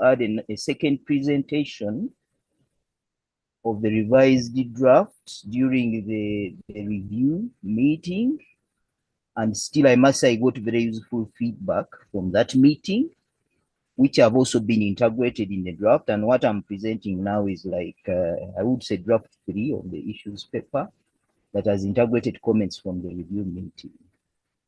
add a second presentation of the revised draft during the review meeting. And still, I must say, I got very useful feedback from that meeting, which have also been integrated in the draft. And what I'm presenting now is like, I would say draft 3 of the issues paper that has integrated comments from the review meeting.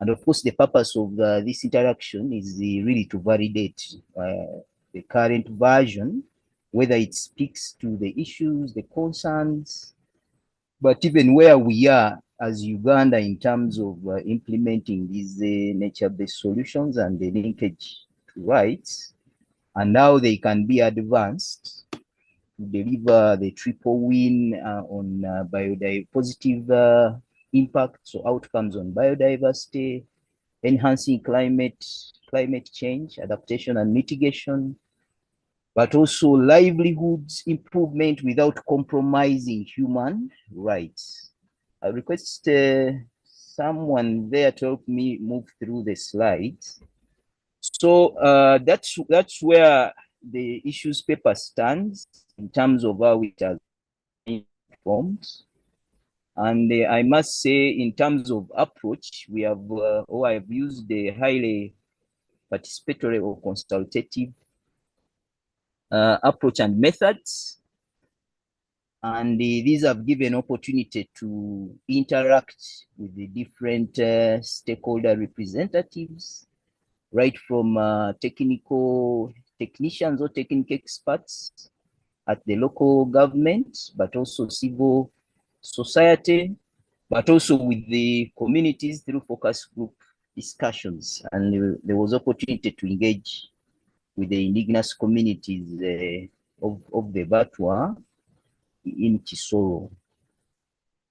And of course, the purpose of this interaction is really to validate the current version, whether it speaks to the issues, the concerns, but even where we are as Uganda in terms of implementing these nature-based solutions and the linkage to rights, and how they can be advanced to deliver the triple win on positive impacts or outcomes on biodiversity, enhancing climate change, adaptation and mitigation, but also livelihoods improvement without compromising human rights. I request someone there to help me move through the slides. So that's where the issues paper stands in terms of how it has been formed. And I must say, in terms of approach, we have, I've used a highly participatory or consultative approach and methods. And these have given opportunity to interact with the different stakeholder representatives, right from technicians or technical experts at the local government, but also civil society, but also with the communities through focus group discussions. And there was opportunity to engage with the indigenous communities of the Batwa in Kisoro.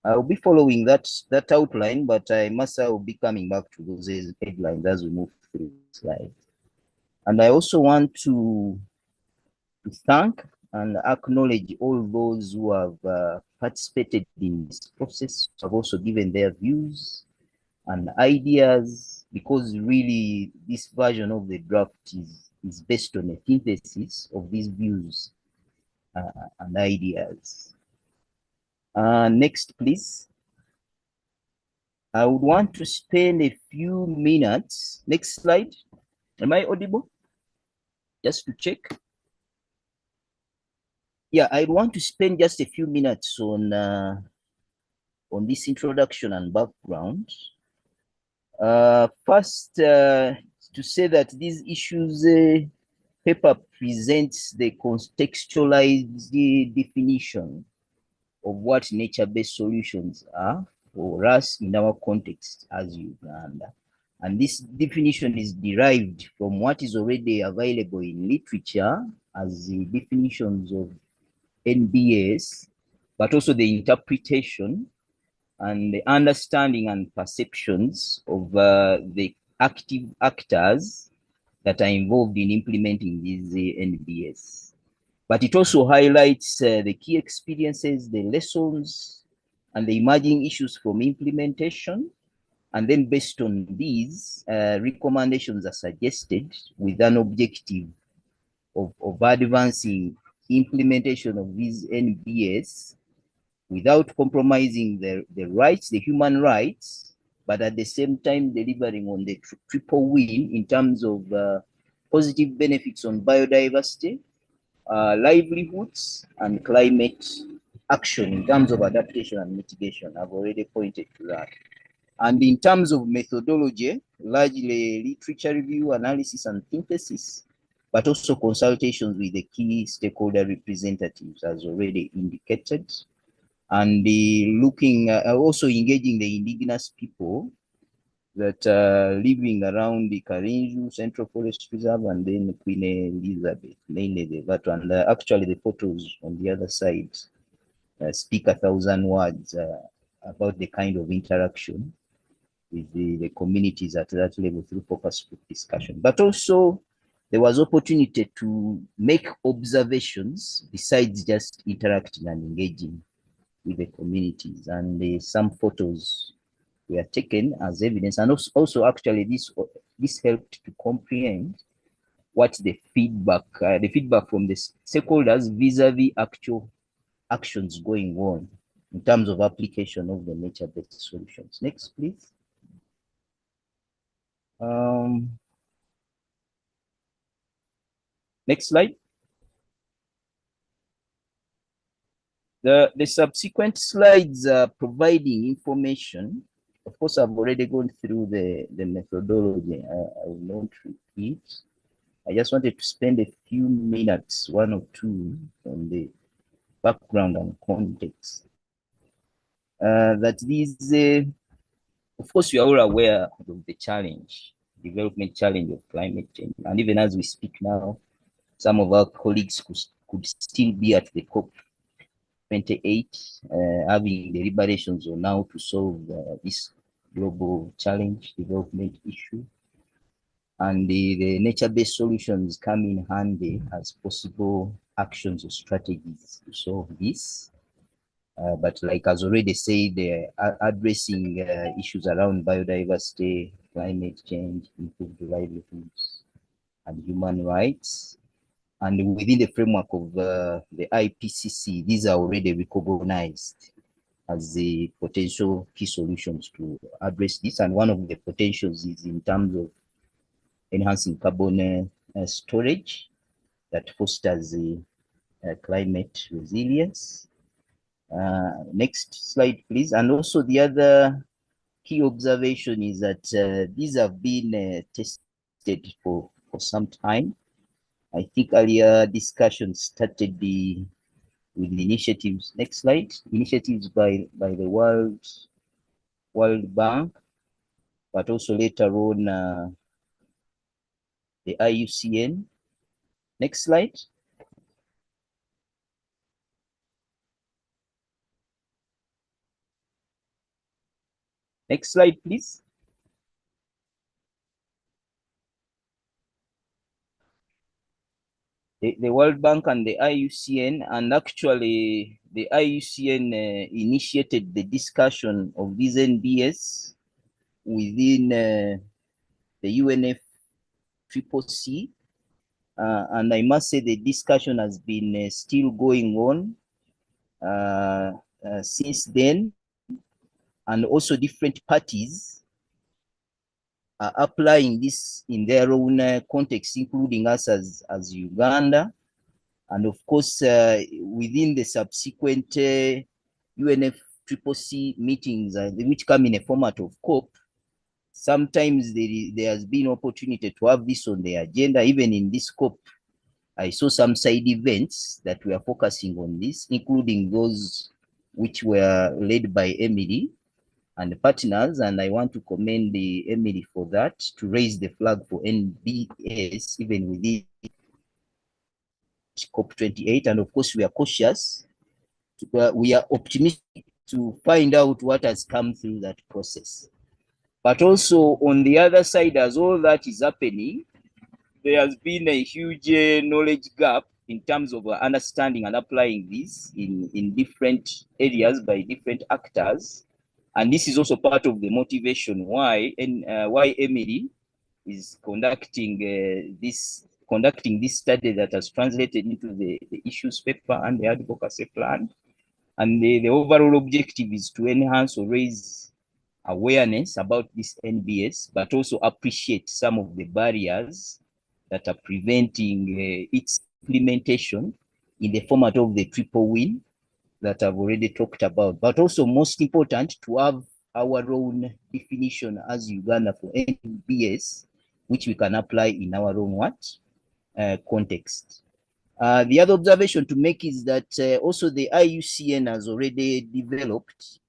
I'll be following that outline, but I will be coming back to those headlines as we move through the slides. And I also want to thank and acknowledge all those who have participated in this process, have also given their views and ideas, because really this version of the draft is based on a synthesis of these views and ideas. Next, please. I would want to spend a few minutes. Next slide. Am I audible? Just to check. Yeah, I want to spend just a few minutes on this introduction and background. First, to say that these issues paper presents the contextualized definition of what nature-based solutions are for us in our context as Uganda. And this definition is derived from what is already available in literature as the definitions of NbS, but also the interpretation and the understanding and perceptions of the active actors that are involved in implementing these NbS. But it also highlights the key experiences, the lessons, and the emerging issues from implementation. And then based on these, recommendations are suggested with an objective of advancing implementation of these NbS without compromising the rights, the human rights, but at the same time delivering on the triple win in terms of positive benefits on biodiversity, livelihoods, and climate action in terms of adaptation and mitigation. I've already pointed to that. And in terms of methodology, largely literature review, analysis, and synthesis, but also consultations with the key stakeholder representatives, as already indicated. And looking also engaging the indigenous people that are living around the Karinju Central Forest Reserve and then Queen Elizabeth, mainly the Vatu. And actually the photos on the other side speak 1,000 words about the kind of interaction with the communities at that level through focus group discussion. But also there was opportunity to make observations besides just interacting and engaging with the communities, and some photos were taken as evidence. And also actually this helped to comprehend what's the feedback from the stakeholders vis-a-vis actual actions going on in terms of application of the nature-based solutions. Next, please. Next slide. The subsequent slides are providing information. Of course, I've already gone through the methodology. I will not repeat. I just wanted to spend a few minutes, one or two, on the background and context. That these, of course, we are all aware of the challenge, development challenge of climate change. And even as we speak now, some of our colleagues could still be at the COP 28, having deliberations on how to solve this global challenge, development issue. And the nature-based solutions come in handy as possible actions or strategies to solve this. But like as already said, addressing issues around biodiversity, climate change, improved livelihoods, and human rights. And within the framework of the IPCC, these are already recognized as the potential key solutions to address this. And one of the potentials is in terms of enhancing carbon storage that fosters the climate resilience. Next slide, please. And also the other key observation is that these have been tested for some time. I think earlier discussion started with initiatives. Next slide. Initiatives by the World Bank, but also later on the IUCN. Next slide. Next slide, please. The World Bank and the IUCN, and actually the IUCN initiated the discussion of these NbS within the UNFCCC, and I must say the discussion has been still going on since then, and also different parties are applying this in their own context, including us as Uganda. And of course, within the subsequent UNFCCC meetings, which come in a format of COP, sometimes there has been opportunity to have this on the agenda. Even in this COP, I saw some side events that were focusing on this, including those which were led by Emily and partners, and I want to commend the Emily for that, to raise the flag for NbS even within COP28. And of course, we are cautious. We are optimistic to find out what has come through that process. But also on the other side, as all that is happening, there has been a huge knowledge gap in terms of understanding and applying this in different areas by different actors. And this is also part of the motivation why Emily is conducting this study that has translated into the issues paper and the advocacy plan. And the overall objective is to enhance or raise awareness about this NbS, but also appreciate some of the barriers that are preventing its implementation in the format of the triple win that I've already talked about. But also, most important, to have our own definition as Uganda for NbS, which we can apply in our own context. The other observation to make is that also the IUCN has already developed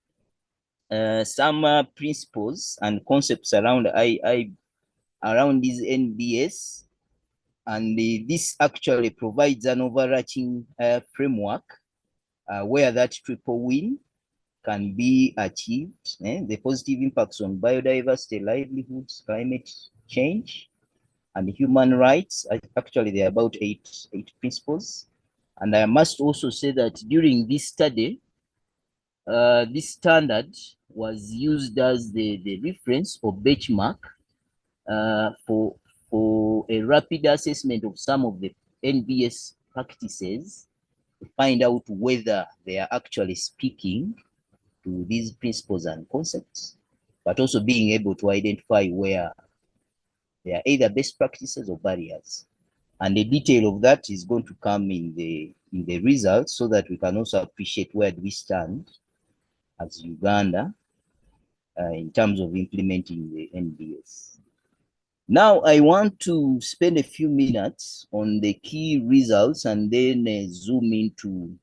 some principles and concepts around these NbS, and this actually provides an overarching framework where that triple win can be achieved. The positive impacts on biodiversity, livelihoods, climate change, and human rights. Actually, there are about eight principles. And I must also say that during this study, this standard was used as the reference or benchmark for for a rapid assessment of some of the NbS practices to find out whether they are actually speaking to these principles and concepts, but also being able to identify where they are either best practices or barriers. And the detail of that is going to come in the results so that we can also appreciate where do we stand as Uganda in terms of implementing the NbS. Now, I want to spend a few minutes on the key results and then zoom into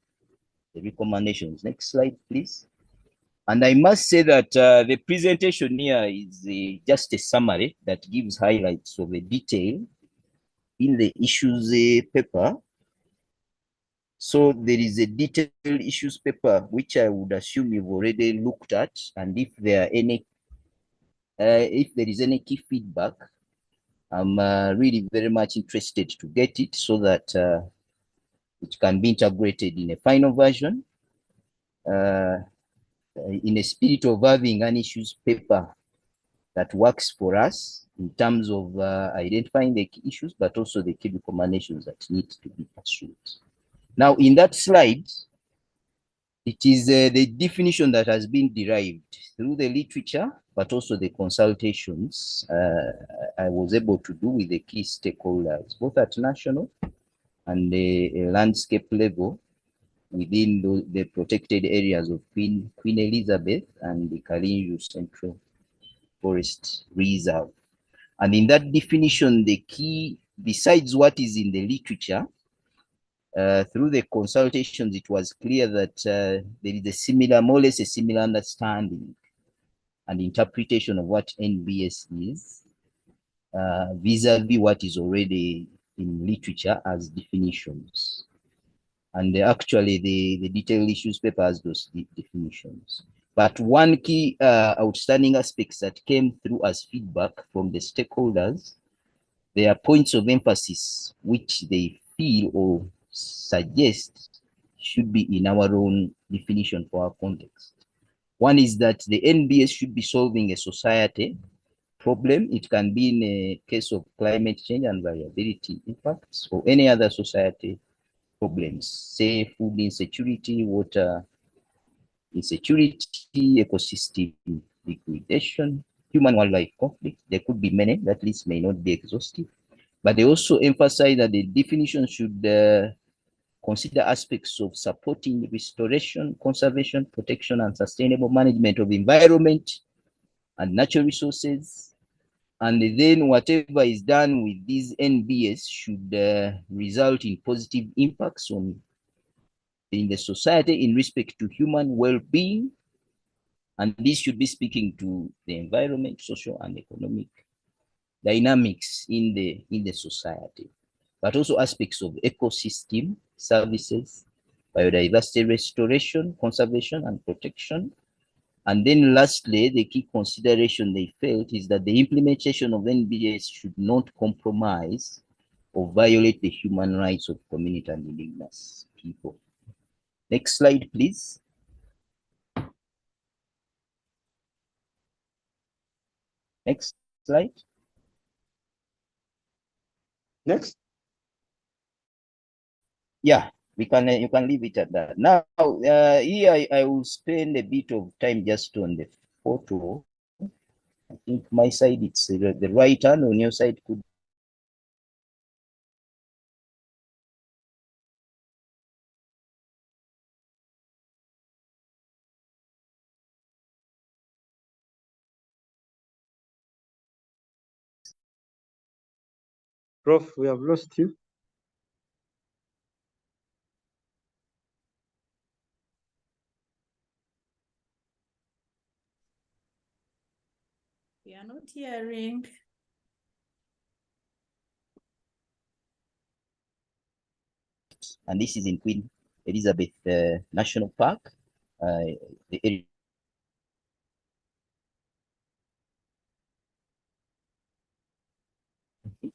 the recommendations. Next slide, please. And I must say that the presentation here is just a summary that gives highlights of the detail in the issues paper. So there is a detailed issues paper, which I would assume you've already looked at. And if there is any key feedback, I'm really very much interested to get it so that it can be integrated in a final version in a spirit of having an issues paper that works for us in terms of identifying the key issues, but also the key recommendations that need to be pursued. Now, in that slide, it is the definition that has been derived through the literature, but also the consultations I was able to do with the key stakeholders, both at national and the landscape level within the protected areas of Queen Elizabeth and the Kalinju Central Forest Reserve. And in that definition, the key, besides what is in the literature, through the consultations, it was clear that there is a similar, more or less a similar understanding and interpretation of what NbS is vis-a-vis what is already in literature as definitions. And actually, the detailed issues paper has those definitions. But one key outstanding aspects that came through as feedback from the stakeholders, there are points of emphasis which they feel or suggest should be in our own definition for our context. One is that the NbS should be solving a society problem. It can be in a case of climate change and variability impacts or any other society problems, say food insecurity, water insecurity, ecosystem degradation, human-wildlife conflict. There could be many, that list may not be exhaustive, but they also emphasize that the definition should consider aspects of supporting restoration, conservation, protection, and sustainable management of environment and natural resources. And then whatever is done with these NbS should result in positive impacts in the society in respect to human well-being. And this should be speaking to the environment, social and economic dynamics in the society, but also aspects of ecosystem services, biodiversity restoration, conservation and protection. And then lastly, the key consideration they felt is that the implementation of NbS should not compromise or violate the human rights of community and indigenous people. Next slide, please. Next slide. Next. Yeah, you can leave it at that. Now, here I will spend a bit of time just on the photo. I think my side, it's the right hand, on your side could. Prof, we have lost you. We are not hearing. And this is in Queen Elizabeth National Park. The area.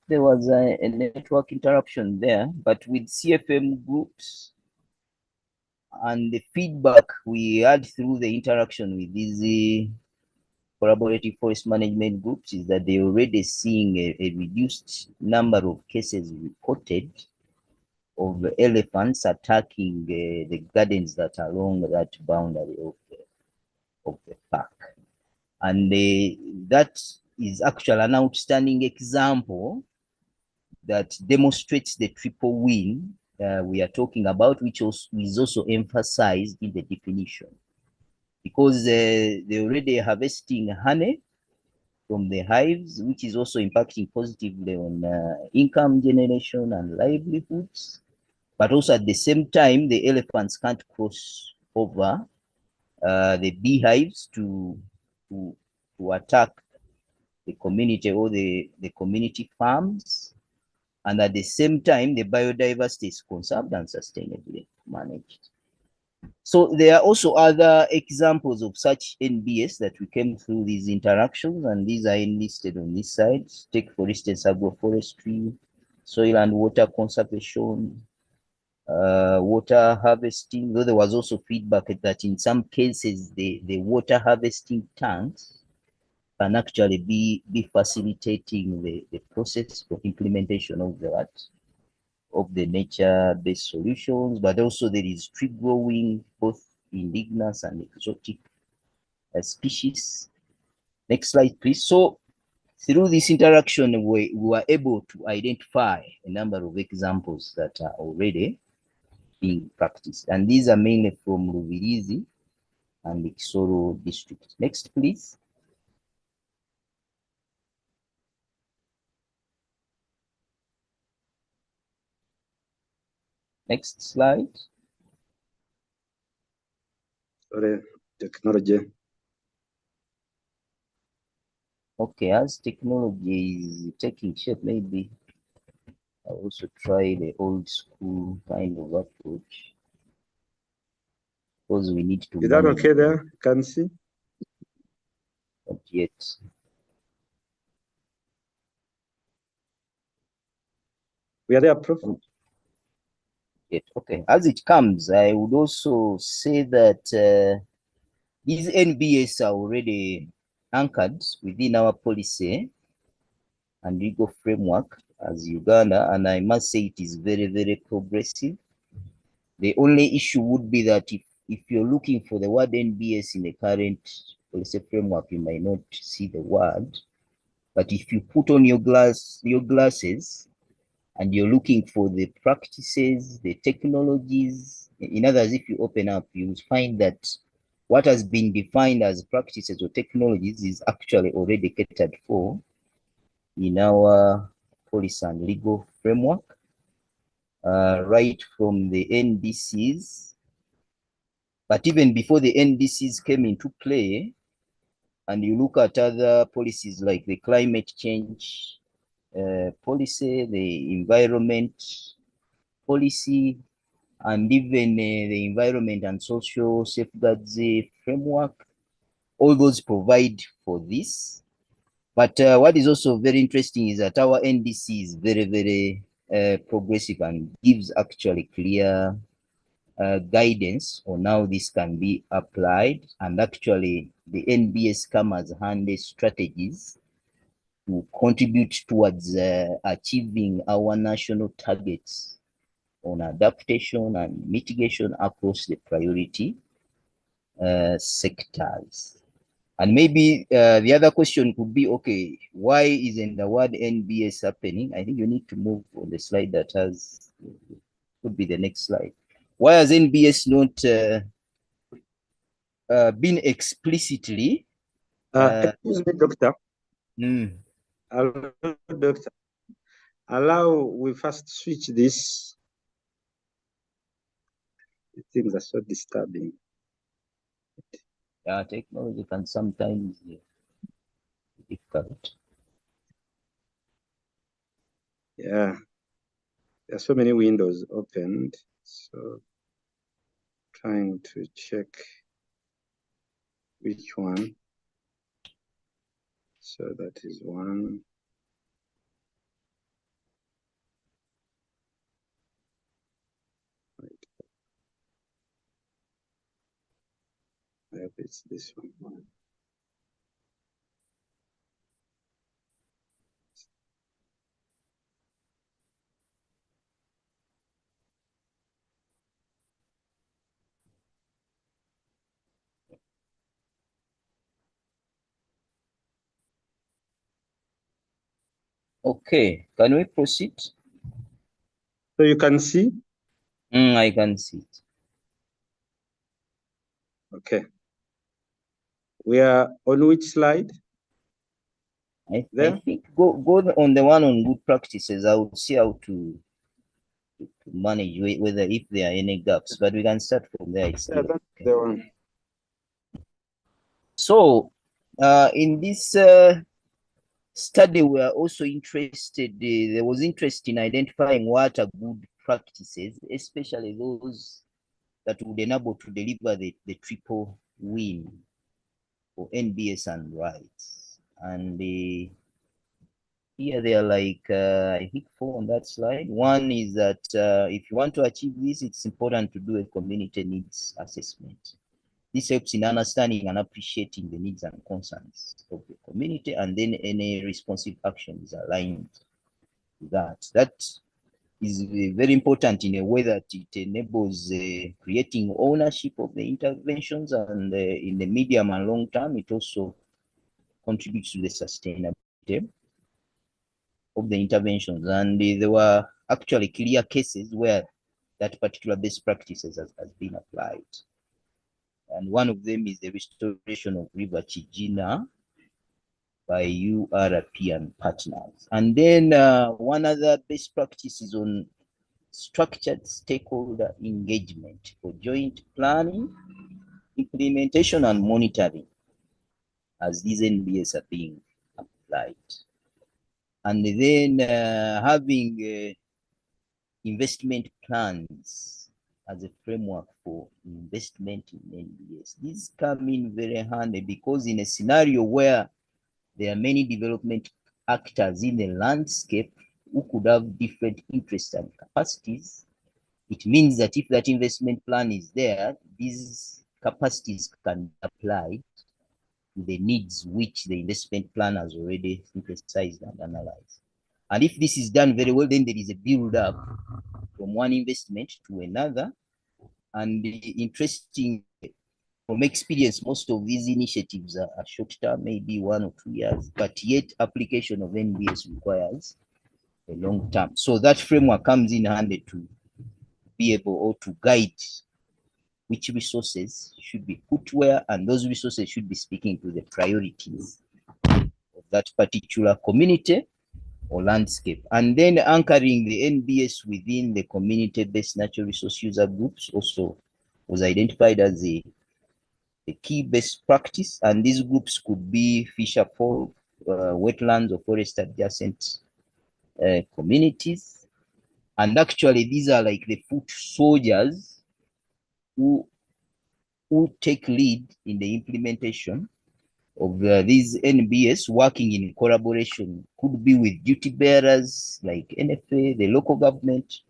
There was a network interruption there, but with CFM groups and the feedback we had through the interaction with these collaborative forest management groups is that they're already seeing a reduced number of cases reported of elephants attacking the gardens that are along that boundary of the park. And that is actually an outstanding example that demonstrates the triple win we are talking about, which is also emphasized in the definition. Because they're already harvesting honey from the hives, which is also impacting positively on income generation and livelihoods. But also at the same time, the elephants can't cross over the beehives to attack the community or the community farms. And at the same time, the biodiversity is conserved and sustainably managed. So there are also other examples of such NbS that we came through these interactions, and these are enlisted on this side. Take, for instance, agroforestry, soil and water conservation, water harvesting, though there was also feedback that in some cases the water harvesting tanks can actually be facilitating the process for implementation of the nature-based solutions, but also there is tree growing, both indigenous and exotic species. Next slide, please. So through this interaction, we were able to identify a number of examples that are already being practiced. And these are mainly from Rubirizi and the Kisoro district. Next, please. Next slide. Sorry, technology. Okay, as technology is taking shape, maybe I'll also try the old school kind of approach, because we need to Is that manage okay there? Can see? not yet. We are there, Prof. Yet. Okay, as it comes, I would also say that these NbS are already anchored within our policy and legal framework as Uganda, and I must say it is very, very progressive. The only issue would be that if you're looking for the word NbS in the current policy framework, you might not see the word. But if you put on your glasses and you're looking for the practices, the technologies, in other words, if you open up, you find that what has been defined as practices or technologies is actually already catered for in our policy and legal framework, right from the NDCs. But even before the NDCs came into play, and you look at other policies like the climate change policy, the environment policy, and even the environment and social safeguards framework, all those provide for this. But what is also very interesting is that our NDC is very, very progressive and gives actually clear guidance on how this can be applied. And actually, the NbS come as handy strategies to contribute towards achieving our national targets on adaptation and mitigation across the priority sectors. And maybe the other question could be, okay, why isn't the word NbS happening? I think you need to move on the slide that has, could be the next slide. Why has NbS not been explicitly? Excuse me, doctor. Mm. Hello, doctor. Allow we first switch this. Things are so disturbing. Technology can sometimes be difficult. Yeah, there are so many windows opened. So trying to check which one. So that is one. Right. I hope it's this one. Okay, can we proceed? So you can see? I can see it. Okay. We are on which slide? I There? think go on the one on good practices. I will see how to manage whether if there are any gaps, but we can start from there. It's Yeah, still that's okay. the one. So, in this study, we are also interested. There was interest in identifying what are good practices, especially those that would enable to deliver the triple win for NbS and rights. And here they are like, I think four on that slide. One is that if you want to achieve this, it's important to do a community needs assessment. This helps in understanding and appreciating the needs and concerns of the community, and then any responsive action is aligned to that. That is very important in a way that it enables creating ownership of the interventions, and in the medium and long term, it also contributes to the sustainability of the interventions. And there were actually clear cases where that particular best practices has been applied. And one of them is the restoration of River Chijina by URP and partners. And then one other best practice is on structured stakeholder engagement for joint planning, implementation, and monitoring as these NBS are being applied. And then having investment plans as a framework for investment in NBS. These come in very handy because in a scenario where there are many development actors in the landscape who could have different interests and capacities, it means that if that investment plan is there, these capacities can be applied to the needs which the investment plan has already synthesized and analyzed. And if this is done very well, then there is a build up from one investment to another. And interesting, from experience, most of these initiatives are short term, maybe 1 or 2 years, but yet application of NBS requires a long term. So that framework comes in handy to be able or to guide which resources should be put where, and those resources should be speaking to the priorities of that particular community or landscape. And then anchoring the NBS within the community-based natural resource user groups also was identified as a key best practice. And these groups could be fisher folk, wetlands or forest adjacent communities. And actually, these are like the foot soldiers who take lead in the implementation of these NBS, working in collaboration, could be with duty bearers like NFA, the local government,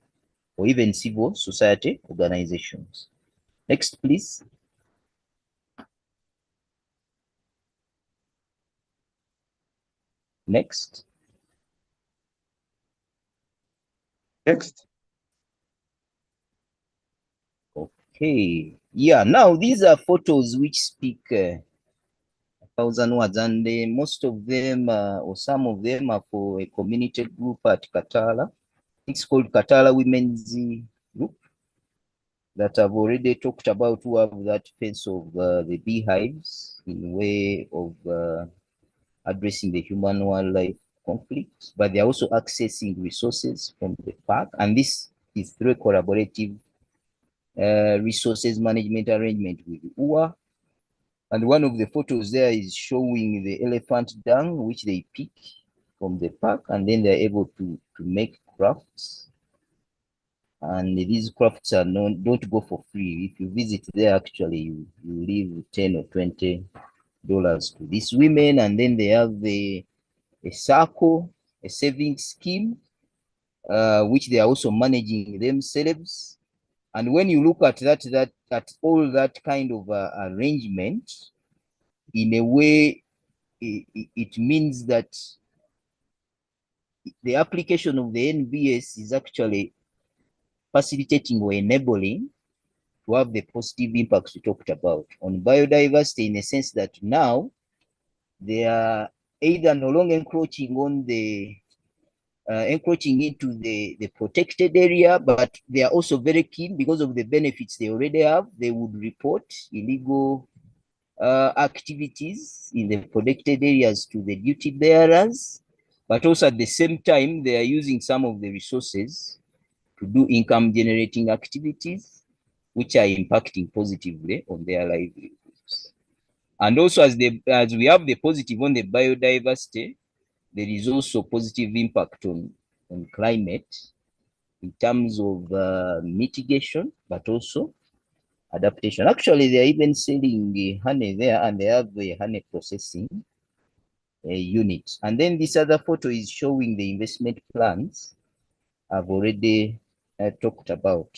or even civil society organizations. Next, please. Next. Next. Okay. Yeah, now these are photos which speak 1,000 words, and most of them, or some of them, are for a community group at Katala. It's called Katala Women's Group that I've already talked about, who have that face of the beehives in way of addressing the human wildlife conflict, but they're also accessing resources from the park. And this is through a collaborative resources management arrangement with UA. And one of the photos there is showing the elephant dung, which they pick from the park, and then they're able to make crafts. And these crafts are don't go for free. If you visit there, actually, you leave 10 or $20 to these women. And then they have a circle, a saving scheme, which they are also managing themselves. And when you look at at all that kind of arrangement, in a way, it means that the application of the NBS is actually facilitating or enabling to have the positive impacts we talked about on biodiversity, in the sense that now they are either no longer encroaching on the encroaching into the protected area, but they are also very keen because of the benefits they already have. They would report illegal activities in the protected areas to the duty bearers, but also at the same time, they are using some of the resources to do income generating activities, which are impacting positively on their livelihoods. And also as we have the positive on the biodiversity, there is also positive impact on climate in terms of mitigation, but also adaptation. Actually, they are even selling honey there, and they have a honey processing unit. And then this other photo is showing the investment plans I've already talked about.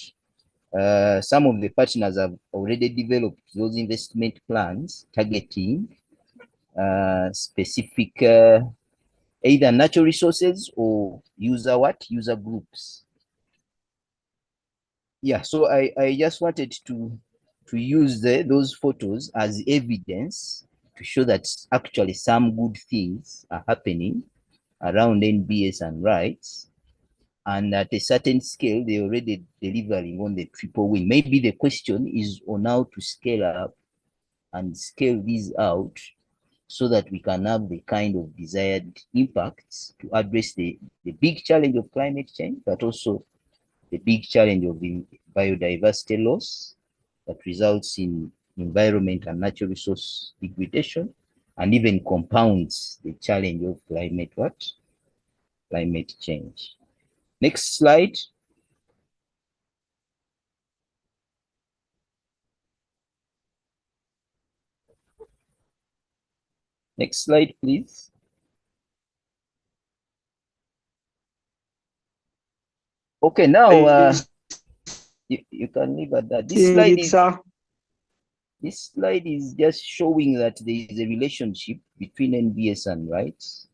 Some of the partners have already developed those investment plans targeting specific either natural resources or user groups. Yeah, so I just wanted to use those photos as evidence to show that actually some good things are happening around NbS and rights, and at a certain scale they're already delivering on the triple win. Maybe the question is on how to scale up and scale these out so that we can have the kind of desired impacts to address the big challenge of climate change, but also the big challenge of the biodiversity loss that results in environment and natural resource degradation, and even compounds the challenge of climate change. Next slide. Next slide, please. Okay, now you can leave at that. This slide is just showing that there is a relationship between NbS and rights.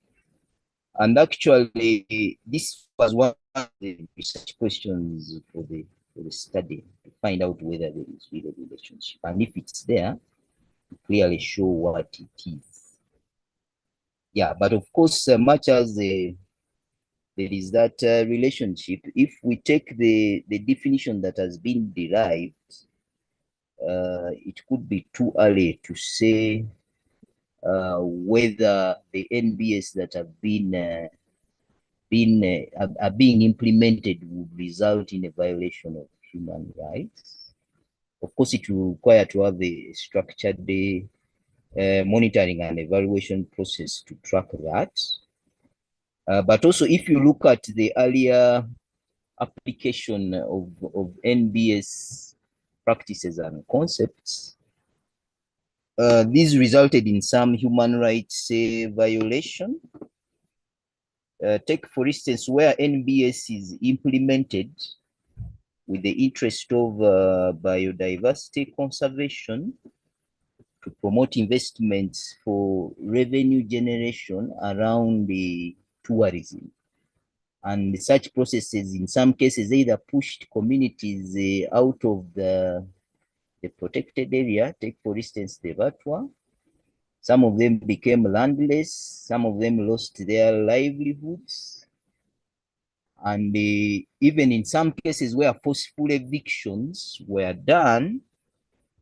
And actually, this was one of the research questions for the study, to find out whether there is really a relationship. And if it's there, to clearly show what it is. Yeah, but of course, much as there is that relationship, if we take the definition that has been derived, it could be too early to say whether the NbS that have are being implemented would result in a violation of human rights. Of course, it will require to have a structured monitoring and evaluation process to track that. But also, if you look at the earlier application of NbS practices and concepts, these resulted in some human rights violation. Take, for instance, where NbS is implemented with the interest of biodiversity conservation to promote investments for revenue generation around the tourism. And such processes, in some cases, either pushed communities out of the protected area. Take, for instance, the Vatwa. Some of them became landless. Some of them lost their livelihoods. And even in some cases where forceful evictions were done,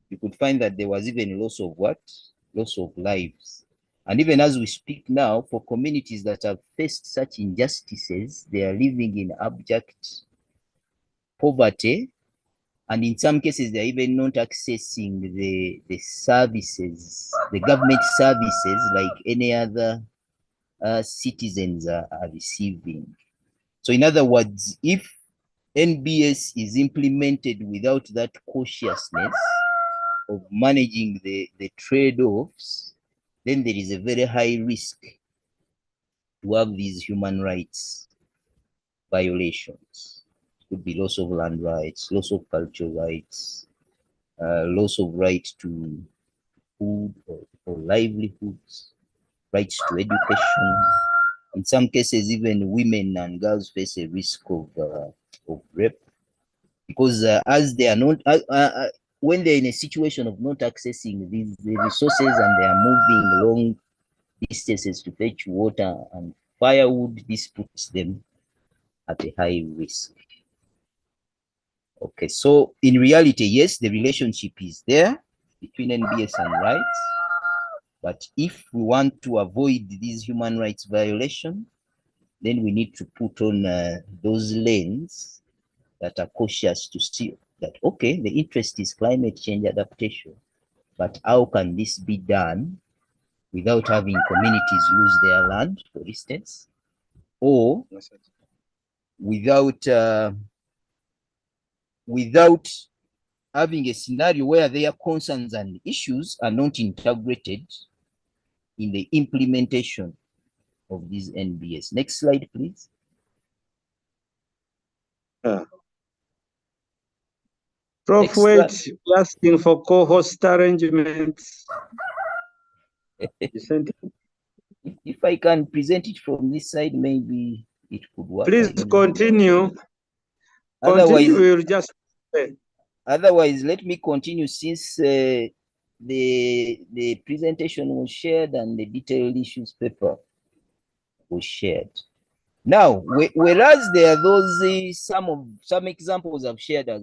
you could find that there was even loss of what? Loss of lives. And even as we speak now, for communities that have faced such injustices, they are living in abject poverty. And in some cases, they're even not accessing the services, the government services, like any other citizens are receiving. So in other words, if NbS is implemented without that cautiousness of managing the trade-offs, then there is a very high risk to have these human rights violations. It could be loss of land rights, loss of cultural rights, loss of right to food or livelihoods, rights to education. In some cases, even women and girls face a risk of rape, because as they are not, when they're in a situation of not accessing the resources and they are moving long distances to fetch water and firewood, this puts them at a high risk. Okay, so in reality, yes, the relationship is there between NbS and rights, but if we want to avoid these human rights violations, then we need to put on those lanes that are cautious to see that, okay, the interest is climate change adaptation, but how can this be done without having communities lose their land, for instance, or without having a scenario where their concerns and issues are not integrated in the implementation of these NbS. Next slide, please. Prof, wait, asking for co-host arrangements. If I can present it from this side, maybe it could work. Please continue. Otherwise, we'll just say. Otherwise, let me continue since the presentation was shared and the detailed issues paper was shared. Now, whereas there are those some examples I've shared as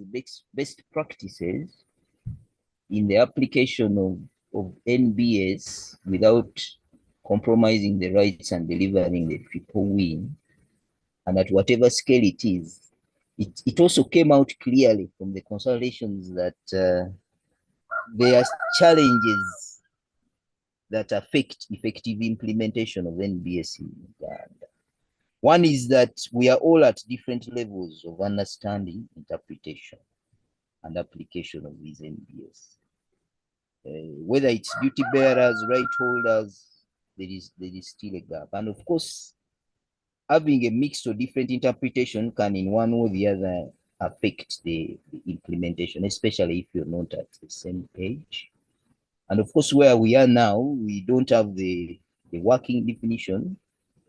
best practices in the application of NbS without compromising the rights and delivering the triple win, and at whatever scale it is, it also came out clearly from the consultations that there are challenges that affect effective implementation of NbS in Uganda. One is that we are all at different levels of understanding, interpretation, and application of these NbS. Whether it's duty bearers, right holders, there is still a gap. And of course, having a mixed or different interpretation can in one or the other affect the implementation, especially if you're not at the same page. And of course, where we are now, we don't have the working definition.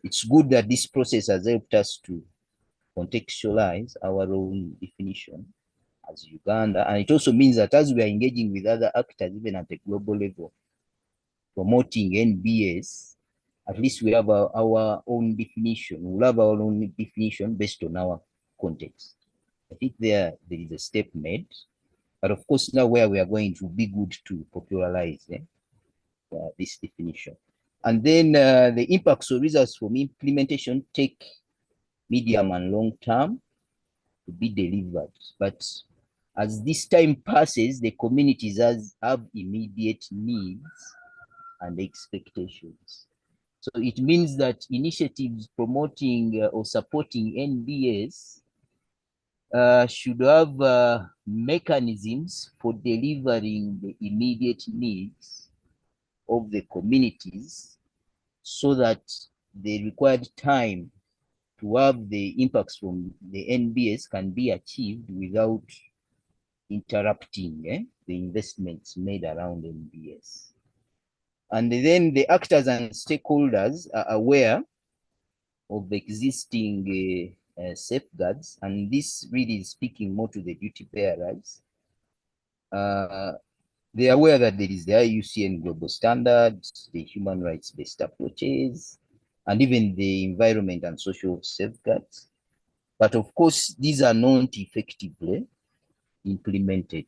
It's good that this process has helped us to contextualize our own definition as Uganda. And it also means that as we are engaging with other actors, even at a global level, promoting NbS, at least we have our own definition. We'll have our own definition based on our context. I think there is a step made. But of course, now where we are going, to be good to popularize this definition. And then the impacts or results from implementation take medium and long term to be delivered. But as this time passes, the communities have immediate needs and expectations. So it means that initiatives promoting or supporting NbS should have mechanisms for delivering the immediate needs of the communities so that the required time to have the impacts from the NbS can be achieved without interrupting the investments made around NbS. And then the actors and stakeholders are aware of the existing safeguards, and this really is speaking more to the duty bearers. They are aware that there is the IUCN global standards, the human rights-based approaches, and even the environment and social safeguards. But of course, these are not effectively implemented.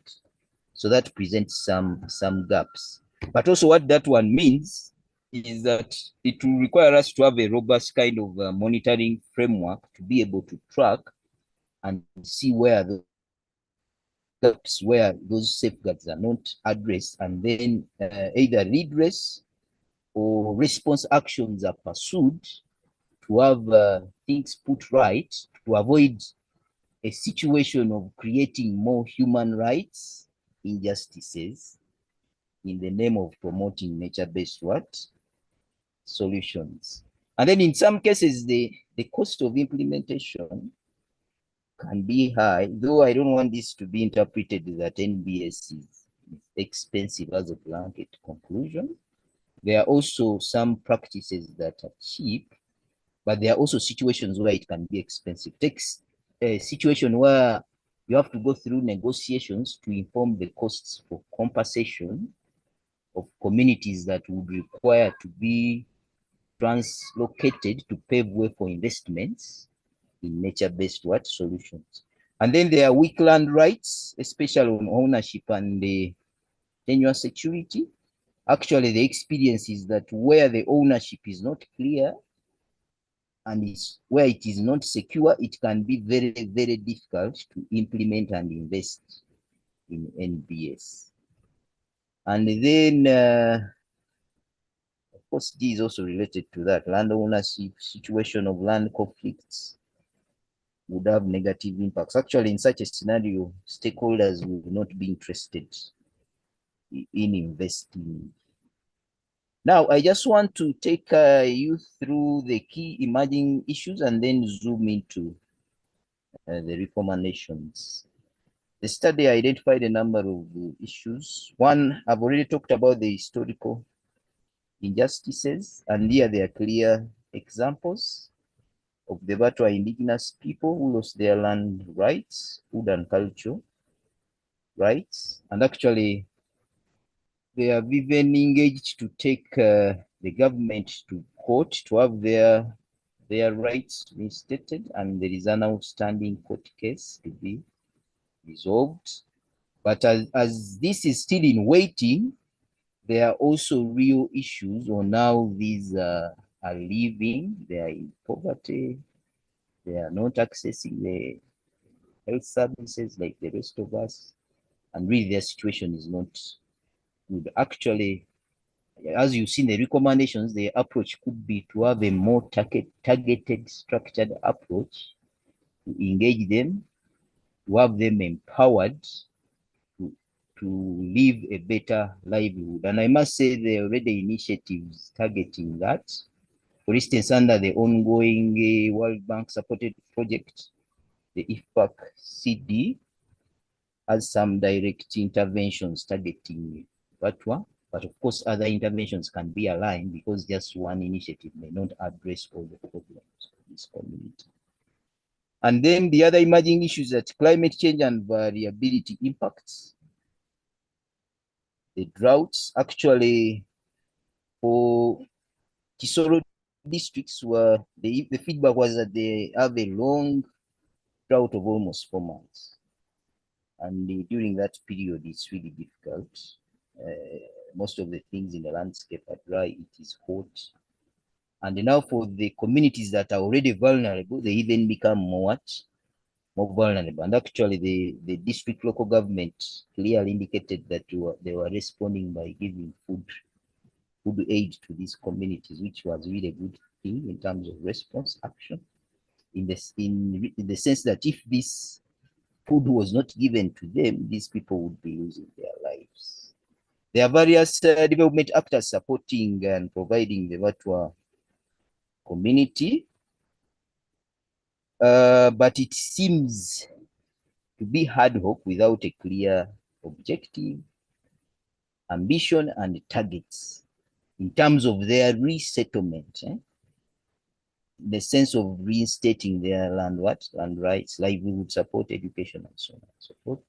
So that presents some gaps. But also what that one means is that it will require us to have a robust kind of monitoring framework to be able to track and see where the gaps, where those safeguards are not addressed, and then either redress or response actions are pursued to have things put right to avoid a situation of creating more human rights injustices in the name of promoting nature-based solutions. And then in some cases, the cost of implementation can be high, though I don't want this to be interpreted that NbS is expensive as a blanket conclusion. There are also some practices that are cheap, but there are also situations where it can be expensive. Take a situation where you have to go through negotiations to inform the costs for compensation of communities that would require to be translocated to pave way for investments. in nature-based solutions. And then there are weak land rights, especially on ownership and the tenure security. Actually, the experience is that where the ownership is not clear and where it is not secure, it can be very, very difficult to implement and invest in NbS. And then, of course, D is also related to that. Land ownership, situation of land conflicts would have negative impacts. Actually, in such a scenario, stakeholders will not be interested in investing. Now, I just want to take you through the key emerging issues and then zoom into the recommendations. The study identified a number of issues. One, I've already talked about the historical injustices, and here there are clear examples of the Batwa indigenous people who lost their land rights, food and culture rights, and actually they have even engaged to take the government to court to have their rights reinstated, and there is an outstanding court case to be resolved. But as this is still in waiting, there are also real issues on how these are living. They are in poverty. They are not accessing the health services like the rest of us. And really their situation is not good. Actually, as you see in the recommendations, the approach could be to have a more targeted, structured approach to engage them, to have them empowered to live a better livelihood. And I must say there are already initiatives targeting that. For instance, under the ongoing World Bank supported project, the IFPAC CD has some direct interventions targeting Batwa, but of course other interventions can be aligned because just one initiative may not address all the problems of this community. And then the other emerging issues that climate change and variability impacts. The droughts actually for Kisoro districts were the feedback was that they have a long drought of almost 4 months. And during that period, it's really difficult. Most of the things in the landscape are dry, it is hot. And now for the communities that are already vulnerable, they even become more vulnerable. And actually the district local government clearly indicated that they were responding by giving food aid to these communities, which was really a good thing in terms of response action. In the sense that if this food was not given to them, these people would be losing their lives. There are various development actors supporting and providing the Batwa community, but it seems to be ad hoc without a clear objective, ambition, and targets in terms of their resettlement. The sense of reinstating their land rights, livelihood support, education, and so on and so forth.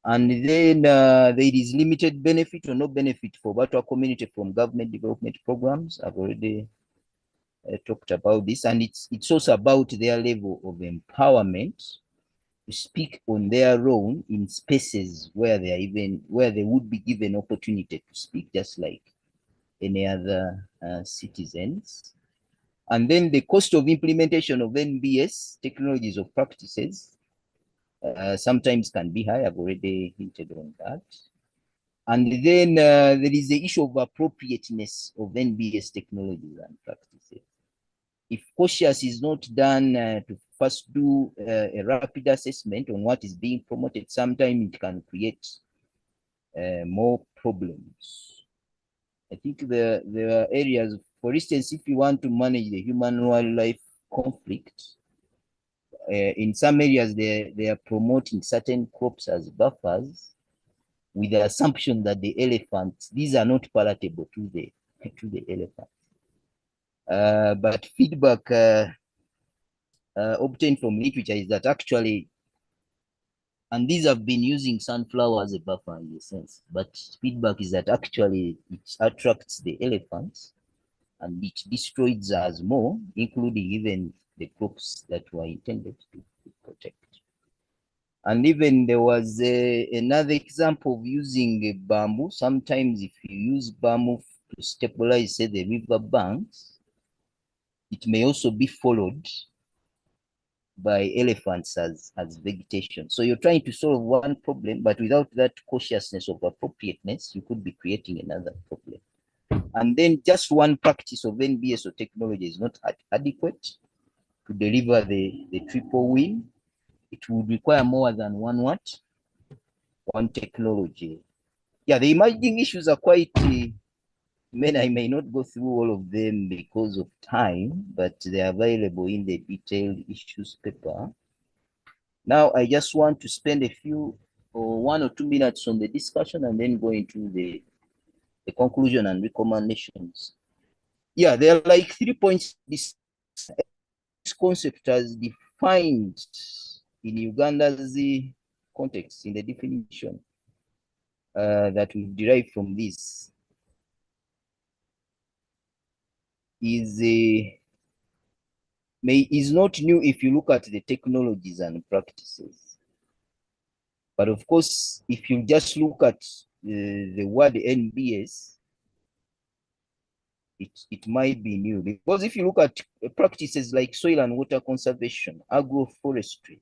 And then there is limited benefit or no benefit for Batwa community from government development programs. I've already talked about this, and it's also about their level of empowerment to speak on their own in spaces where they would be given opportunity to speak, just like any other citizens. And then the cost of implementation of NbS technologies or practices sometimes can be high. I've already hinted on that. And then there is the issue of appropriateness of NbS technologies and practices. If cautious is not done to first do a rapid assessment on what is being promoted, sometimes it can create more problems. I think there are areas, for instance, if you want to manage the human-wildlife conflict, in some areas they are promoting certain crops as buffers with the assumption that the elephants, these are not palatable to the elephant. But feedback obtained from literature is that actually, and these have been using sunflower as a buffer in a sense, but feedback is that actually it attracts the elephants and it destroys us more, including even the crops that were intended to protect. And even there was another example of using bamboo. Sometimes if you use bamboo to stabilize, say, the river banks, it may also be followed by elephants as vegetation. So you're trying to solve one problem, but without that cautiousness of appropriateness, you could be creating another problem. And then just one practice of NbS or technology is not adequate to deliver the triple win. It would require more than one technology. Yeah, the emerging issues are quite many. I may not go through all of them because of time, but they are available in the detailed issues paper. Now, I just want to spend a few or 1 or 2 minutes on the discussion and then go into the conclusion and recommendations. Yeah, there are like 3 points. This concept as defined in Uganda's context, in the definition that we derive from this, is not new if you look at the technologies and practices. But of course, if you just look at the word NbS, it might be new, because if you look at practices like soil and water conservation, agroforestry,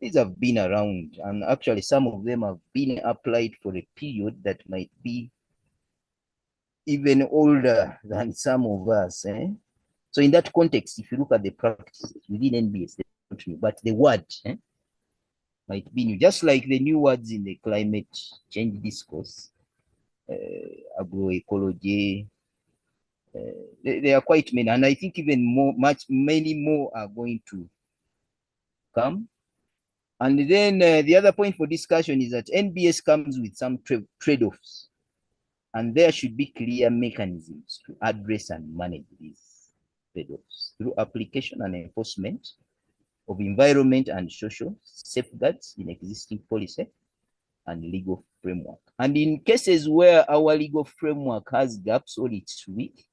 these have been around, and actually some of them have been applied for a period that might be even older than some of us. So in that context, if you look at the practices within NbS, they're not new, but the word might be new, just like the new words in the climate change discourse, agroecology. There are quite many, and I think even many more are going to come. And then the other point for discussion is that NbS comes with some trade-offs, and there should be clear mechanisms to address and manage these trade-offs through application and enforcement of environment and social safeguards in existing policy and legal framework. And in cases where our legal framework has gaps or it's weak,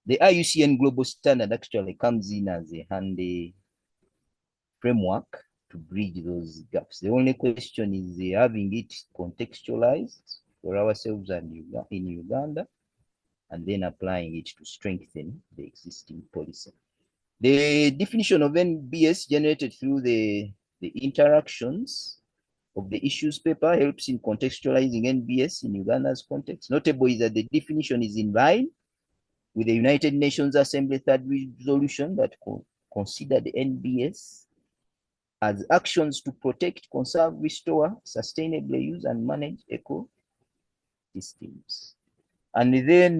the IUCN global standard actually comes in as a handy framework to bridge those gaps. The only question is having it contextualized for ourselves and in Uganda, and then applying it to strengthen the existing policy. The definition of NbS generated through the interactions of the issues paper helps in contextualizing NbS in Uganda's context. Notable is that the definition is in line with the United Nations Assembly third resolution that considered NbS as actions to protect, conserve, restore, sustainably use, and manage ecosystems. And then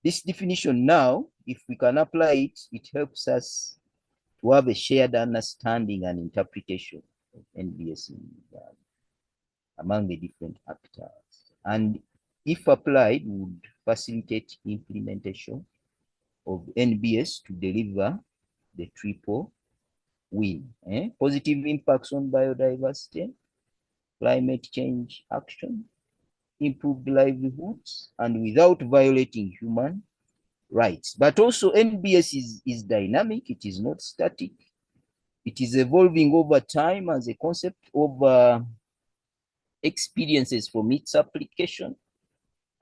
this definition now, if we can apply it, it helps us to have a shared understanding and interpretation of NbS among the different actors. And if applied, would facilitate implementation of NbS to deliver the triple win. Positive impacts on biodiversity, climate change action, improved livelihoods, and without violating human rights. But also NbS is dynamic, it is not static. It is evolving over time as a concept of experiences from its application.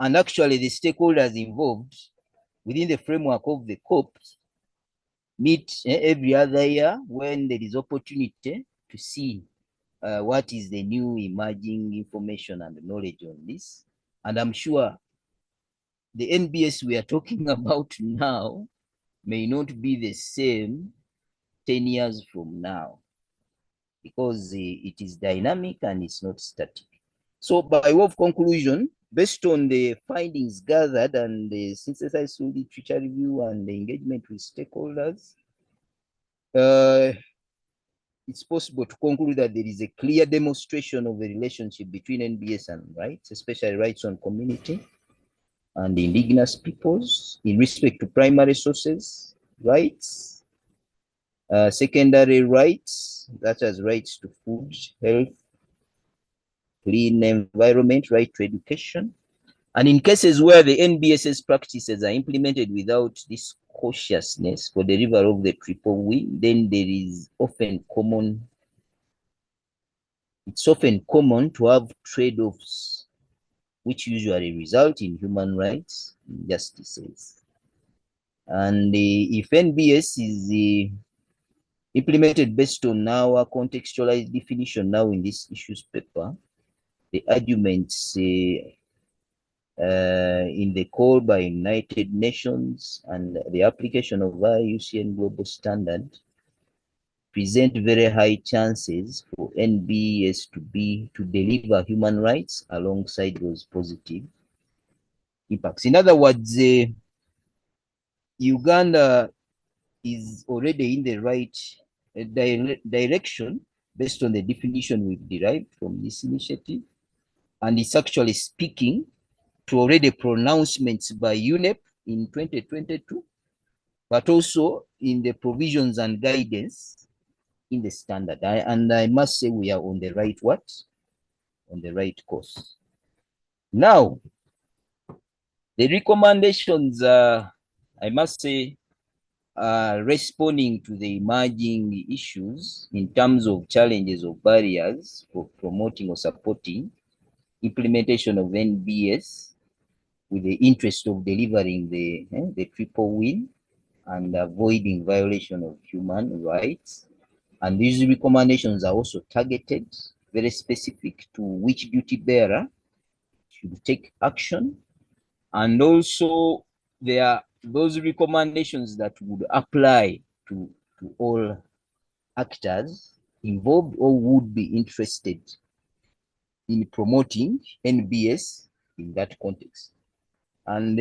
And actually the stakeholders involved within the framework of the COPs meet every other year when there is opportunity to see what is the new emerging information and knowledge on this. And I'm sure the NbS we are talking about now may not be the same 10 years from now, because it is dynamic and it's not static. So by way of conclusion, based on the findings gathered and the synthesized through literature review and the engagement with stakeholders, it's possible to conclude that there is a clear demonstration of the relationship between NbS and rights, especially rights on community and indigenous peoples in respect to primary sources rights, secondary rights, such as rights to food, health, clean environment, right to education. And in cases where the NbS's practices are implemented without this cautiousness for delivery of the triple win, then there is often common, it's often common to have trade-offs which usually result in human rights injustices. And if NbS is implemented based on our contextualized definition now in this issues paper, the arguments in the call by United Nations and the application of IUCN global standard present very high chances for NbS to deliver human rights alongside those positive impacts. In other words, Uganda is already in the right direction based on the definition we've derived from this initiative, and it's actually speaking to already pronouncements by UNEP in 2022, but also in the provisions and guidance in the standard. And I must say we are on the right what? On the right course. Now, the recommendations, I must say, responding to the emerging issues in terms of challenges of barriers for promoting or supporting implementation of NbS with the interest of delivering the triple win and avoiding violation of human rights. And these recommendations are also targeted, very specific to which duty bearer should take action. And also there are those recommendations that would apply to all actors involved or would be interested in promoting NbS in that context. And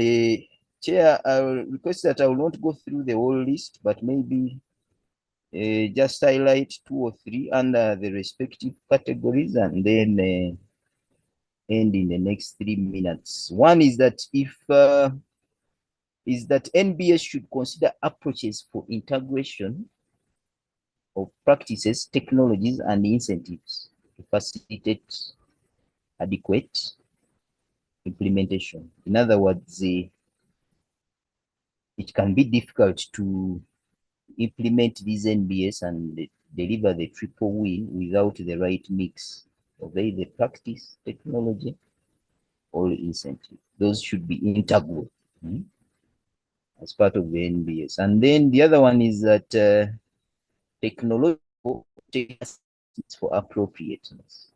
Chair, I will request that I will not go through the whole list, but maybe just highlight 2 or 3 under the respective categories and then end in the next 3 minutes. One is that NbS should consider approaches for integration of practices, technologies, and incentives to facilitate adequate implementation. In other words, it can be difficult to implement these NbS and deliver the triple win without the right mix of either practice, technology, or incentive. Those should be integral as part of the NbS. And then the other one is that technological assessments for appropriateness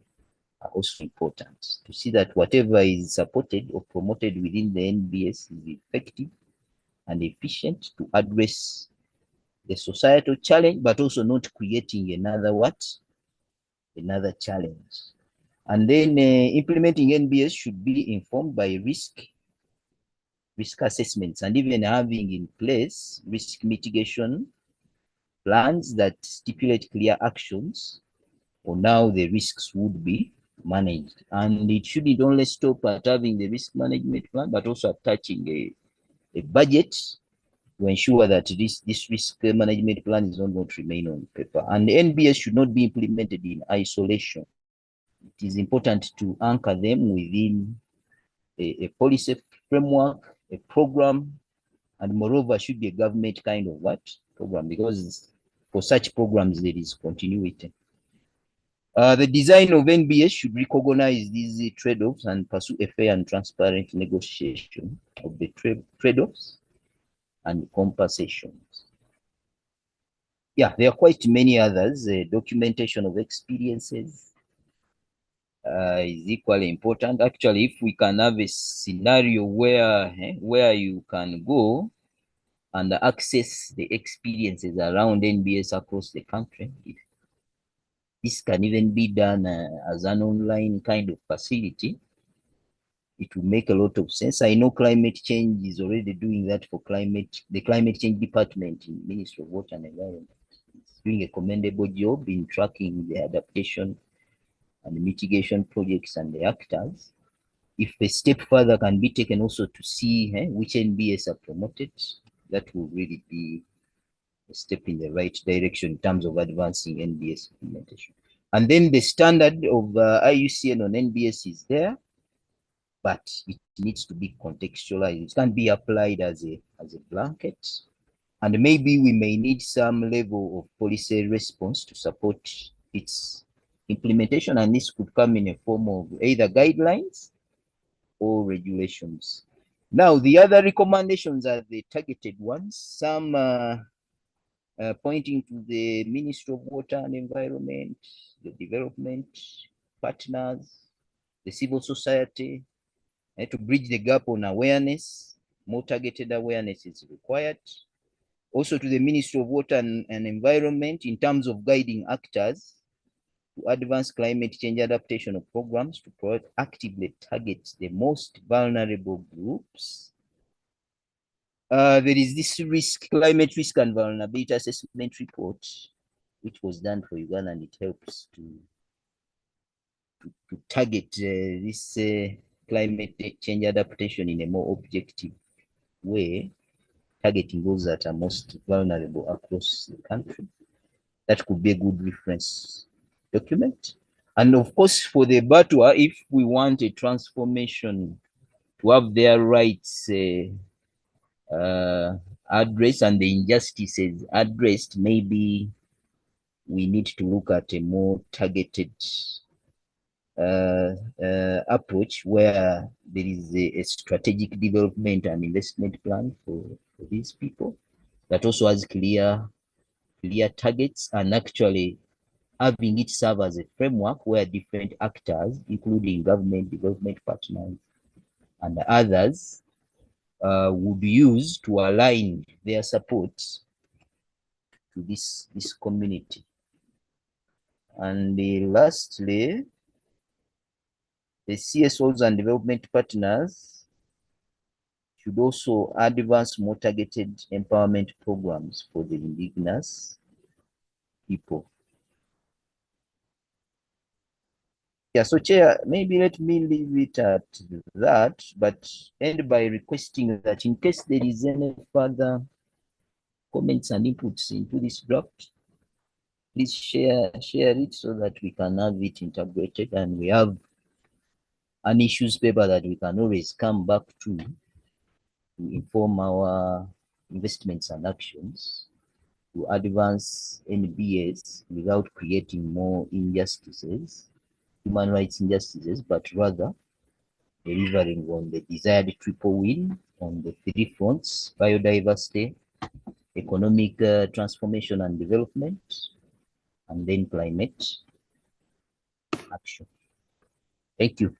are also important to see that whatever is supported or promoted within the NbS is effective and efficient to address the societal challenge, but also not creating another what? Another challenge. And then implementing NbS should be informed by risk assessments and even having in place risk mitigation plans that stipulate clear actions on how the risks would be managed. And it shouldn't only stop at having the risk management plan, but also attaching a budget to ensure that this risk management plan is not going to remain on paper. And the NbS should not be implemented in isolation. It is important to anchor them within a policy framework, a program, and moreover should be a government kind of what? Program, because for such programs there is continuity. The design of NbS should recognize these trade-offs and pursue a fair and transparent negotiation of the trade-offs and compensations. Yeah, there are quite many others. Documentation of experiences is equally important. Actually, if we can have a scenario where you can go and access the experiences around NbS across the country, if this can even be done as an online kind of facility, it will make a lot of sense. I know climate change is already doing that for the climate change department in Ministry of Water and Environment. It's doing a commendable job in tracking the adaptation and the mitigation projects and the actors. If a step further can be taken also to see which NbS are promoted, that will really be a step in the right direction in terms of advancing NbS implementation. And then the standard of IUCN on NbS is there, but it needs to be contextualized. It can't be applied as a blanket. And maybe we may need some level of policy response to support its implementation, and this could come in a form of either guidelines or regulations. Now, the other recommendations are the targeted ones, some pointing to the Ministry of Water and Environment, the development partners, the civil society, to bridge the gap on awareness. More targeted awareness is required. Also to the Ministry of Water and Environment in terms of guiding actors to advance climate change adaptation of programs to actively target the most vulnerable groups. There is this climate risk and vulnerability assessment report, which was done for Uganda, and it helps to target this climate change adaptation in a more objective way, targeting those that are most vulnerable across the country. That could be a good reference document. And of course, for the Batwa, if we want a transformation to have their rights addressed and the injustices addressed, maybe we need to look at a more targeted approach where there is a strategic development and investment plan for these people that also has clear targets, and actually having it serve as a framework where different actors, including government, development partners, and others, would use to align their support to this community. And lastly, the CSOs and development partners should also advance more targeted empowerment programs for the indigenous people. Yeah, so Chair, maybe let me leave it at that, but end by requesting that in case there is any further comments and inputs into this draft, please share it so that we can have it integrated and we have an issues paper that we can always come back to inform our investments and actions to advance NbS without creating more injustices, human rights injustices, but rather delivering on the desired triple win on the three fronts: biodiversity, economic transformation and development, and then climate action. Thank you.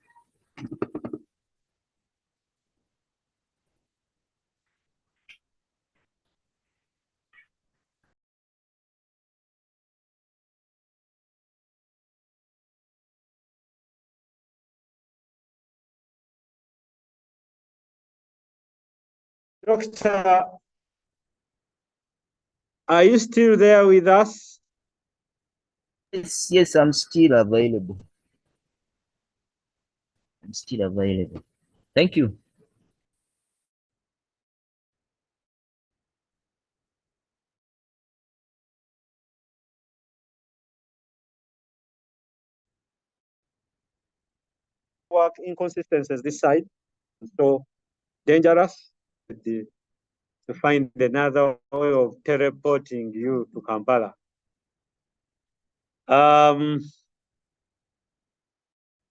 Doctor, are you still there with us? Yes, I'm still available. I'm still available. Thank you. Work inconsistencies this side, so dangerous to find another way of teleporting you to Kampala.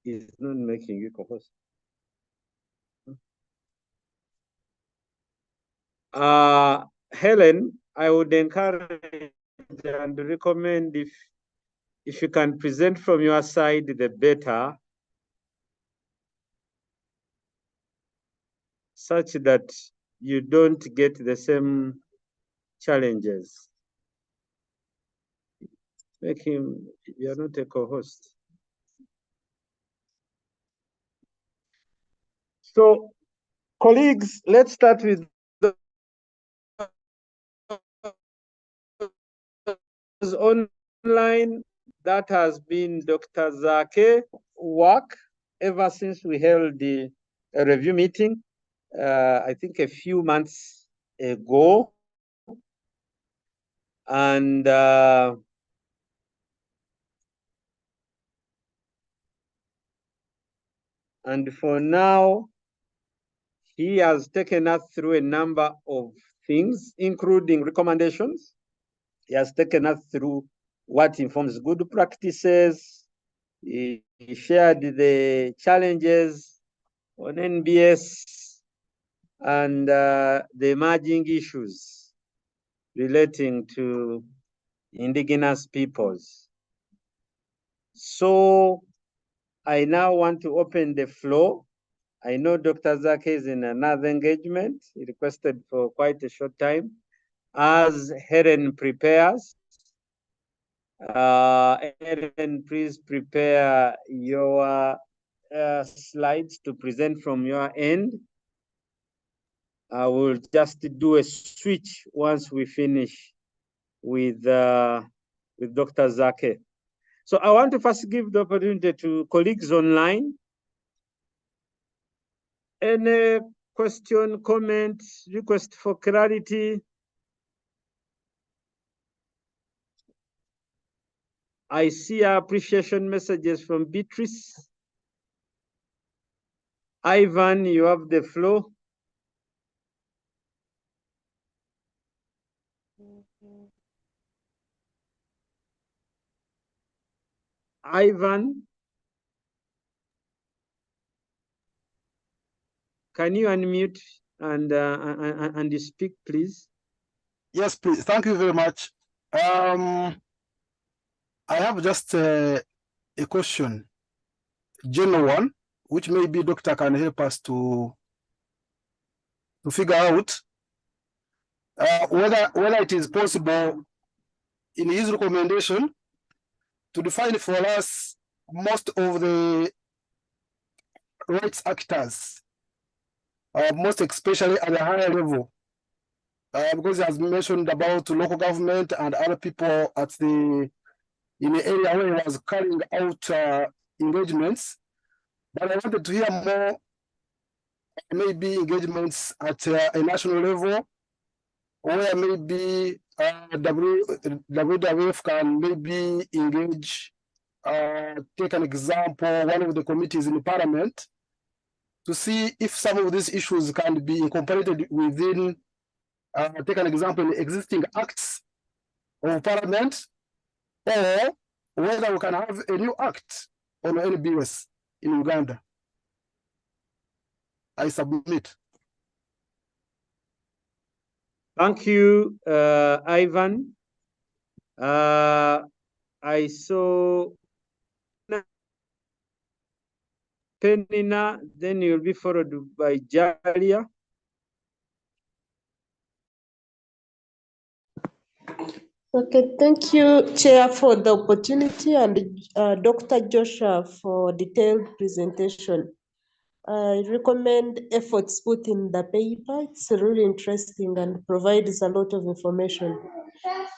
It's not making you co-host. Helen, I would encourage and recommend if you can present from your side, the better, such that you don't get the same challenges. Make him, you're not a co-host. So, colleagues, let's start with those online. That has been Dr. Zake work ever since we held the review meeting, I think a few months ago. And for now, he has taken us through a number of things, including recommendations. He has taken us through what informs good practices. He shared the challenges on NbS and the emerging issues relating to indigenous peoples. So I now want to open the floor. I know Dr. Zake is in another engagement. He requested for quite a short time. As Helen prepares, Helen, please prepare your slides to present from your end. I will just do a switch once we finish with Dr. Zake. So I want to first give the opportunity to colleagues online. Any question, comment, request for clarity? I see appreciation messages from Beatrice. Ivan, you have the floor. Ivan, can you unmute and speak, please? Yes, please. Thank you very much. I have just a question, general one, which maybe doctor can help us to figure out whether it is possible in his recommendation to define for us most of the rights actors, most especially at a higher level, because he has mentioned about local government and other people in the area where he was carrying out engagements. But I wanted to hear more, maybe engagements at a national level, where maybe WWF can maybe engage, take an example, one of the committees in the parliament, to see if some of these issues can be incorporated within, take an example, in existing acts of parliament, or whether we can have a new act on NbS in Uganda. I submit. Thank you, Ivan. I saw Penina, then you'll be followed by Jalia. Okay, thank you, Chair, for the opportunity, and Dr. Joshua for detailed presentation. I recommend efforts put in the paper. It's really interesting and provides a lot of information.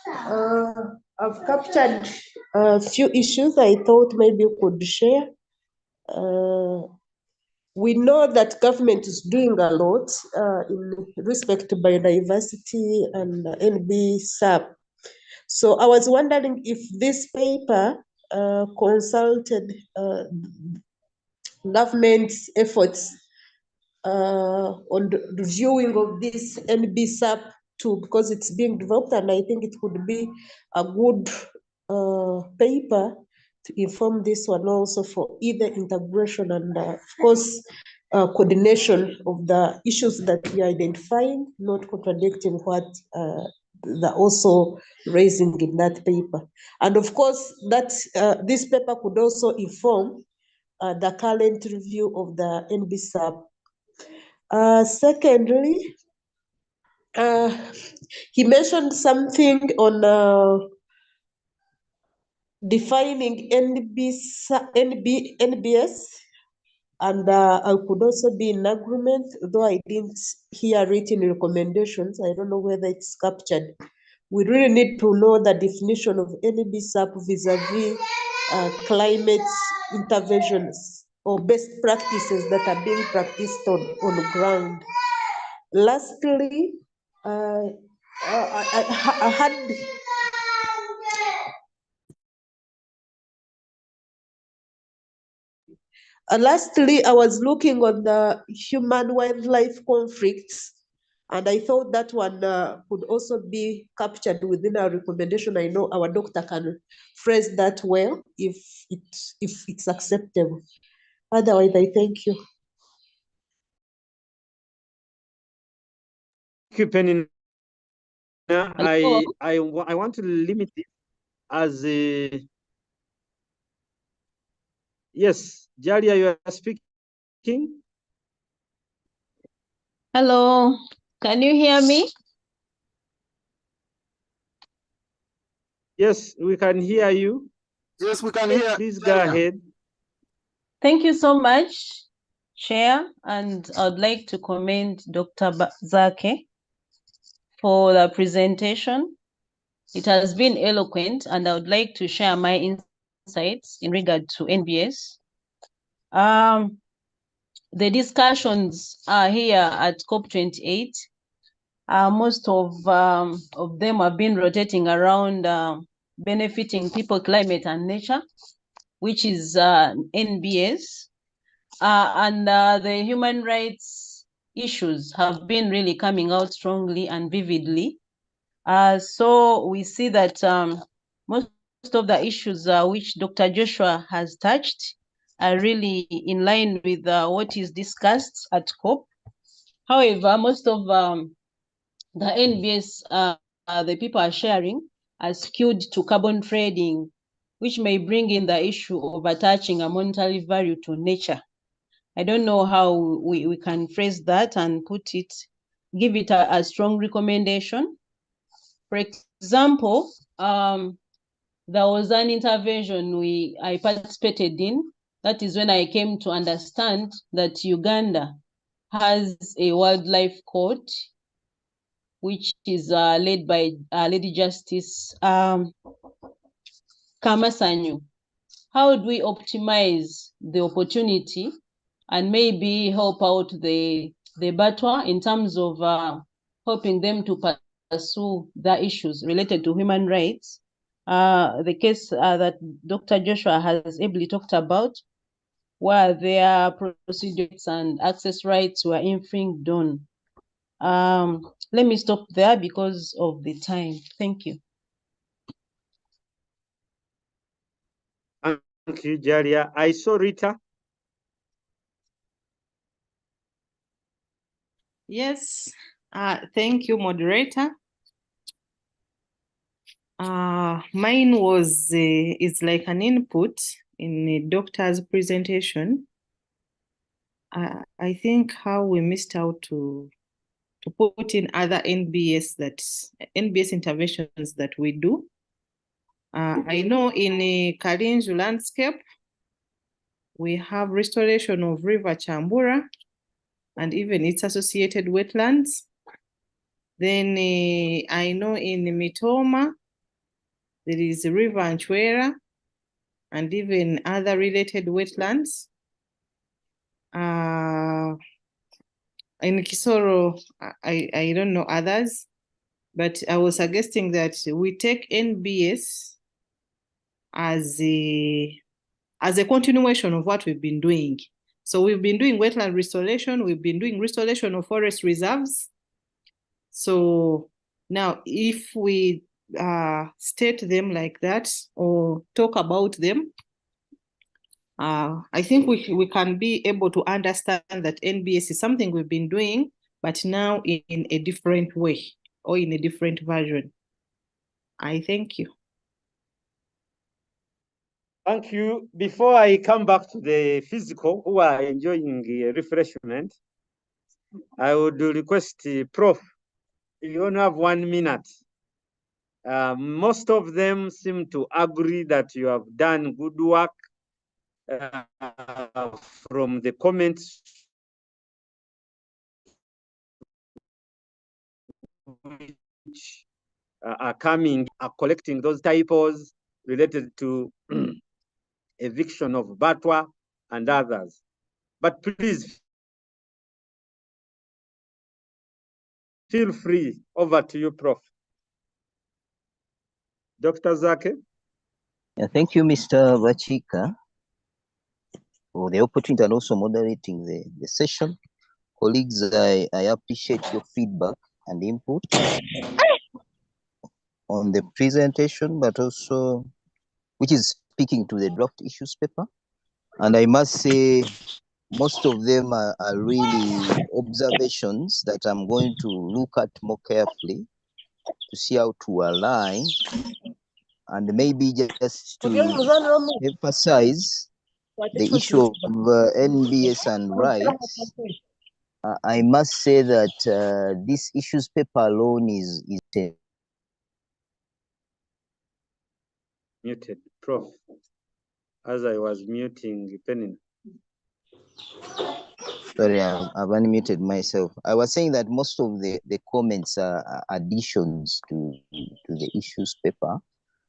I've captured a few issues I thought maybe you could share. We know that government is doing a lot in respect to biodiversity and NbS. So I was wondering if this paper consulted government's efforts on the reviewing of this NbS too, because it's being developed, and I think it would be a good paper to inform this one also for either integration and of course coordination of the issues that we are identifying, not contradicting what they're also raising in that paper. And of course, that this paper could also inform the current review of the NbS. Secondly, he mentioned something on defining NbS, and I could also be in agreement, though I didn't hear written recommendations. I don't know whether it's captured. We really need to know the definition of NbS vis-a-vis climate interventions or best practices that are being practiced on the ground. Lastly, I had lastly, I was looking on the human-wildlife conflicts, And I thought that one could also be captured within our recommendation. I know our doctor can phrase that well if it's acceptable. Otherwise, I thank you. Thank you, Penina. I want to limit it as a yes, Jalia, you are speaking. Hello, can you hear me? Yes, we can hear you. Yes, we can hear. Please go ahead. Thank you so much, Chair, and I'd like to commend Dr. Zake for the presentation. It has been eloquent, and I would like to share my insights in regard to NbS. The discussions are here at COP28. Most of them have been rotating around benefiting people, climate, and nature, which is NbS. And the human rights issues have been really coming out strongly and vividly. So we see that most of the issues which Dr. Joshua has touched are really in line with what is discussed at COP. However, most of the NbS the people are sharing are skewed to carbon trading, which may bring in the issue of attaching a monetary value to nature. I don't know how we can phrase that and give it a strong recommendation. For example, there was an intervention I participated in. That is when I came to understand that Uganda has a wildlife court, which is led by Lady Justice Kamasanyu. How do we optimize the opportunity and maybe help out the Batwa in terms of helping them to pursue the issues related to human rights? The case that Dr. Joshua has ably talked about, where their procedures and access rights were infringed on. Let me stop there because of the time. Thank you. Thank you, Jalia. I saw Rita. Yes, thank you, moderator. Mine is like an input in the doctor's presentation. I think how we missed out to put in other NbS interventions that we do. I know in the Kalinju landscape, we have restoration of River Chambura and even its associated wetlands. Then I know in Mitoma, there is River Anchwera and even other related wetlands. In Kisoro, I don't know others, but I was suggesting that we take NbS as a continuation of what we've been doing. So we've been doing wetland restoration, we've been doing restoration of forest reserves. So now if we state them like that or talk about them, I think we can be able to understand that NbS is something we've been doing, but now in a different way or in a different version. I thank you. Thank you. Before I come back to the physical who are enjoying refreshment, I would request Prof, you only have 1 minute. Most of them seem to agree that you have done good work from the comments which are collecting those typos related to eviction of Batwa and others. But please feel free. Over to you, Prof. Dr. Zake. Yeah, thank you, Mr. Bachika, for the opportunity and also moderating the session. colleagues, I appreciate your feedback and input on the presentation, but also which is speaking to the draft issues paper. And I must say, most of them are really observations that I'm going to look at more carefully to see how to align, and maybe just to emphasize the issue of NbS and rights. I must say that this issues paper alone is Muted, Prof. As I was muting Penny. sorry, I've unmuted myself. I was saying that most of the comments are additions to the issues paper.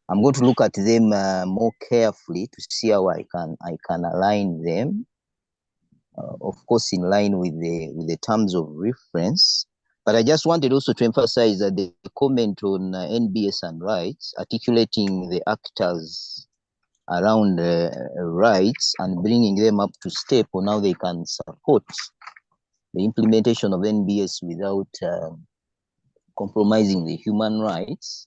I'm going to look at them more carefully to see how I can align them, of course, in line with the terms of reference. But I just wanted also to emphasize that the comment on NbS and rights, articulating the actors around rights and bringing them up to step on how they can support the implementation of NbS without compromising the human rights,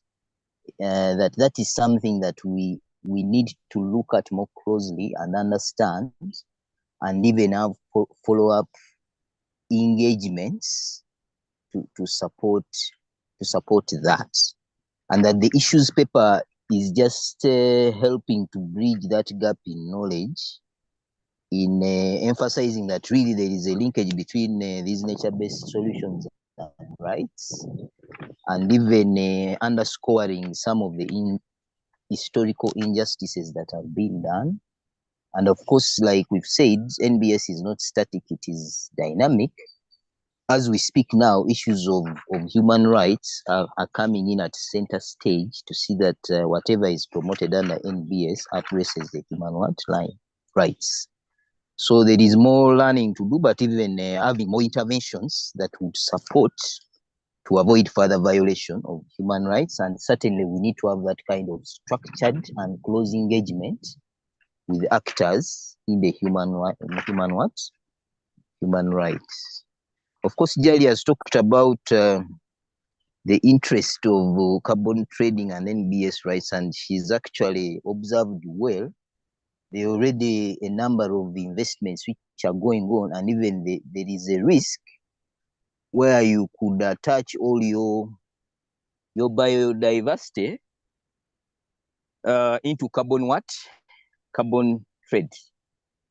that is something that we need to look at more closely and understand, and even have follow-up engagements to support that, and that the issues paper is just helping to bridge that gap in knowledge, in emphasizing that really there is a linkage between these nature-based solutions and rights, and even underscoring some of the historical injustices that have been done. And of course, like we've said, NbS is not static, it is dynamic. As we speak now, issues of human rights are coming in at center stage to see that whatever is promoted under NbS addresses the human rights. So there is more learning to do, but even having more interventions that would support to avoid further violation of human rights. And certainly we need to have that kind of structured and close engagement with actors in the human rights. Of course, Jali has talked about the interest of carbon trading and NbS rights, and she's actually observed well. There are already a number of investments which are going on, and even there is a risk where you could attach all your biodiversity into carbon trade.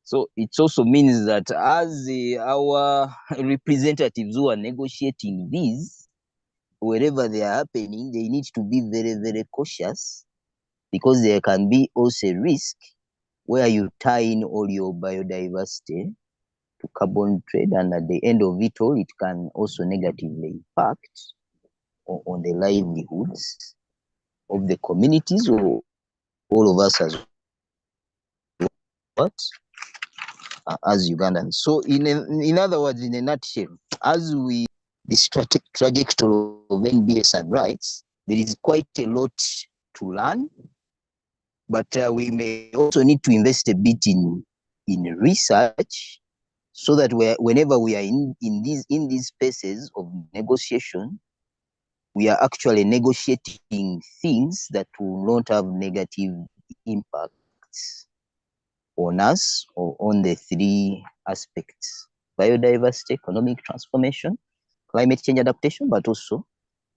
So it also means that as our representatives who are negotiating these, wherever they are happening, they need to be very, very cautious, because there can be also a risk where you tie in all your biodiversity to carbon trade, and at the end of it all, it can also negatively impact on the livelihoods of the communities, or all of us as Ugandans. So in other words, in a nutshell, as we this trajectory of NbS and rights, there is quite a lot to learn, but we may also need to invest a bit in research, so that whenever we are in these spaces of negotiation, we are actually negotiating things that will not have negative impacts on us or on the three aspects: biodiversity, economic transformation, climate change adaptation, but also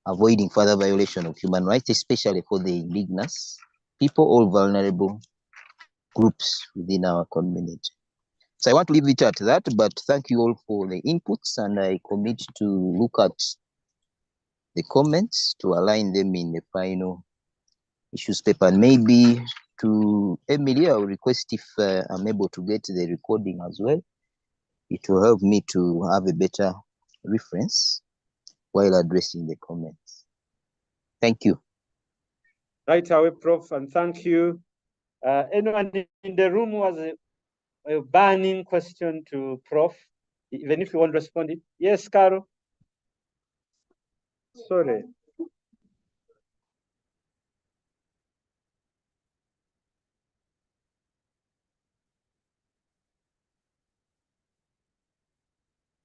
avoiding further violation of human rights, especially for the indigenous people or vulnerable groups within our community. So I want to leave it at that, but thank you all for the inputs, and I commit to look at the comments to align them in the final issues paper. And maybe to Emily, I'll request if I'm able to get the recording as well. It will help me to have a better reference while addressing the comments. Thank you. Right away, Prof, and thank you. Anyone in the room who has a burning question to Prof, even if you want to respond it? Yes, Carol. Sorry.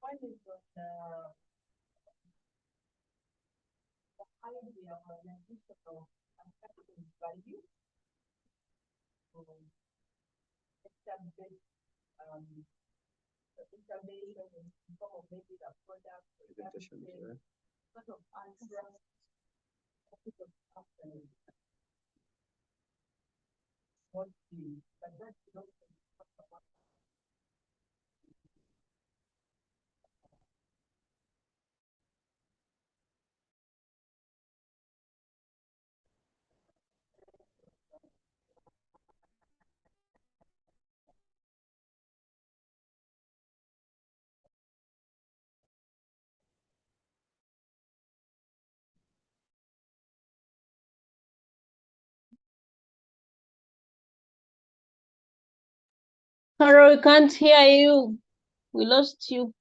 One is on the idea of organizational and capital value. Establish installation in form of maybe the product sort of answer what the but that's not Carol, we can't hear you. We lost you.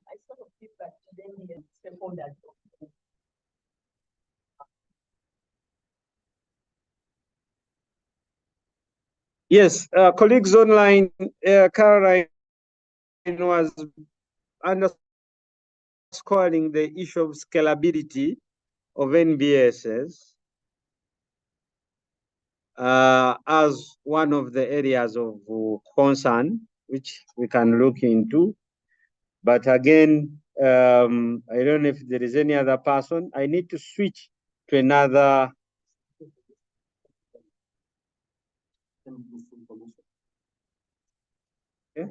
I sort of feel that today stakeholders. Yes, colleagues online, Caroline was underscoring the issue of scalability of NBSs as one of the areas of concern, which we can look into. But again, I don't know if there is any other person. I need to switch to another. Okay.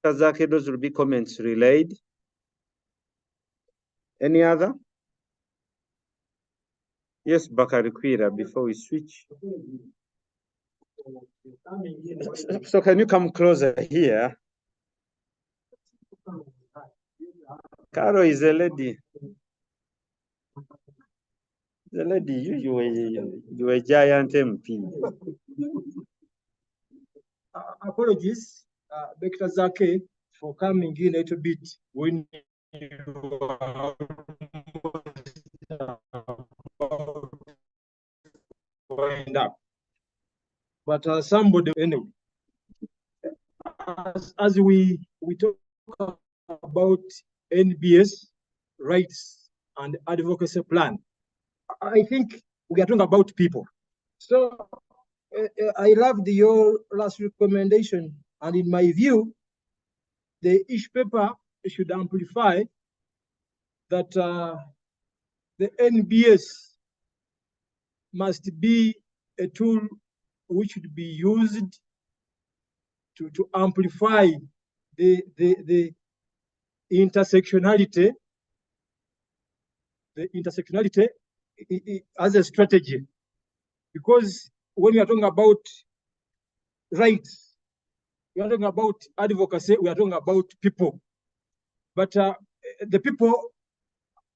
Kazake, those will be comments relayed. Any other? Yes, Bakari Kwira, before we switch. So can you come closer here? Caro is a lady. The lady, you were a giant MP. Apologies, Dr. Zake, for coming in a little bit when you are wind up. But somebody, anyway, as we talk about NbS rights and advocacy plan, I think we are talking about people. So I loved your last recommendation, and in my view, each paper should amplify that the NbS must be a tool which should be used to amplify the intersectionality, as a strategy. Because when we are talking about rights, we are talking about advocacy, we are talking about people. But the people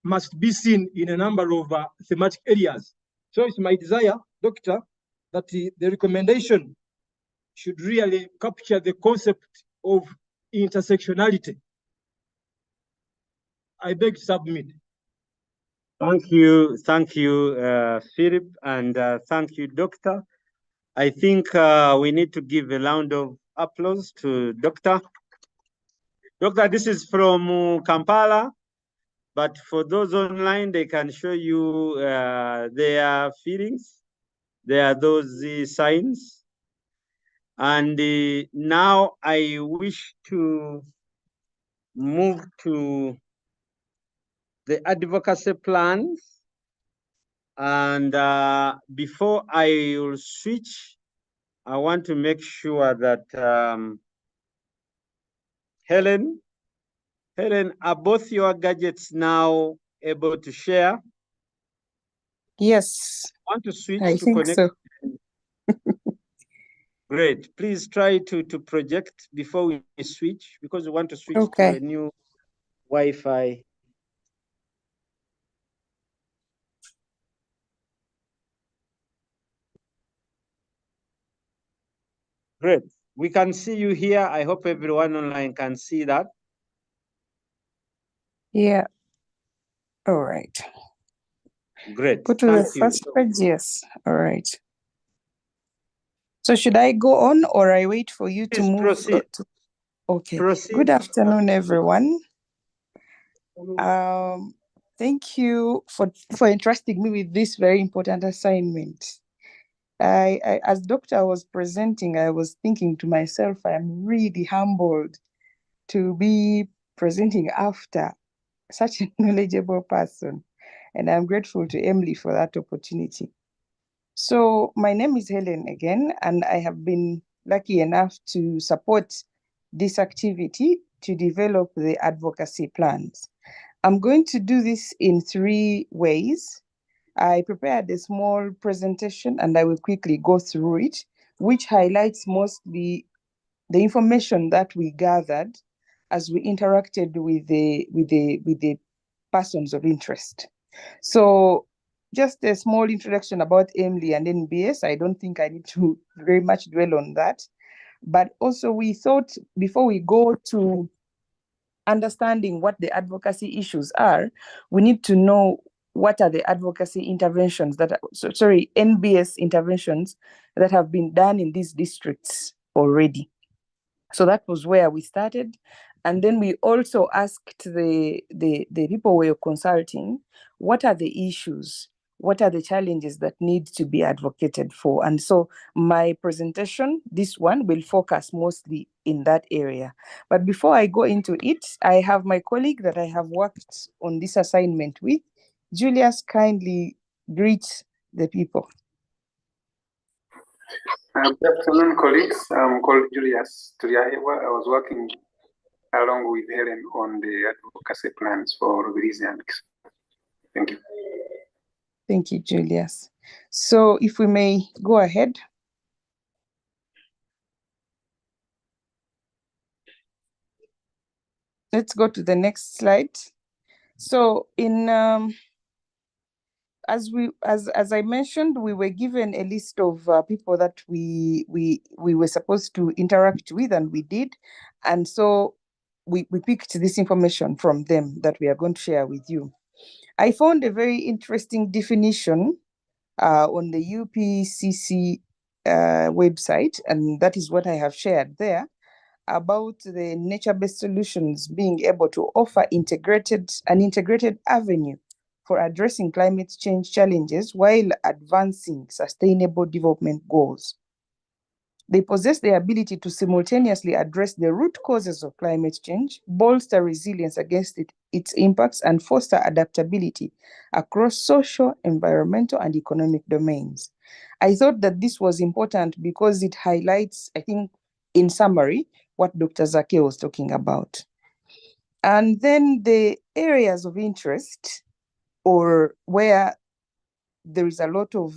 must be seen in a number of thematic areas. So it's my desire, Doctor, that the recommendation should really capture the concept of intersectionality. I beg to submit. Thank you, Philip, and thank you, Doctor. I think we need to give a round of applause to Doctor. Doctor, this is from Kampala, but for those online, they can show you their feelings. There are those signs. And now I wish to move to the advocacy plans. And before I will switch, I want to make sure that Helen, are both your gadgets now able to share? Yes. I want to switch I to think connect. so. Great. Please try to project before we switch, because we want to switch Okay. to a new Wi-Fi. Great. We can see you here. I hope everyone online can see that. Yeah. All right. Great. Go to the Thank you. first page. Yes. All right. So should I go on or I wait for you to Please move? proceed. Okay. Proceed. Good afternoon, everyone. Thank you for entrusting me with this very important assignment. As Doctor was presenting, I was thinking to myself, I'm really humbled to be presenting after such a knowledgeable person. And I'm grateful to Emily for that opportunity. So my name is Helen again, and I have been lucky enough to support this activity to develop the advocacy plans. I'm going to do this in 3 ways. I prepared a small presentation and I will quickly go through it, which highlights mostly the information that we gathered as we interacted with the persons of interest. So just a small introduction about Emily and NbS. I don't think I need to very much dwell on that. But also we thought before we go to understanding what the advocacy issues are, we need to know what are the advocacy interventions that NbS interventions that have been done in these districts already. So that was where we started. And then we also asked the people we were consulting, what are the issues? What are the challenges that need to be advocated for? And so my presentation, this one, will focus mostly in that area. But before I go into it, I have my colleague that I have worked on this assignment with. Julius, kindly greet the people. Good afternoon, colleagues. I'm called Julius Turiahewa. I was working along with Helen on the advocacy plans for Rubirizi and Kisoro. Thank you. Thank you, Julius. So if we may go ahead. Let's go to the next slide. So in as I mentioned, we were given a list of people that we were supposed to interact with, and we did. And so we picked this information from them that we are going to share with you. I found a very interesting definition on the UPCC website, and that is what I have shared there, about the nature-based solutions being able to offer an integrated avenue for addressing climate change challenges while advancing sustainable development goals. They possess the ability to simultaneously address the root causes of climate change, bolster resilience against its impacts, and foster adaptability across social, environmental, and economic domains. I thought that this was important because it highlights, I think, in summary, what Dr. Zake was talking about. And then the areas of interest, or where there is a lot of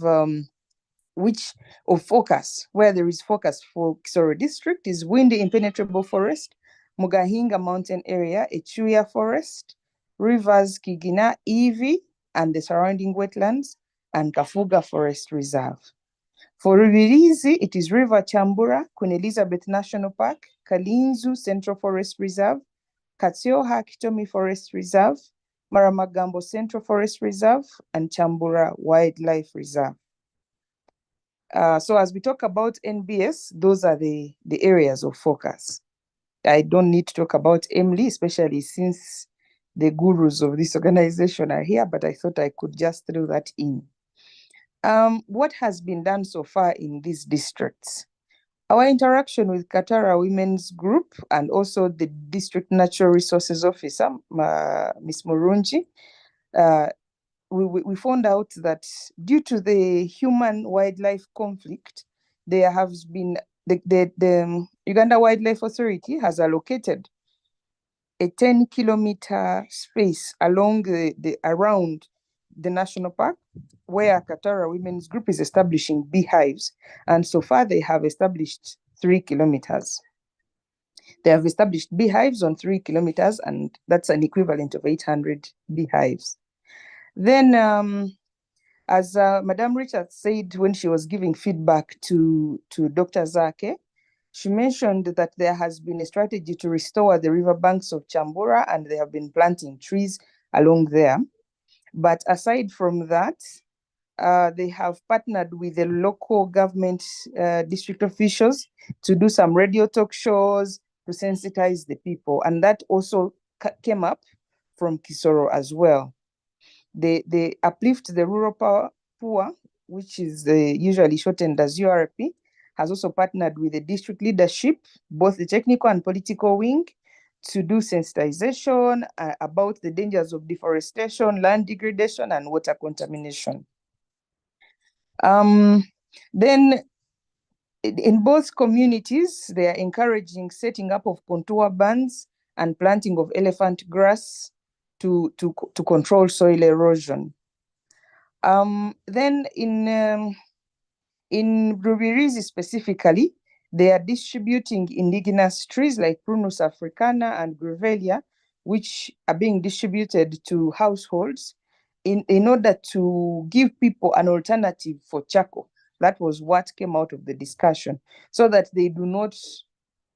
focus, where there is focus for Kisoro district, is Windy Impenetrable Forest, Mugahinga Mountain Area, Echuya Forest, Rivers Kigina, Ivi, and the surrounding wetlands, and Kafuga Forest Reserve. For Rubirizi, it is River Chambura, Queen Elizabeth National Park, Kalinzu Central Forest Reserve, Katsioha Kitomi Forest Reserve, Maramagambo Central Forest Reserve, and Chambura Wildlife Reserve. So as we talk about NbS, those are the areas of focus. I don't need to talk about Emily, especially since the gurus of this organization are here, but I thought I could just throw that in. What has been done so far in these districts? Our interaction with Katara Women's Group and also the District Natural Resources Officer, Ms. Murunji, we found out that due to the human-wildlife conflict, there has been, the Uganda Wildlife Authority has allocated a 10-kilometer space along around the national park where Katara Women's Group is establishing beehives. And so far they have established 3 kilometers. They have established beehives on 3 kilometers, and that's an equivalent of 800 beehives. Then, as Madame Richards said when she was giving feedback to Dr. Zake, she mentioned that there has been a strategy to restore the riverbanks of Chambura, and they have been planting trees along there. But aside from that, they have partnered with the local government district officials to do some radio talk shows to sensitize the people. And that also came up from Kisoro as well. They uplift the rural poor, which is usually shortened as URP, has also partnered with the district leadership, both the technical and political wing, to do sensitization about the dangers of deforestation, land degradation, and water contamination. Then in both communities, they are encouraging setting up of contour bands and planting of elephant grass to control soil erosion. Then in Rubirizi specifically, they are distributing indigenous trees like Prunus africana and Grevillea, which are being distributed to households in order to give people an alternative for charcoal. That was what came out of the discussion, so that they do not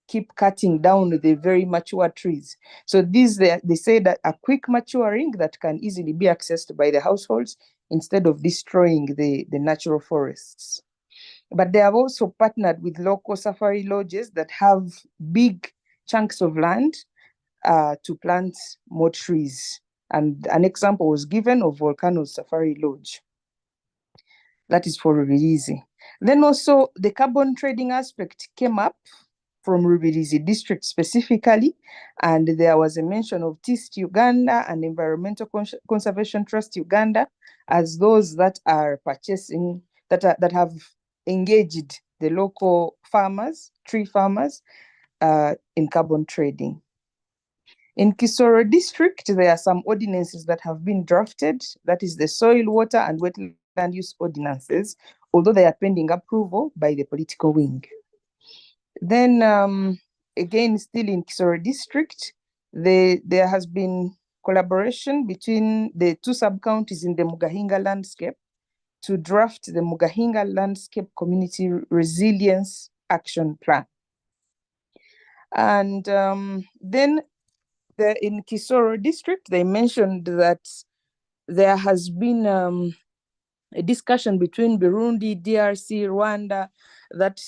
keep cutting down the very mature trees. So these, they say that a quick maturing that can easily be accessed by the households instead of destroying the natural forests. But they have also partnered with local safari lodges that have big chunks of land to plant more trees. And an example was given of Volcano's Safari Lodge. That is for Rubirizi. Then also the carbon trading aspect came up from Rubirizi district specifically, and there was a mention of TIST Uganda and Environmental Conservation Trust Uganda as those that are purchasing, that have engaged the local farmers, tree farmers, in carbon trading. In Kisoro district, there are some ordinances that have been drafted, that is the soil, water, and wetland use ordinances, although they are pending approval by the political wing. Then again, still in Kisoro district, there has been collaboration between the 2 sub-counties in the Mugahinga landscape to draft the Mugahinga Landscape Community Resilience Action Plan. And then in Kisoro district, they mentioned that there has been a discussion between Burundi, DRC, Rwanda, that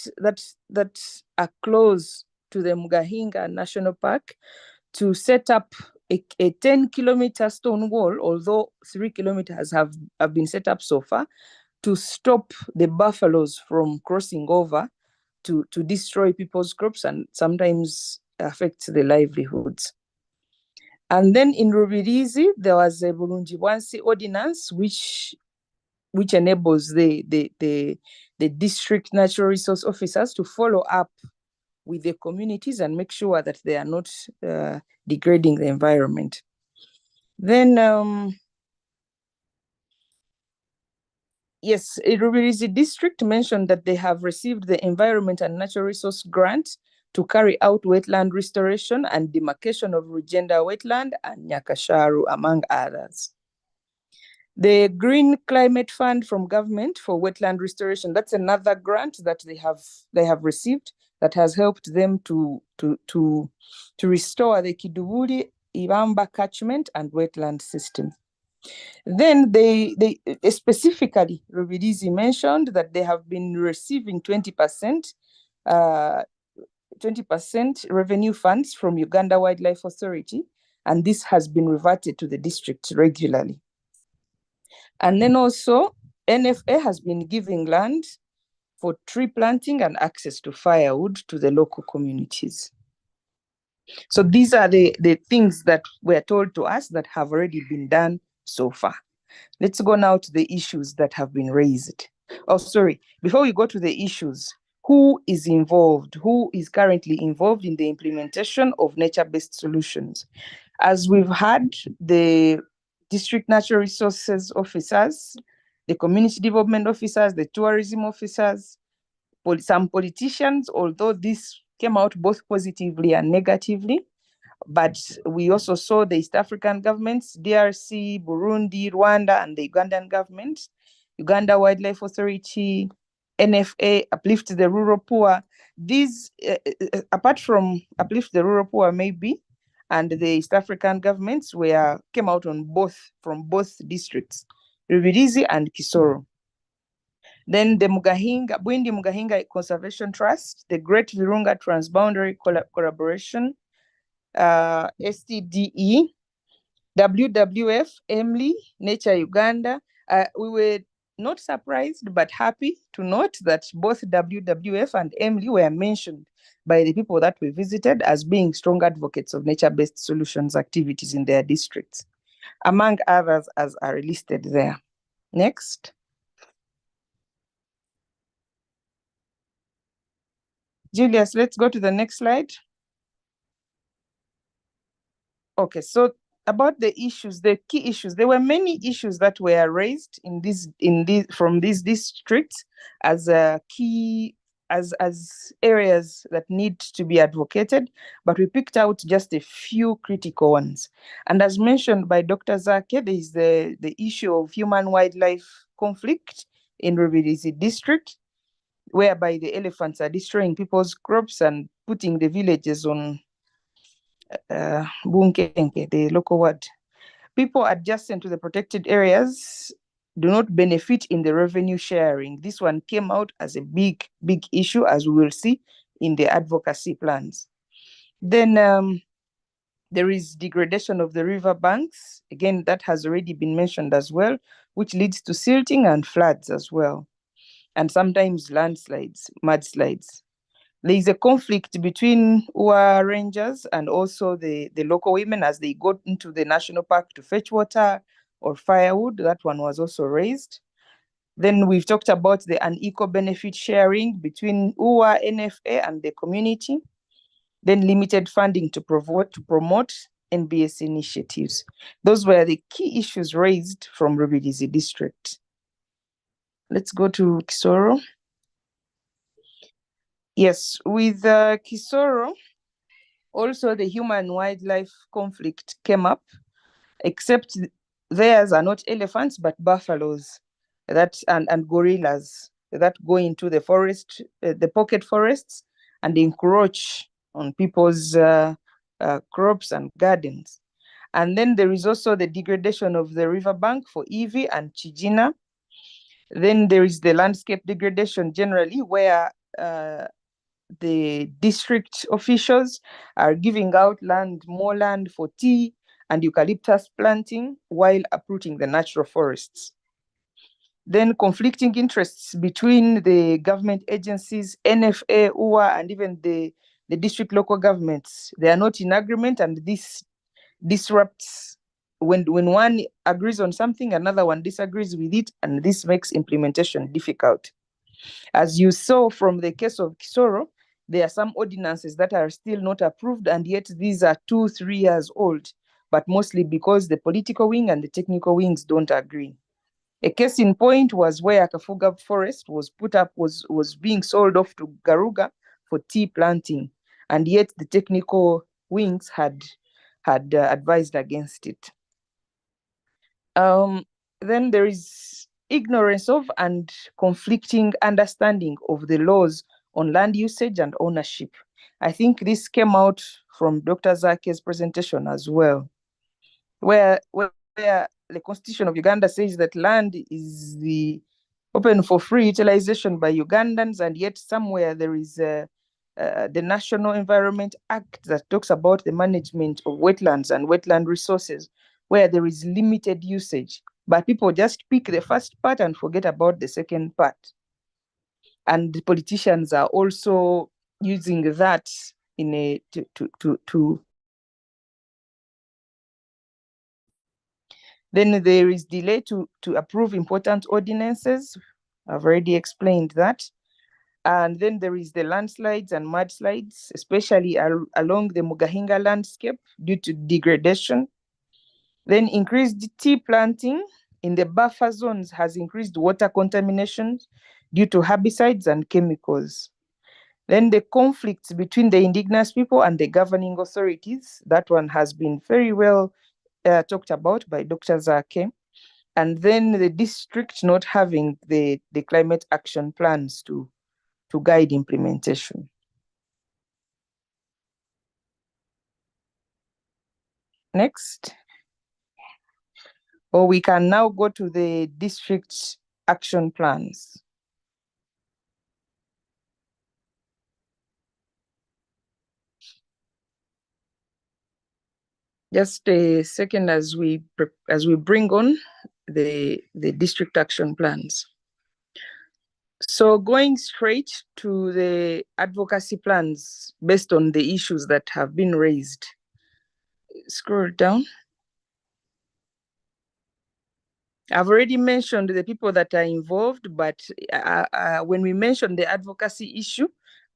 are close to the Mugahinga National Park, to set up a 10-kilometer stone wall, although 3 kilometers have been set up so far, to stop the buffaloes from crossing over to destroy people's crops and sometimes affect the livelihoods. And then in Rubirizi, there was a Bulungi-Bwansi ordinance, which enables the district natural resource officers to follow up with the communities and make sure that they are not degrading the environment. Then, yes, Rubirizi district mentioned that they have received the Environment and Natural Resource Grant to carry out wetland restoration and demarcation of Rugenda wetland and Nyakasharu, among others. The Green Climate Fund from government for wetland restoration, that's another grant that they have received that has helped them to restore the Kidubuli, Ibamba catchment and wetland system. Then they specifically, Rubirizi mentioned that they have been receiving 20% revenue funds from Uganda Wildlife Authority, and this has been reverted to the district regularly. And then also NFA has been giving land for tree planting and access to firewood to the local communities. So these are the things that were told to us that have already been done so far. Let's go now to the issues that have been raised. Oh, sorry, before we go to the issues, who is involved? Who is currently involved in the implementation of nature-based solutions? As we've had, the district natural resources officers, the community development officers, the tourism officers, some politicians, although this came out both positively and negatively. But we also saw the East African governments, DRC, Burundi, Rwanda, and the Ugandan government, Uganda Wildlife Authority, NFA, Uplift the Rural Poor. These, apart from Uplift the Rural Poor maybe, and the East African governments came out from both districts, Rubirizi and Kisoro. Then the Bwindi Mugahinga Conservation Trust, the Great Virunga Transboundary Collaboration, STDE, WWF, EMLI, Nature Uganda. We were not surprised but happy to note that both WWF and EMLI were mentioned by the people that we visited as being strong advocates of nature-based solutions activities in their districts, among others as are listed there. Next. Julius, let's go to the next slide. Okay, so about the issues, the key issues, there were many issues that were raised from these districts as as areas that need to be advocated, but we picked out just a few critical ones. And as mentioned by Dr. Zake, there is the issue of human-wildlife conflict in Rubirizi district, whereby the elephants are destroying people's crops and putting the villages on bunkenke, the local word. People adjacent to the protected areas do not benefit in the revenue sharing. This one came out as a big issue, as we will see in the advocacy plans. Then there is degradation of the river banks. Again, that has already been mentioned as well, which leads to silting and floods as well, and sometimes landslides, mudslides. There is a conflict between UA rangers and also the local women as they go into the national park to fetch water or firewood. That one was also raised. Then we've talked about the unequal benefit sharing between UA, NFA, and the community. Then limited funding to promote NbS initiatives. Those were the key issues raised from Rubirizi district. Let's go to Kisoro. Yes, with Kisoro, also the human-wildlife conflict came up, except theirs are not elephants, but buffaloes and gorillas that go into the forest, the pocket forests, and encroach on people's crops and gardens. And then there is also the degradation of the riverbank for Ivi and Chijina. Then there is the landscape degradation generally, where the district officials are giving out more land for tea and eucalyptus planting while uprooting the natural forests. Then conflicting interests between the government agencies, NFA, UA, and even the district local governments. They are not in agreement, and this disrupts when one agrees on something, another one disagrees with it, and this makes implementation difficult. As you saw from the case of Kisoro, there are some ordinances that are still not approved, and yet these are 2-3 years old, but mostly because the political wing and the technical wings don't agree. A case in point was where Kafuga Forest was was being sold off to Garuga for tea planting, and yet the technical wings had advised against it. Then there is ignorance of and conflicting understanding of the laws on land usage and ownership. I think this came out from Dr. Zake's presentation as well, where the Constitution of Uganda says that land is open for free utilization by Ugandans, and yet somewhere there is the National Environment Act that talks about the management of wetlands and wetland resources, where there is limited usage, but people just pick the first part and forget about the second part. and the politicians are also using that in a to. Then there is delay to approve important ordinances. I've already explained that. And then there is the landslides and mudslides, especially along the Mugahinga landscape due to degradation. Then increased tea planting in the buffer zones has increased water contamination due to herbicides and chemicals. Then the conflicts between the indigenous people and the governing authorities, that one has been very well talked about by Dr. Zake. And then the district not having the climate action plans to guide implementation. Next. Or we can now go to the district action plans. Just a second as we bring on the district action plans. So going straight to the advocacy plans based on the issues that have been raised. Scroll down. I've already mentioned the people that are involved, but when we mention the advocacy issue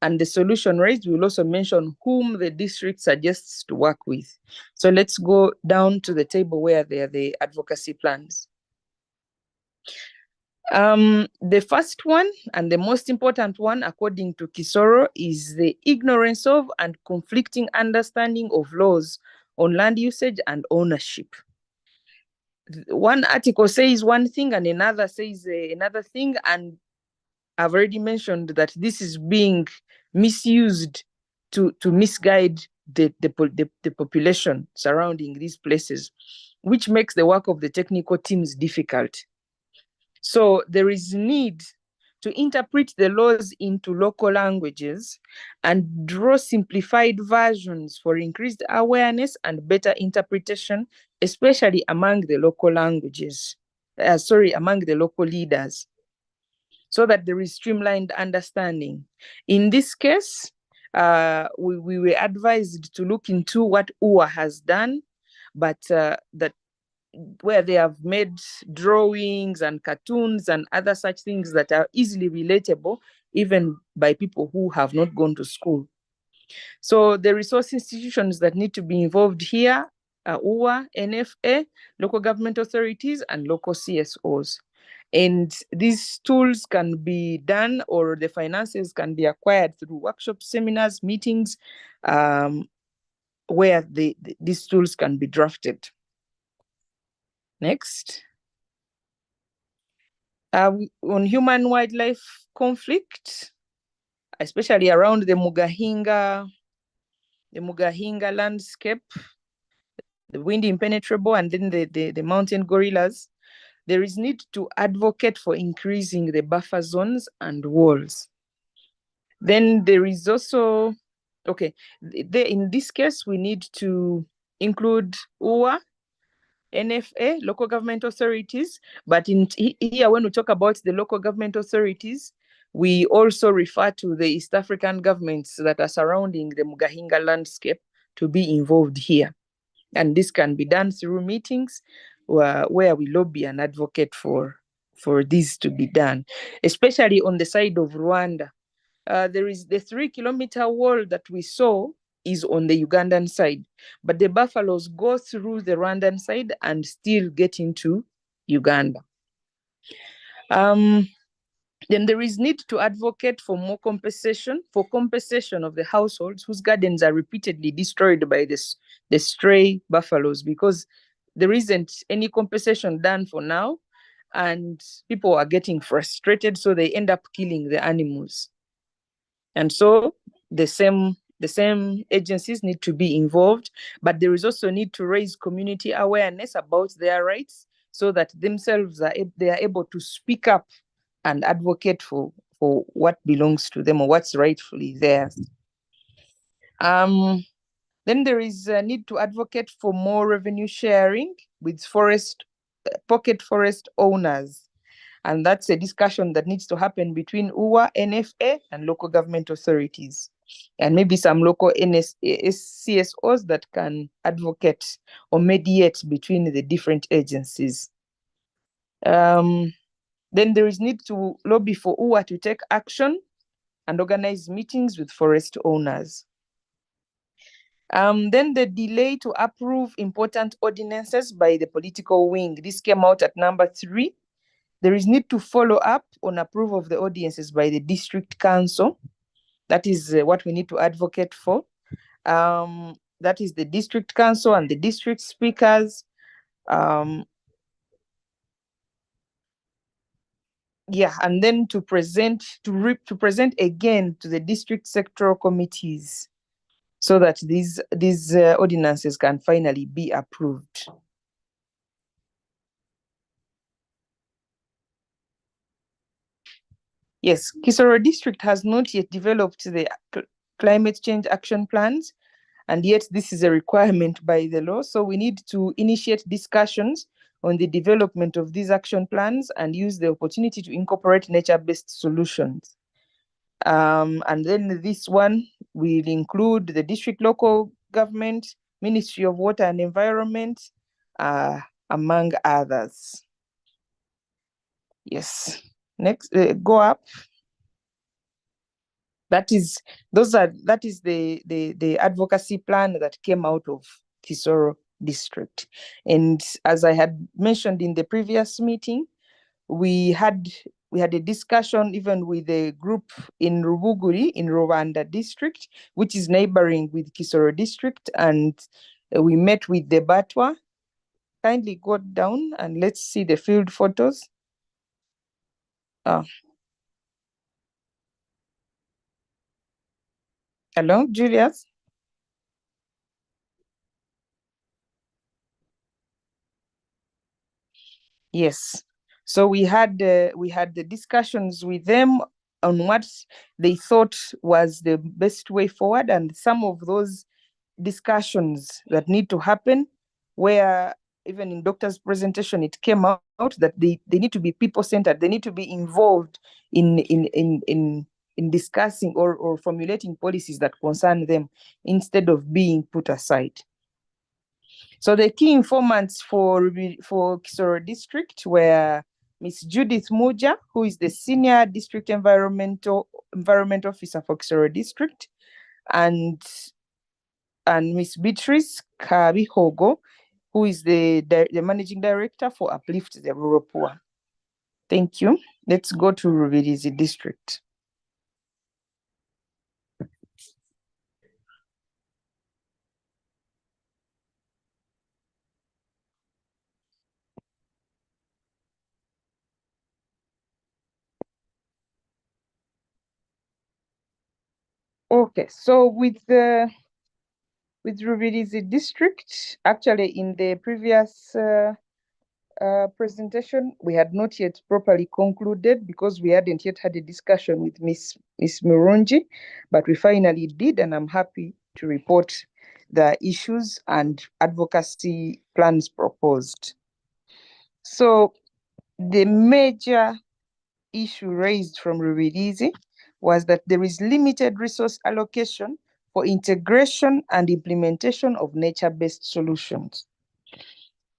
and the solution raised, we'll also mention whom the district suggests to work with. So let's go down to the table where there are the advocacy plans. The first one and the most important one, according to Kisoro, is the ignorance of and conflicting understanding of laws on land usage and ownership. One article says one thing and another says another thing, and I've already mentioned that this is being misused to misguide the population surrounding these places, which makes the work of the technical teams difficult. So there is need to interpret the laws into local languages and draw simplified versions for increased awareness and better interpretation, especially among the local languages, among the local leaders, so that there is streamlined understanding. In this case, we were advised to look into what UWA has done, but where they have made drawings and cartoons and other such things that are easily relatable, even by people who have not gone to school. So the resource institutions that need to be involved here are UWA, NFA, local government authorities, and local CSOs. And these tools can be done, or the finances can be acquired through workshops, seminars, meetings, where these tools can be drafted. Next. On human-wildlife conflict, especially around the Mugahinga landscape, the wind impenetrable, and then the mountain gorillas, there is need to advocate for increasing the buffer zones and walls. Then there is also, in this case, we need to include UWA, NFA, local government authorities, but here when we talk about the local government authorities, we also refer to the East African governments that are surrounding the Mugahinga landscape to be involved here. And this can be done through meetings where we lobby and advocate for this to be done, especially on the side of Rwanda. There is the 3-kilometer wall that we saw is on the Ugandan side, but the buffaloes go through the Rwandan side and still get into Uganda. Then there is need to advocate for more compensation of the households whose gardens are repeatedly destroyed by the stray buffaloes, because there isn't any compensation done for now, and people are getting frustrated, so they end up killing the animals. And so the same agencies need to be involved, but there is also need to raise community awareness about their rights, so that themselves they are able to speak up and advocate for what belongs to them or what's rightfully theirs. Then there is a need to advocate for more revenue sharing with pocket forest owners. And that's a discussion that needs to happen between UWA, NFA, and local government authorities. And maybe some local CSOs that can advocate or mediate between the different agencies. Then there is need to lobby for UWA to take action and organize meetings with forest owners. Then the delay to approve important ordinances by the political wing. This came out at number 3. There is need to follow up on approval of the ordinances by the district council. That is what we need to advocate for. That is the district council and the district speakers. Yeah, and then to present again to the district sectoral committees so that these ordinances can finally be approved. Yes, Kisoro district has not yet developed the climate change action plans, and yet this is a requirement by the law. So we need to initiate discussions on the development of these action plans and use the opportunity to incorporate nature-based solutions. And then this one will include the district local government, Ministry of Water and Environment, among others. Yes, next, go up. That is the advocacy plan that came out of Kisoro district. And as I had mentioned in the previous meeting, we had a discussion even with a group in Rubuguri in Rwanda district, which is neighboring with Kisoro district, and we met with the Batwa. Kindly go down and let's see the field photos. Hello, Julius? Yes. So we had the discussions with them on what they thought was the best way forward, and some of those discussions that need to happen, where even in doctor's presentation it came out that they need to be people-centered, they need to be involved in discussing or formulating policies that concern them instead of being put aside. So the key informants for Kisoro district were Miss Judith Muja, who is the Senior District Environment Officer for Kisoro district, and Miss Beatrice Kabihogo, who is the Managing Director for Uplift the Rural Poor. Thank you. Let's go to Rubirizi district. Okay, so with Rubirizi district, actually in the previous presentation, we had not yet properly concluded because we hadn't yet had a discussion with Miss Murunji, but we finally did, and I'm happy to report the issues and advocacy plans proposed. So the major issue raised from Rubirizi was that there is limited resource allocation for integration and implementation of nature-based solutions.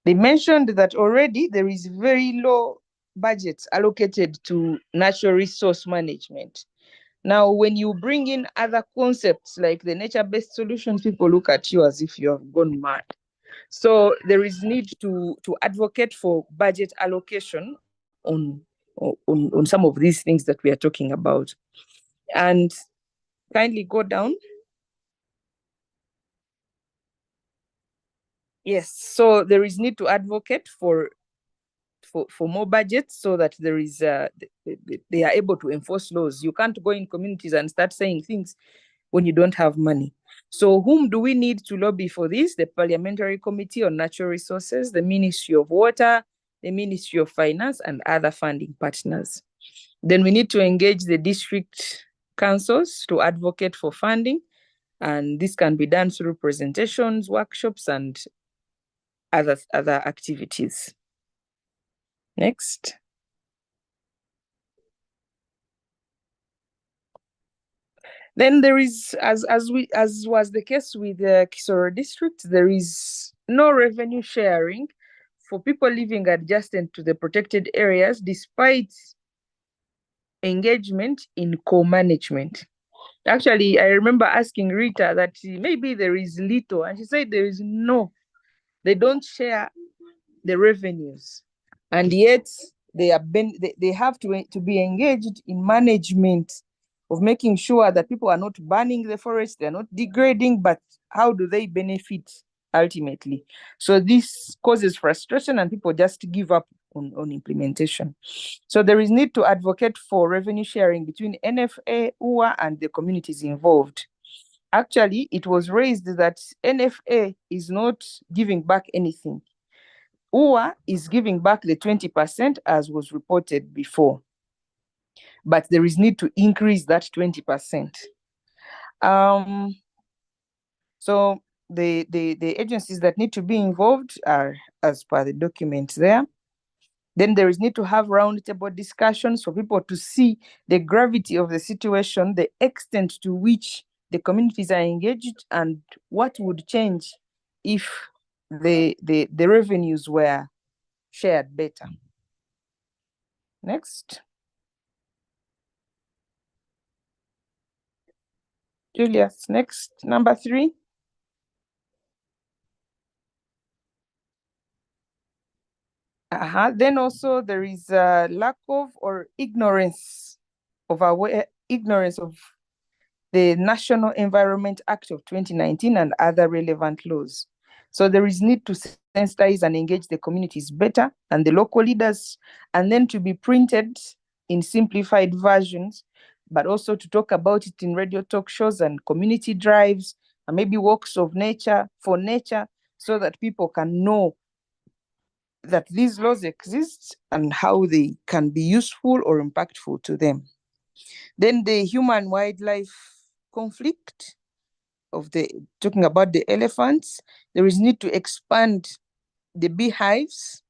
They mentioned that already there is very low budgets allocated to natural resource management. Now, when you bring in other concepts like the nature-based solutions, people look at you as if you have gone mad. So there is need to advocate for budget allocation on some of these things that we are talking about. And kindly go down. Yes, so there is need to advocate for more budgets so that there is they are able to enforce laws. You can't go in communities and start saying things when you don't have money. So whom do we need to lobby for this? The Parliamentary Committee on Natural Resources, the Ministry of Water, the Ministry of Finance, and other funding partners. Then we need to engage the district councils to advocate for funding, and this can be done through presentations, workshops, and other activities. Next. Then there is, as was the case with the Kisoro district, there is no revenue sharing for people living adjacent to the protected areas, despite engagement in co-management. Actually, I remember asking Rita that maybe there is little, and she said there is no. They don't share the revenues, and yet they have to be engaged in management of making sure that people are not burning the forest, they're not degrading, but how do they benefit ultimately? So this causes frustration and people just give up on implementation. So there is need to advocate for revenue sharing between NFA, UA, and the communities involved. Actually, it was raised that NFA is not giving back anything. UA is giving back the 20% as was reported before, but there is need to increase that 20%. So the agencies that need to be involved are as per the document there. Then there is need to have roundtable discussions for people to see the gravity of the situation, the extent to which the communities are engaged, and what would change if the revenues were shared better. Next. Julius, next, number 3. Then also there is a lack of or ignorance of the National Environment Act of 2019 and other relevant laws. So there is need to sensitize and engage the communities better and the local leaders, and then to be printed in simplified versions, but also to talk about it in radio talk shows and community drives, and maybe walks of nature for nature, so that people can know that these laws exist and how they can be useful or impactful to them. Then the human-wildlife conflict of talking about the elephants, there is need to expand the beehives.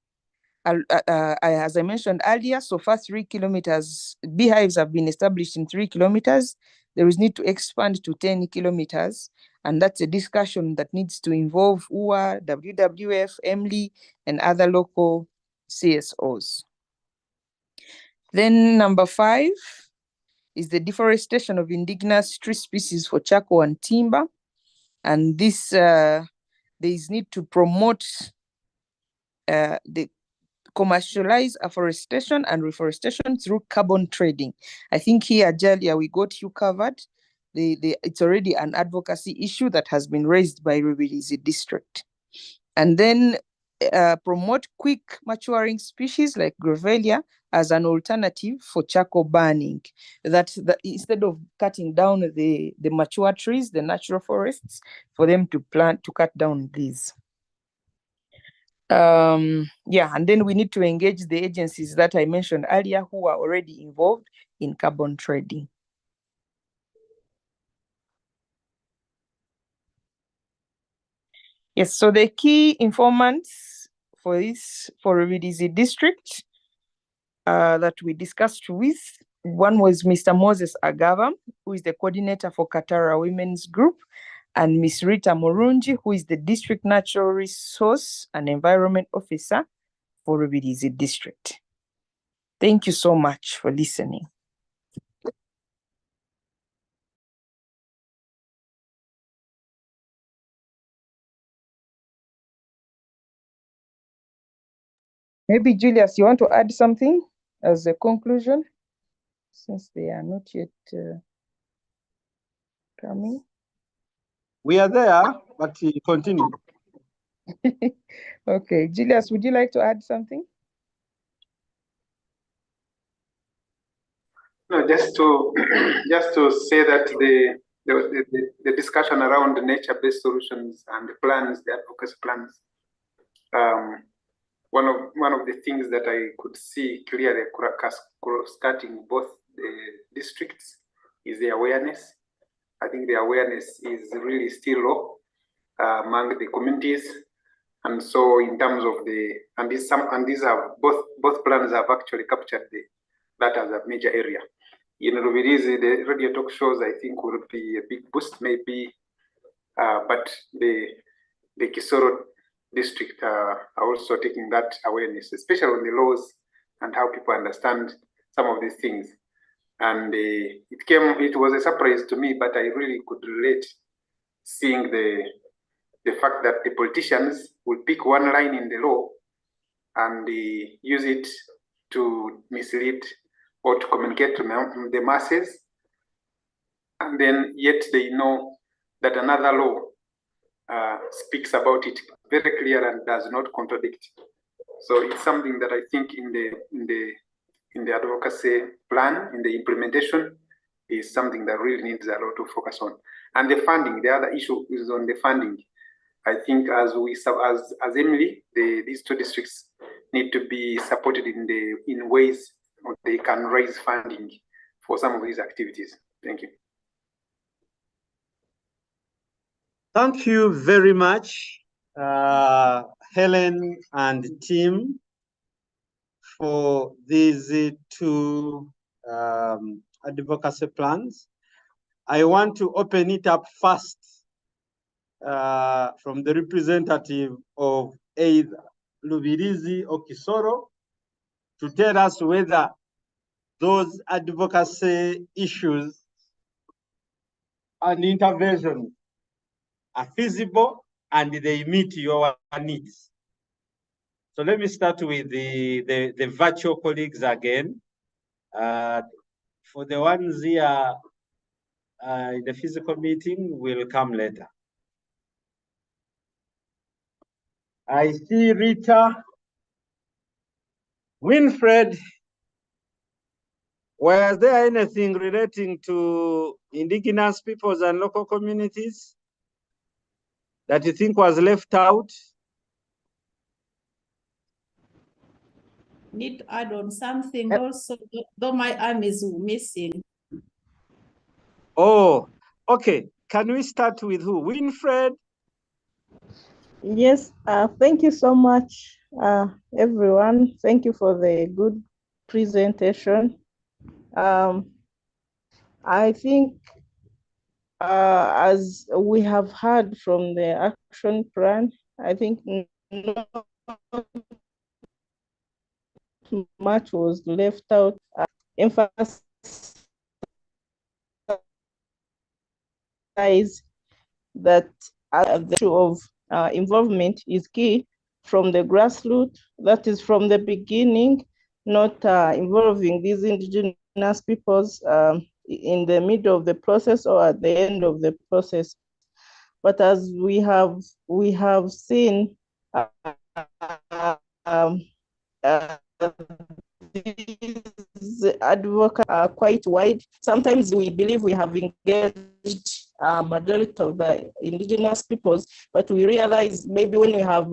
As I mentioned earlier, so far 3 kilometers, beehives have been established in 3 kilometers. There is need to expand to 10 kilometers. And that's a discussion that needs to involve UA, WWF, EMLI, and other local CSOs. Then number 5 is the deforestation of indigenous tree species for charcoal and timber. And this, there is need to promote the commercialize afforestation and reforestation through carbon trading. I think here, Jalia, we got you covered. It's already an advocacy issue that has been raised by Rubirizi district. And then promote quick maturing species like Grevillea as an alternative for charcoal burning. That instead of cutting down the mature trees, the natural forests, for them to cut down these. And then we need to engage the agencies that I mentioned earlier who are already involved in carbon trading. Yes, so the key informants for Rubirizi district that we discussed with, one was Mr. Moses Agava, who is the coordinator for Katara Women's Group, and Ms. Rita Murungi, who is the District Natural Resource and Environment Officer for Rubirizi District. Thank you so much for listening. Maybe Julius, you want to add something as a conclusion, since they are not yet coming? We are there, but continue. Okay, Julius, would you like to add something? No, just to say that the discussion around the nature-based solutions and the plans, the advocacy plans, one of the things that I could see clearly cross-cutting both the districts is the awareness. I think the awareness is really still low among the communities, and so in terms of these have both plans have actually captured that as a major area. In Rubirizi, the radio talk shows, I think, will be a big boost, maybe. But the Kisoro district are also taking that awareness, especially on the laws and how people understand some of these things. And it was a surprise to me, but I really could relate, seeing the fact that the politicians will pick one line in the law and use it to mislead or to communicate to the masses, and then yet they know that another law speaks about it very clear and does not contradict. So it's something that I think in the advocacy plan, in the implementation, is something that really needs a lot to focus on. And the funding, the other issue is on the funding. I think as Emily, these two districts need to be supported in ways they can raise funding for some of these activities. Thank you. Thank you very much, Helen and team, for these two advocacy plans. I want to open it up first from the representative of either Lubirizi or Kisoro to tell us whether those advocacy issues and intervention are feasible and they meet your needs. So let me start with the virtual colleagues again. For the ones here in the physical meeting, will come later. I see Rita, Winfred. Was there anything relating to indigenous peoples and local communities that you think was left out? Need to add on something also, though my arm is missing. Oh, okay. Can we start with who? Winfred? Yes, thank you so much, everyone. Thank you for the good presentation. I think as we have heard from the action plan, I think not much was left out. Emphasize that the issue of involvement is key from the grassroots, that is from the beginning, not involving these indigenous peoples in the middle of the process or at the end of the process. But as we have seen, these advocates are quite wide. Sometimes we believe we have engaged majority of the indigenous peoples, but we realize maybe when we have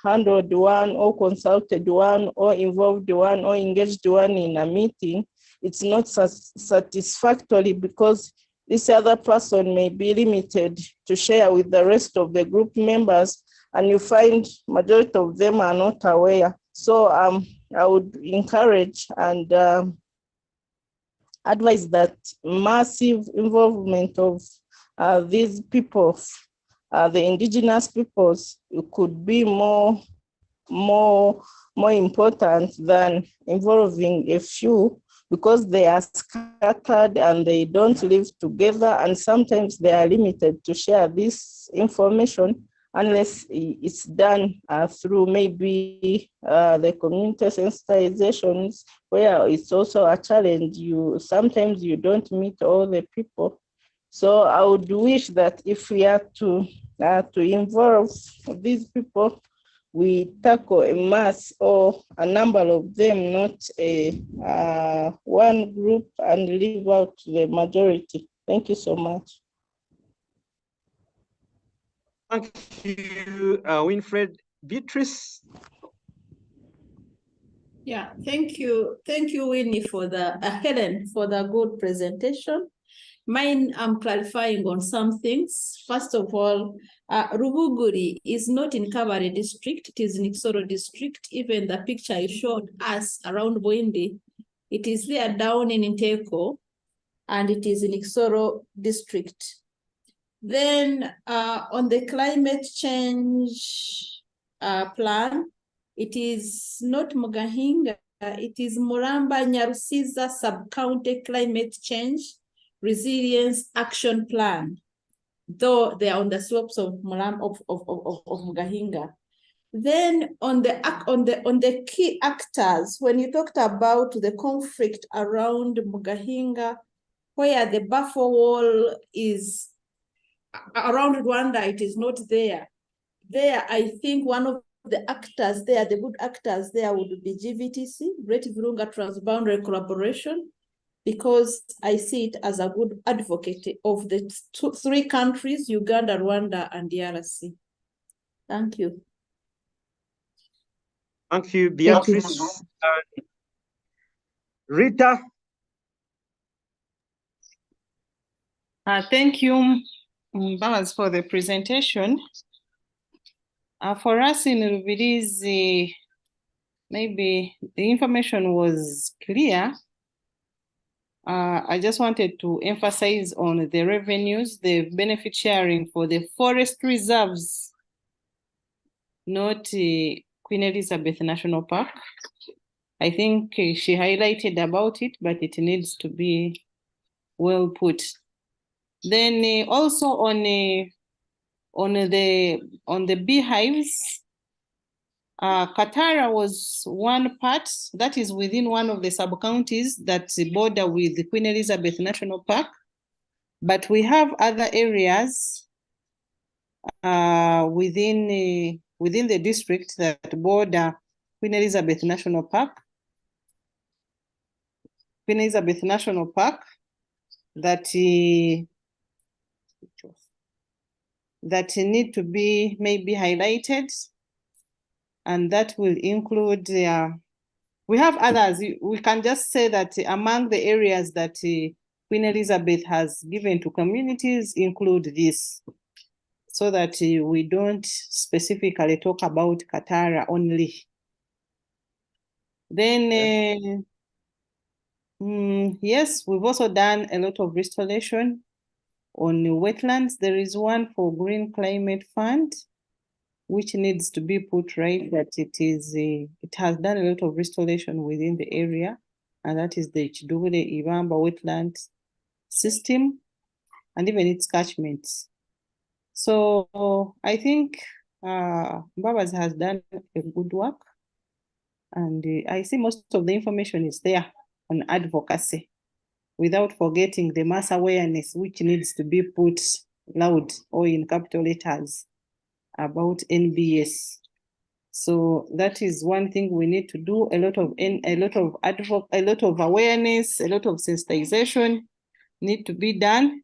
handled one or consulted one or involved one or engaged one in a meeting, it's not satisfactory because this other person may be limited to share with the rest of the group members, and you find majority of them are not aware. So I would encourage and advise that massive involvement of these people, the indigenous peoples, could be more important than involving a few, because they are scattered and they don't live together, and sometimes they are limited to share this information unless it's done through maybe the community sensitizations, where it's also a challenge. Sometimes you don't meet all the people. So I would wish that if we are to involve these people, we tackle a mass or a number of them, not a one group, and leave out the majority. Thank you so much. Thank you, Winfred. Beatrice? Yeah, thank you, Winnie, for the Helen, for the good presentation. Mine, I'm clarifying on some things. First of all, Rubuguri is not in Kabare district, it is in Kisoro district. Even the picture you showed us around Bwindi, it is there down in Inteko. and it is in Kisoro district. Then on the climate change plan, it is not Mugahinga, it is Muramba Nyarusiza Sub-County Climate Change Resilience Action Plan, though they are on the slopes of Mugahinga. Then on the key actors, when you talked about the conflict around Mugahinga, where the buffer wall is around Rwanda, it is not there. There, I think one of the actors there, the good actors there would be GVTC, Great Virunga Transboundary Collaboration, because I see it as a good advocate of the three countries, Uganda, Rwanda, and DRC. Thank you. Thank you, Beatrice. Rita. Thank you, Mbaz, for the presentation. For us in Rubirizi, maybe the information was clear. I just wanted to emphasize on the revenues, the benefit sharing for the forest reserves, not Queen Elizabeth National Park. I think she highlighted about it, but it needs to be well put. Then also on the beehives, Katara was one part that is within one of the sub-counties that border with the Queen Elizabeth National Park, but we have other areas within the district that border Queen Elizabeth National Park. Queen Elizabeth National Park that need to be maybe highlighted, and that will include, we have others. We can just say that among the areas that Queen Elizabeth has given to communities include this, so that we don't specifically talk about Katara only. Then, yes, we've also done a lot of restoration on wetlands. There is one for Green Climate Fund, which needs to be put right, that it has done a lot of restoration within the area, and that is the Chidule Ibamba wetland system, and even its catchments. So I think Mbabas has done a good work, and I see most of the information is there on advocacy, without forgetting the mass awareness, which needs to be put loud or in capital letters about NbS. So that is one thing we need to do. A lot of awareness, a lot of sensitization need to be done,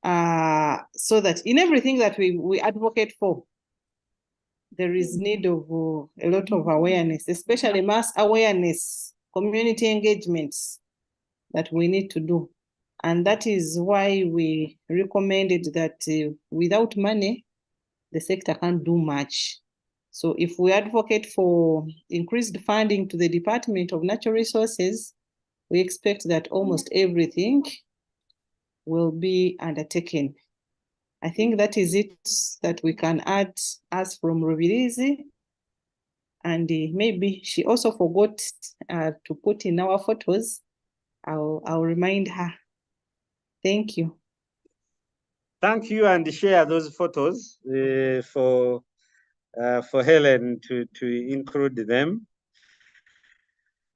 so that in everything that we advocate for, there is need of a lot of awareness, especially mass awareness, community engagements that we need to do. And that is why we recommended that without money, the sector can't do much. So if we advocate for increased funding to the Department of Natural Resources, we expect that almost everything will be undertaken. I think that is it that we can add as from Rubirizi. And maybe she also forgot to put in our photos. I'll remind her. Thank you. Thank you, and share those photos for Helen to include them.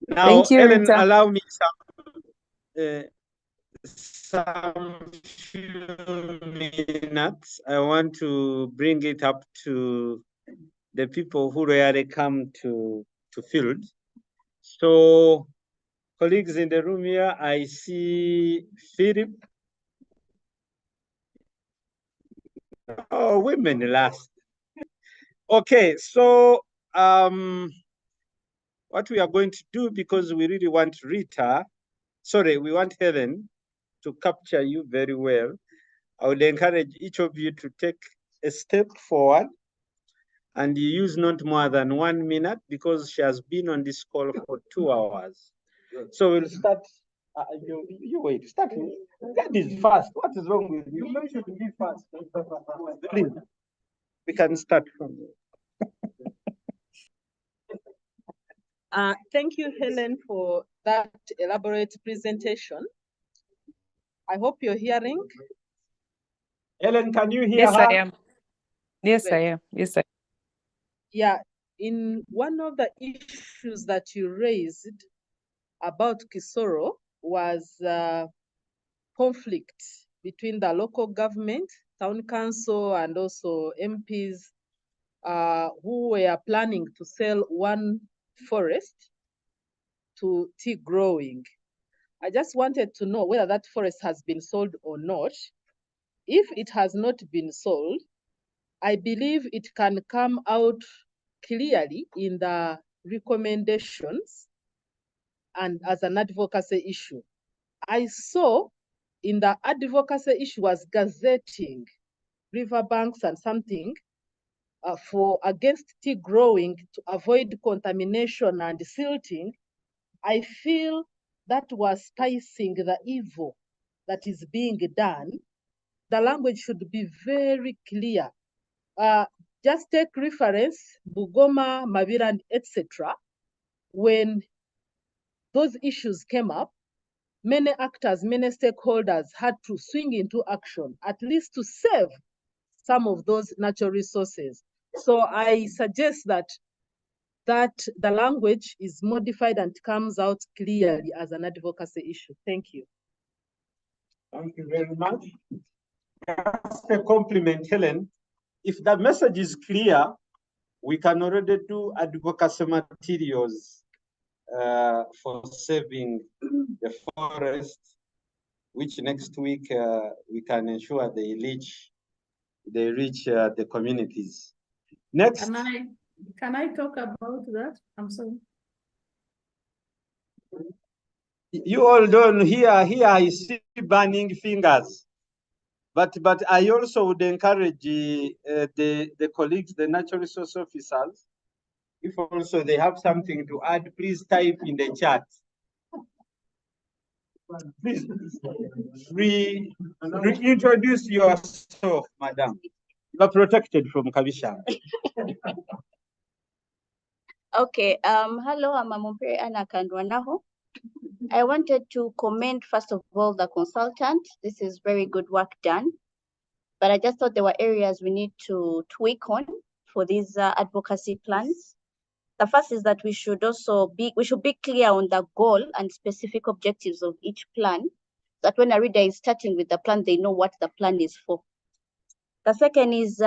Now, Thank you, Helen, Rita. allow me some few minutes. I want to bring it up to the people who rarely come to field. So, colleagues in the room here, I see Philip. Oh, women last. Okay, so what we are going to do, because we really want Rita, we want Helen to capture you very well. I would encourage each of you to take a step forward and use not more than 1 minute, because she has been on this call for 2 hours. So we'll start You wait. Start. That is fast. What is wrong with you? You should be fast. Please. We can start from there. Thank you, Helen, for that elaborate presentation. I hope you're hearing. Helen, can you hear Yes, her? I am. Yes, I am. Yes, I am. Yeah, in one of the issues that you raised about Kisoro was conflict between the local government, town council, and also MPs who were planning to sell one forest to tea growing. I just wanted to know whether that forest has been sold or not. If it has not been sold, I believe it can come out clearly in the recommendations and as an advocacy issue. I saw in the advocacy issue was gazetting riverbanks and something for against tea growing to avoid contamination and silting. I feel that was spicing the evil that is being done. The language should be very clear. Just take reference, Bugoma, Maviran, etc. When those issues came up, many actors, many stakeholders had to swing into action, at least to save some of those natural resources. So I suggest that the language is modified and comes out clearly as an advocacy issue. Thank you. Thank you very much. Just a compliment, Helen. If the message is clear, we can already do advocacy materials for saving the forest, which next week we can ensure they reach the communities. Next. Can I talk about that? I'm sorry. You all don't here I see burning fingers. But I also would encourage the colleagues, the natural resource officers, if also they have something to add, please type in the chat. Please reintroduce yourself, madam. You are protected from Kabisha. Okay. Hello, I'm Amumpere Anna Kandwanaho. I wanted to commend, first of all, the consultant. This is very good work done. But I just thought there were areas we need to tweak on for these advocacy plans. The first is that we should be clear on the goal and specific objectives of each plan, that when a reader is starting with the plan, they know what the plan is for. The second is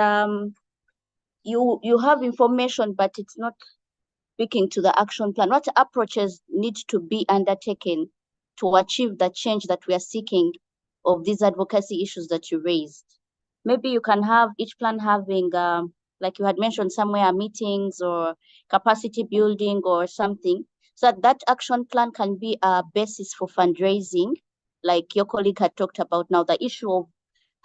you have information, but it's not speaking to the action plan. What approaches need to be undertaken to achieve the change that we are seeking of these advocacy issues that you raised? Maybe you can have each plan having, like you had mentioned somewhere, meetings or capacity building or something, so that action plan can be a basis for fundraising, like your colleague had talked about. Now, the issue of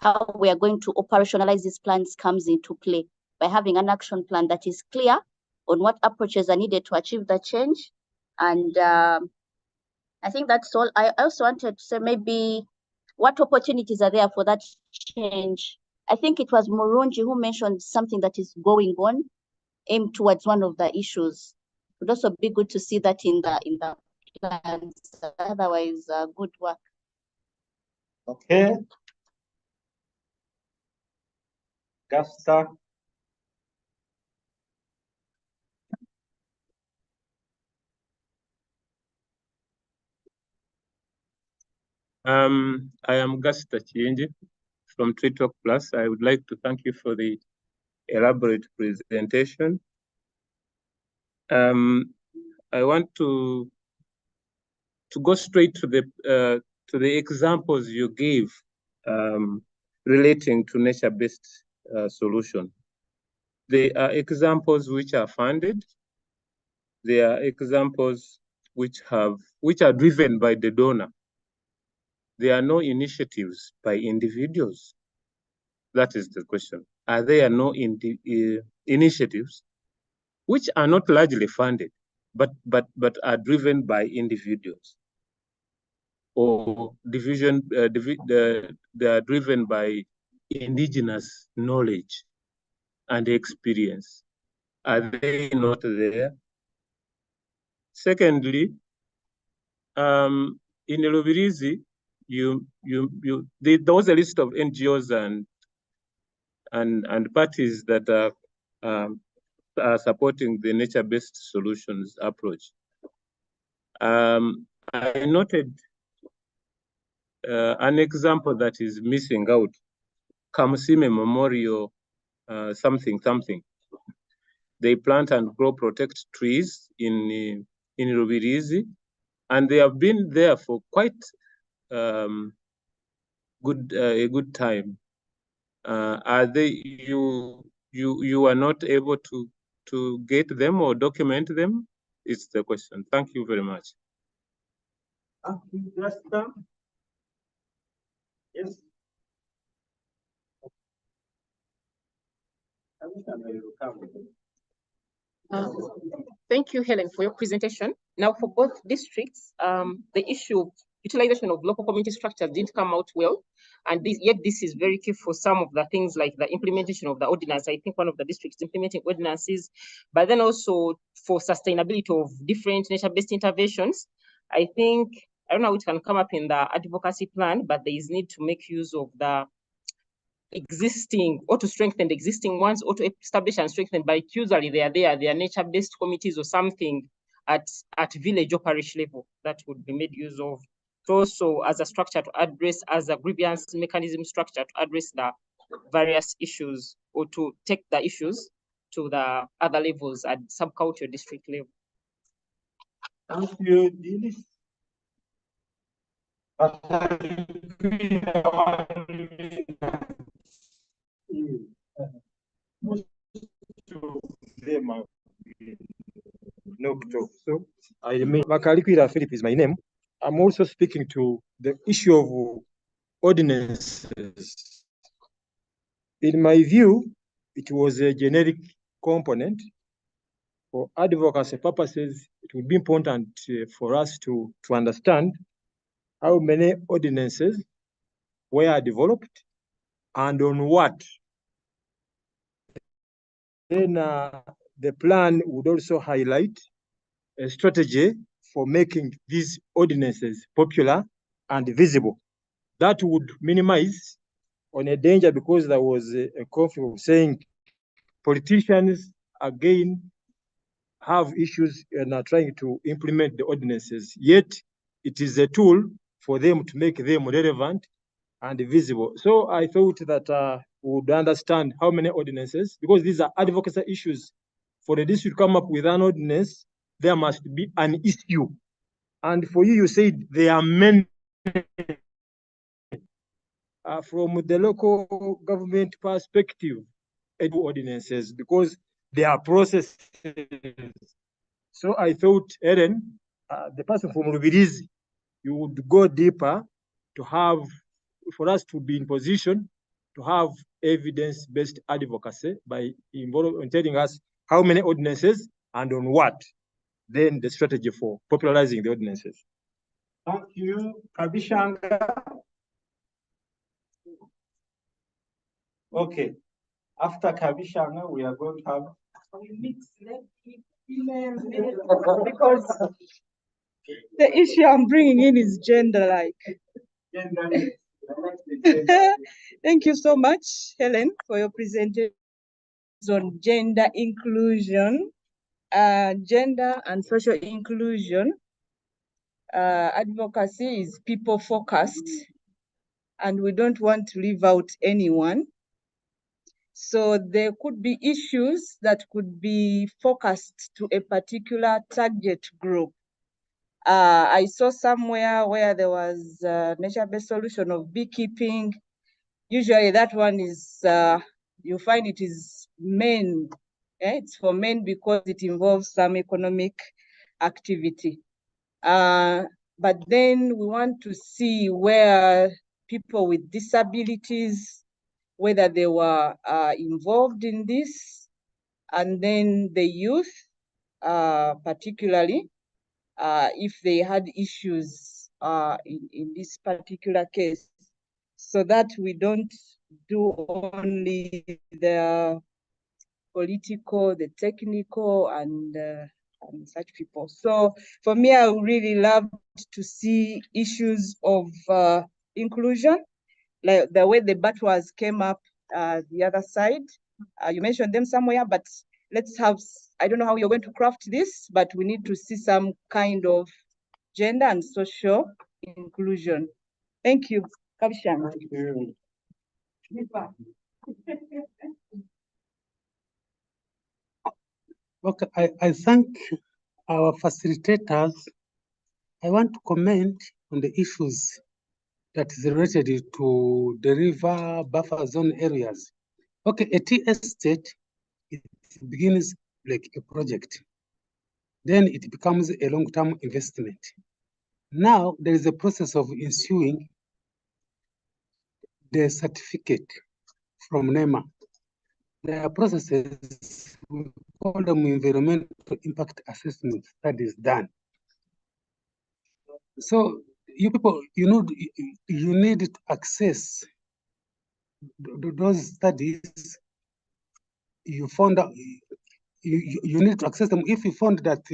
how we are going to operationalize these plans comes into play by having an action plan that is clear on what approaches are needed to achieve the change. And I think that's all. I also wanted to say maybe what opportunities are there for that change. I think it was Murunji who mentioned something that is going on, aimed towards one of the issues. It would also be good to see that in the plans. Otherwise, good work. Okay. Gasta. I am Gasta Chienji from Tree Talk Plus. I would like to thank you for the elaborate presentation. I want to go straight to the examples you gave relating to nature-based solution. They are examples which are funded. They are examples which are driven by the donor. There are no initiatives by individuals. That is the question. Are there no initiatives which are not largely funded, but are driven by individuals? or they are driven by indigenous knowledge and experience? Are they not there? Secondly, in Lubirizi, there was a list of NGOs and parties that are supporting the nature-based solutions approach. I noted an example that is missing out, Kamusime Memorial something. They plant and grow protect trees in Rubirizi, and they have been there for quite a good time. Are they you are not able to get them or document them? It's the question. Thank you very much. Yes. Thank you, Helen, for your presentation. Now, for both districts, the issue of utilization of local community structures didn't come out well. And yet this is very key for some of the things like the implementation of the ordinance. I think one of the districts implementing ordinances, but then also for sustainability of different nature-based interventions. I think, I don't know how it can come up in the advocacy plan, but there is need to make use of the existing, or to strengthen the existing ones, or to establish and strengthen, but usually they are nature-based committees or something at village or parish level that would be made use of. Also as a structure to address, as a grievance mechanism structure to address the various issues, or to take the issues to the other levels at sub-county or district level. Thank you, Dennis. Most of them have been knocked off. So I remain. Makalikwira Philip is my name. I'm also speaking to the issue of ordinances. In my view, it was a generic component. For advocacy purposes, it would be important for us to understand how many ordinances were developed and on what. Then the plan would also highlight a strategy for making these ordinances popular and visible. That would minimize on a danger, because there was a conflict of saying politicians again have issues and are trying to implement the ordinances, yet it is a tool for them to make them relevant and visible. So I thought that we would understand how many ordinances, because these are advocacy issues. For the district to come up with an ordinance, there must be an issue. And for you said there are many. From the local government perspective, ordinances, because they are processes. So I thought, Ellen, the person from Rubirizi, you would go deeper to have, for us to be in position to have evidence-based advocacy by telling us how many ordinances and on what, then the strategy for popularizing the ordinances. Thank you, Kabishanga. Okay, after Kabishanga, we are going to have because the issue I'm bringing in is gender-like. Thank you so much, Helen, for your presentation on gender inclusion, gender and social inclusion. Advocacy is people-focused, and we don't want to leave out anyone. So there could be issues that could be focused to a particular target group. I saw somewhere where there was a nature-based solution of beekeeping. Usually that one is, you find it is men. It's for men because it involves some economic activity. But then we want to see where people with disabilities, whether they were involved in this, and then the youth, particularly, if they had issues in this particular case, so that we don't do only the political, the technical, and such people. So for me, I would really love to see issues of inclusion, like the way the batwas came up the other side. You mentioned them somewhere, but let's have, I don't know how you're going to craft this, but we need to see some kind of gender and social inclusion. Thank you. Kabshan. Thank you. Okay, I thank our facilitators. I want to comment on the issues that is related to the river buffer zone areas. Okay, a tea estate, it begins like a project. Then it becomes a long-term investment. Now there is a process of issuing the certificate from NEMA. There are processes, we call them environmental impact assessment studies done. So you people, you need to access those studies. You found out, you need to access them. If you found that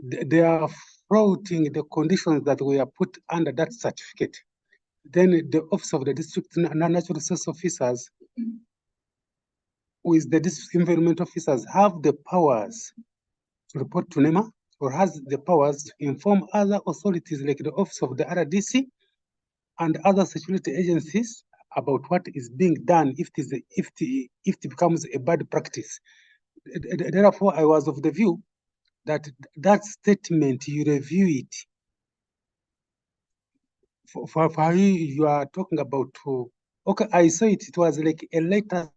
they are flouting the conditions that were put under that certificate, then the Office of the District Natural Resource Officers with the district environment officers have the powers to report to NEMA, or has the powers to inform other authorities like the Office of the RDC and other security agencies about what is being done if it becomes a bad practice. Therefore, I was of the view that that statement, you review it. For you are talking about, okay, I saw it, it was like a letter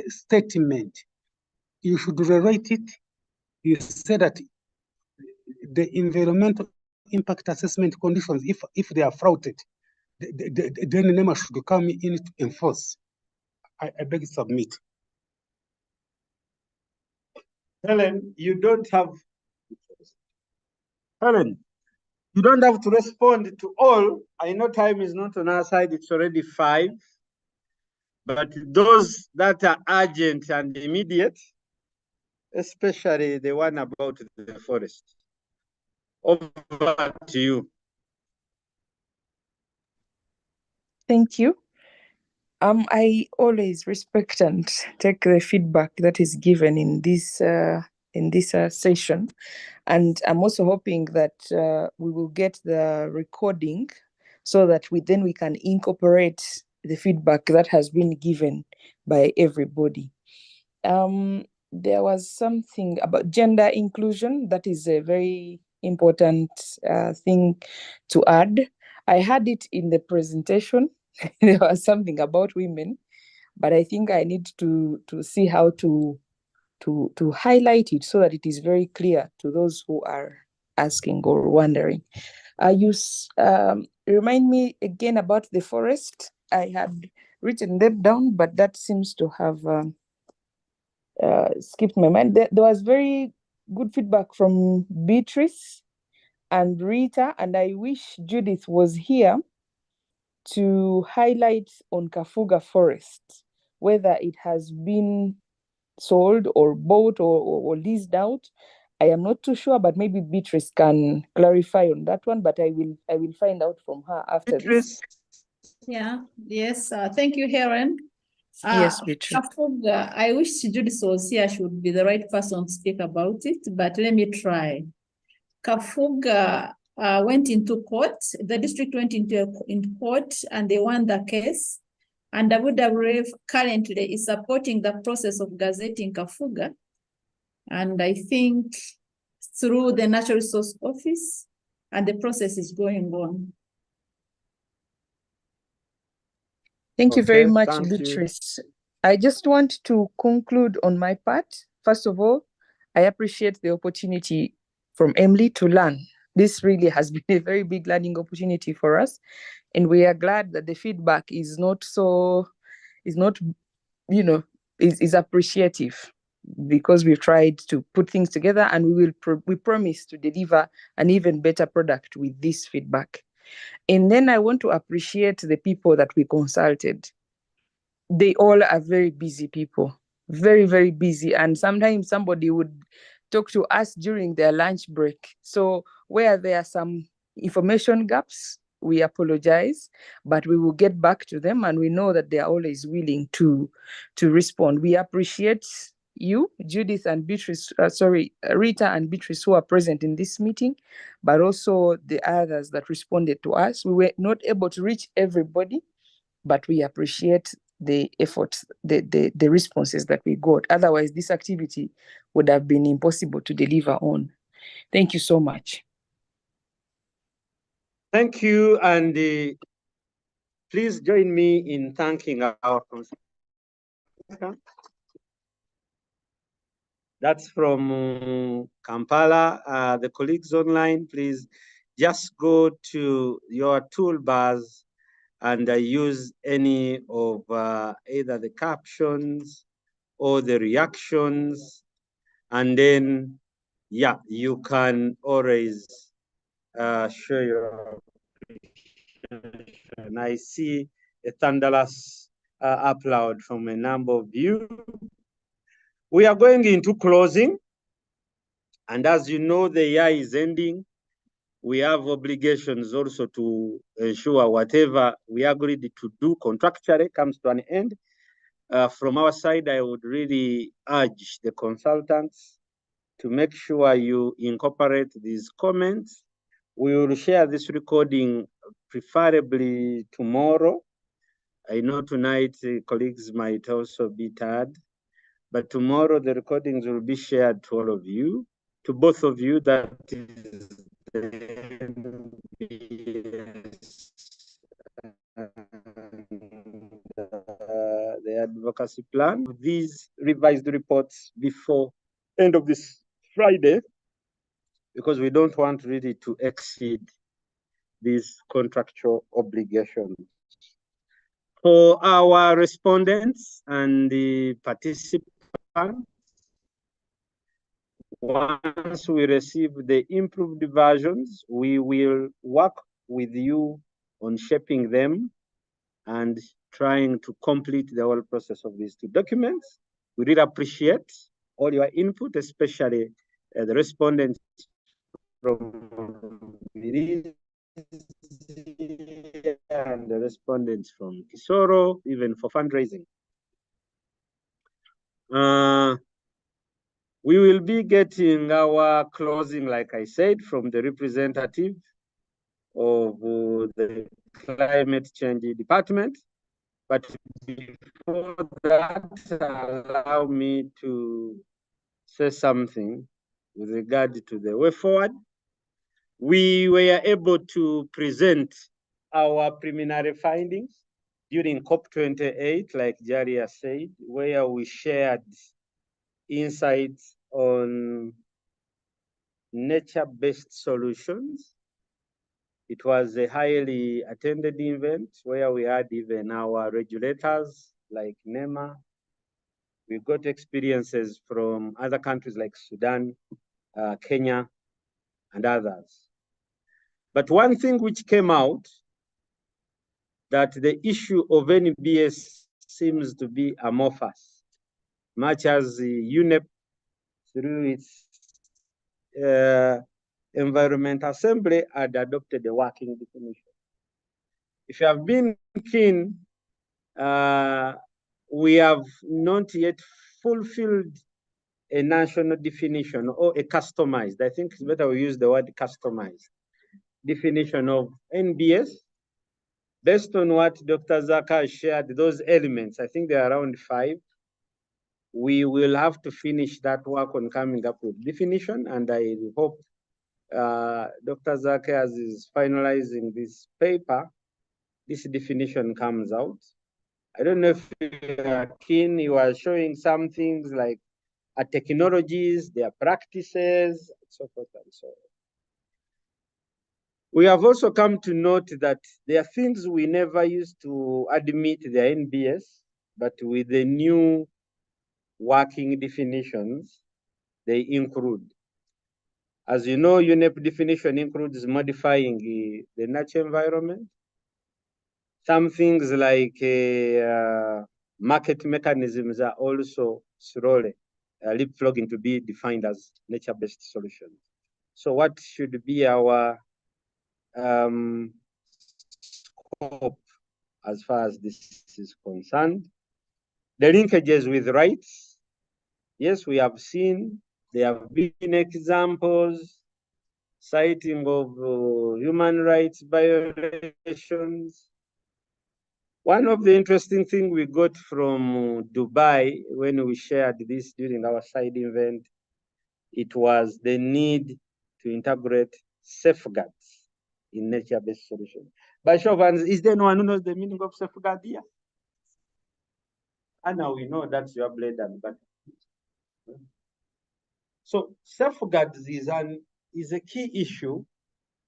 statement. You should rewrite it. You say that the environmental impact assessment conditions, if they are flouted, then NEMA should come in to enforce. I beg to submit. Helen, you don't have to respond to all. I know time is not on our side, it's already 5. But those that are urgent and immediate, especially the one about the forest. Over to you. Thank you. I always respect and take the feedback that is given in this session, and I'm also hoping that we will get the recording so that we can incorporate the feedback that has been given by everybody. There was something about gender inclusion that is a very important thing to add. I had it in the presentation. There was something about women, but I think I need to see how to highlight it so that it is very clear to those who are asking or wondering. You remind me again about the forest. I had written them down, but that seems to have skipped my mind. There was very good feedback from Beatrice and Rita, and I wish Judith was here to highlight on Kafuga Forest, whether it has been sold or bought or leased out. I am not too sure, but maybe Beatrice can clarify on that one, but I will find out from her after Beatrice. this. Yeah, yes, thank you, Helen. Yes, Beatrice. Kafuga, I wish Judith was here, she would be the right person to speak about it, but let me try. Kafuga went into court, the district went into court and they won the case. And WWF currently is supporting the process of gazetting Kafuga. And I think through the Natural Resource Office, and the process is going on. Thank you very much, thank Beatrice. I just want to conclude on my part. First of all, I appreciate the opportunity from Emily to learn. This really has been a very big learning opportunity for us. And we are glad that the feedback is appreciative, because we've tried to put things together, and we promise to deliver an even better product with this feedback. And then I want to appreciate the people that we consulted. They all are very busy people, very, very busy. And sometimes somebody would talk to us during their lunch break. So where there are some information gaps, we apologize, but we will get back to them, and we know that they are always willing to respond. We appreciate you, Judith and Beatrice, Rita and Beatrice, who are present in this meeting, but also the others that responded to us. We were not able to reach everybody, but we appreciate the efforts, the responses that we got. Otherwise, this activity would have been impossible to deliver on. Thank you so much. Thank you, and please join me in thanking our consultant. That's from Kampala. The colleagues online, please just go to your toolbars and use any of either the captions or the reactions. And then, yeah, you can always show your appreciation. I see a thunderous upload from a number of you. We are going into closing. And as you know, the year is ending. We have obligations also to ensure whatever we agreed to do contractually comes to an end. From our side, I would really urge the consultants to make sure you incorporate these comments. We will share this recording preferably tomorrow. I know tonight colleagues might also be tired, but tomorrow the recordings will be shared to all of you, to both of you, that is the advocacy plan. These revised reports before end of this Friday, because we don't want really to exceed these contractual obligations. For our respondents and the participants, once we receive the improved versions, we will work with you on shaping them and trying to complete the whole process of these two documents. We really appreciate all your input, especially the respondents from and the respondents from Kisoro, even for fundraising. We will be getting our closing, like I said, from the representative of the Climate Change Department. But before that, allow me to say something with regard to the way forward. We were able to present our preliminary findings during COP28, like Jaria said, where we shared insights on nature-based solutions. It was a highly attended event where we had even our regulators like NEMA. We got experiences from other countries like Sudan, Kenya, and others. But one thing which came out, that the issue of NbS seems to be amorphous, much as the UNEP, through its Environment Assembly, had adopted a working definition. If you have been keen, we have not yet fulfilled a national definition or a customized, I think it's better we use the word customized, definition of NbS. Based on what Dr. Zaka shared, those elements, I think they're around 5. We will have to finish that work on coming up with definition, and I hope Dr. Zaka, as is finalizing this paper, this definition comes out. I don't know if you are keen, you are showing some things like technologies, their practices, and so forth and so on. We have also come to note that there are things we never used to admit their NbS, but with the new working definitions, they include. As you know, UNEP definition includes modifying the natural environment. Some things like market mechanisms are also slowly leapfrogging to be defined as nature-based solutions. So what should be our scope as far as this is concerned? The linkages with rights. Yes, we have seen there have been examples citing of human rights violations. One of the interesting things we got from Dubai when we shared this during our side event, it was the need to integrate safeguards in nature-based solutions. By show of hands, is there no one who knows the meaning of safeguard here? And now we know that's your blade and butter. So safeguards is a key issue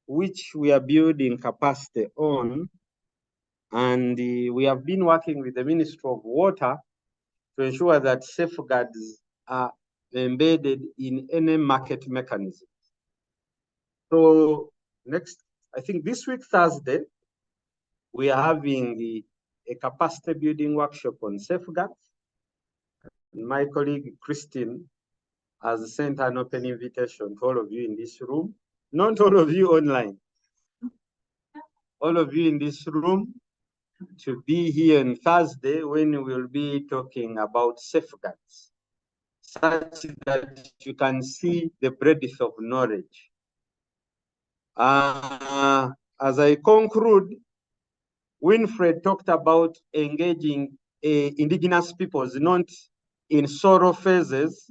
which we are building capacity on. And we have been working with the Ministry of Water to ensure that safeguards are embedded in any market mechanism. So next, I think this week, Thursday, we are having a capacity building workshop on safeguards. My colleague Christine has sent an open invitation to all of you in this room, not all of you online, all of you in this room to be here on Thursday when we will be talking about safeguards, such that you can see the breadth of knowledge. As I conclude, Winfred talked about engaging indigenous peoples, not in solo phases,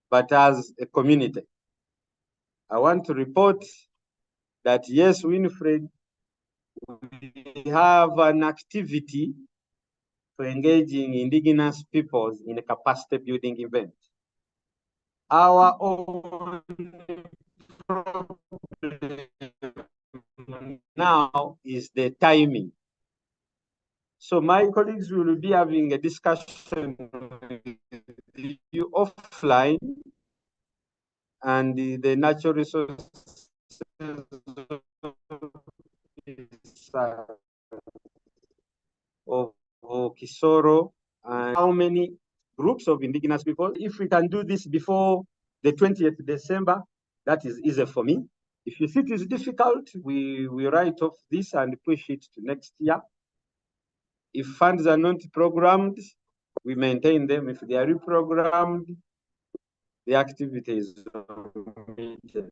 but as a community. I want to report that yes, Winfred, we have an activity for engaging indigenous peoples in a capacity building event. Our own problem now is the timing. So my colleagues will be having a discussion with you offline, and the natural resources of Kisoro, and how many groups of indigenous people. If we can do this before the 20th December, that is easy for me. If you think it's difficult, we write off this and push it to next year. If funds are not programmed, we maintain them. If they are reprogrammed, the activity is omitted.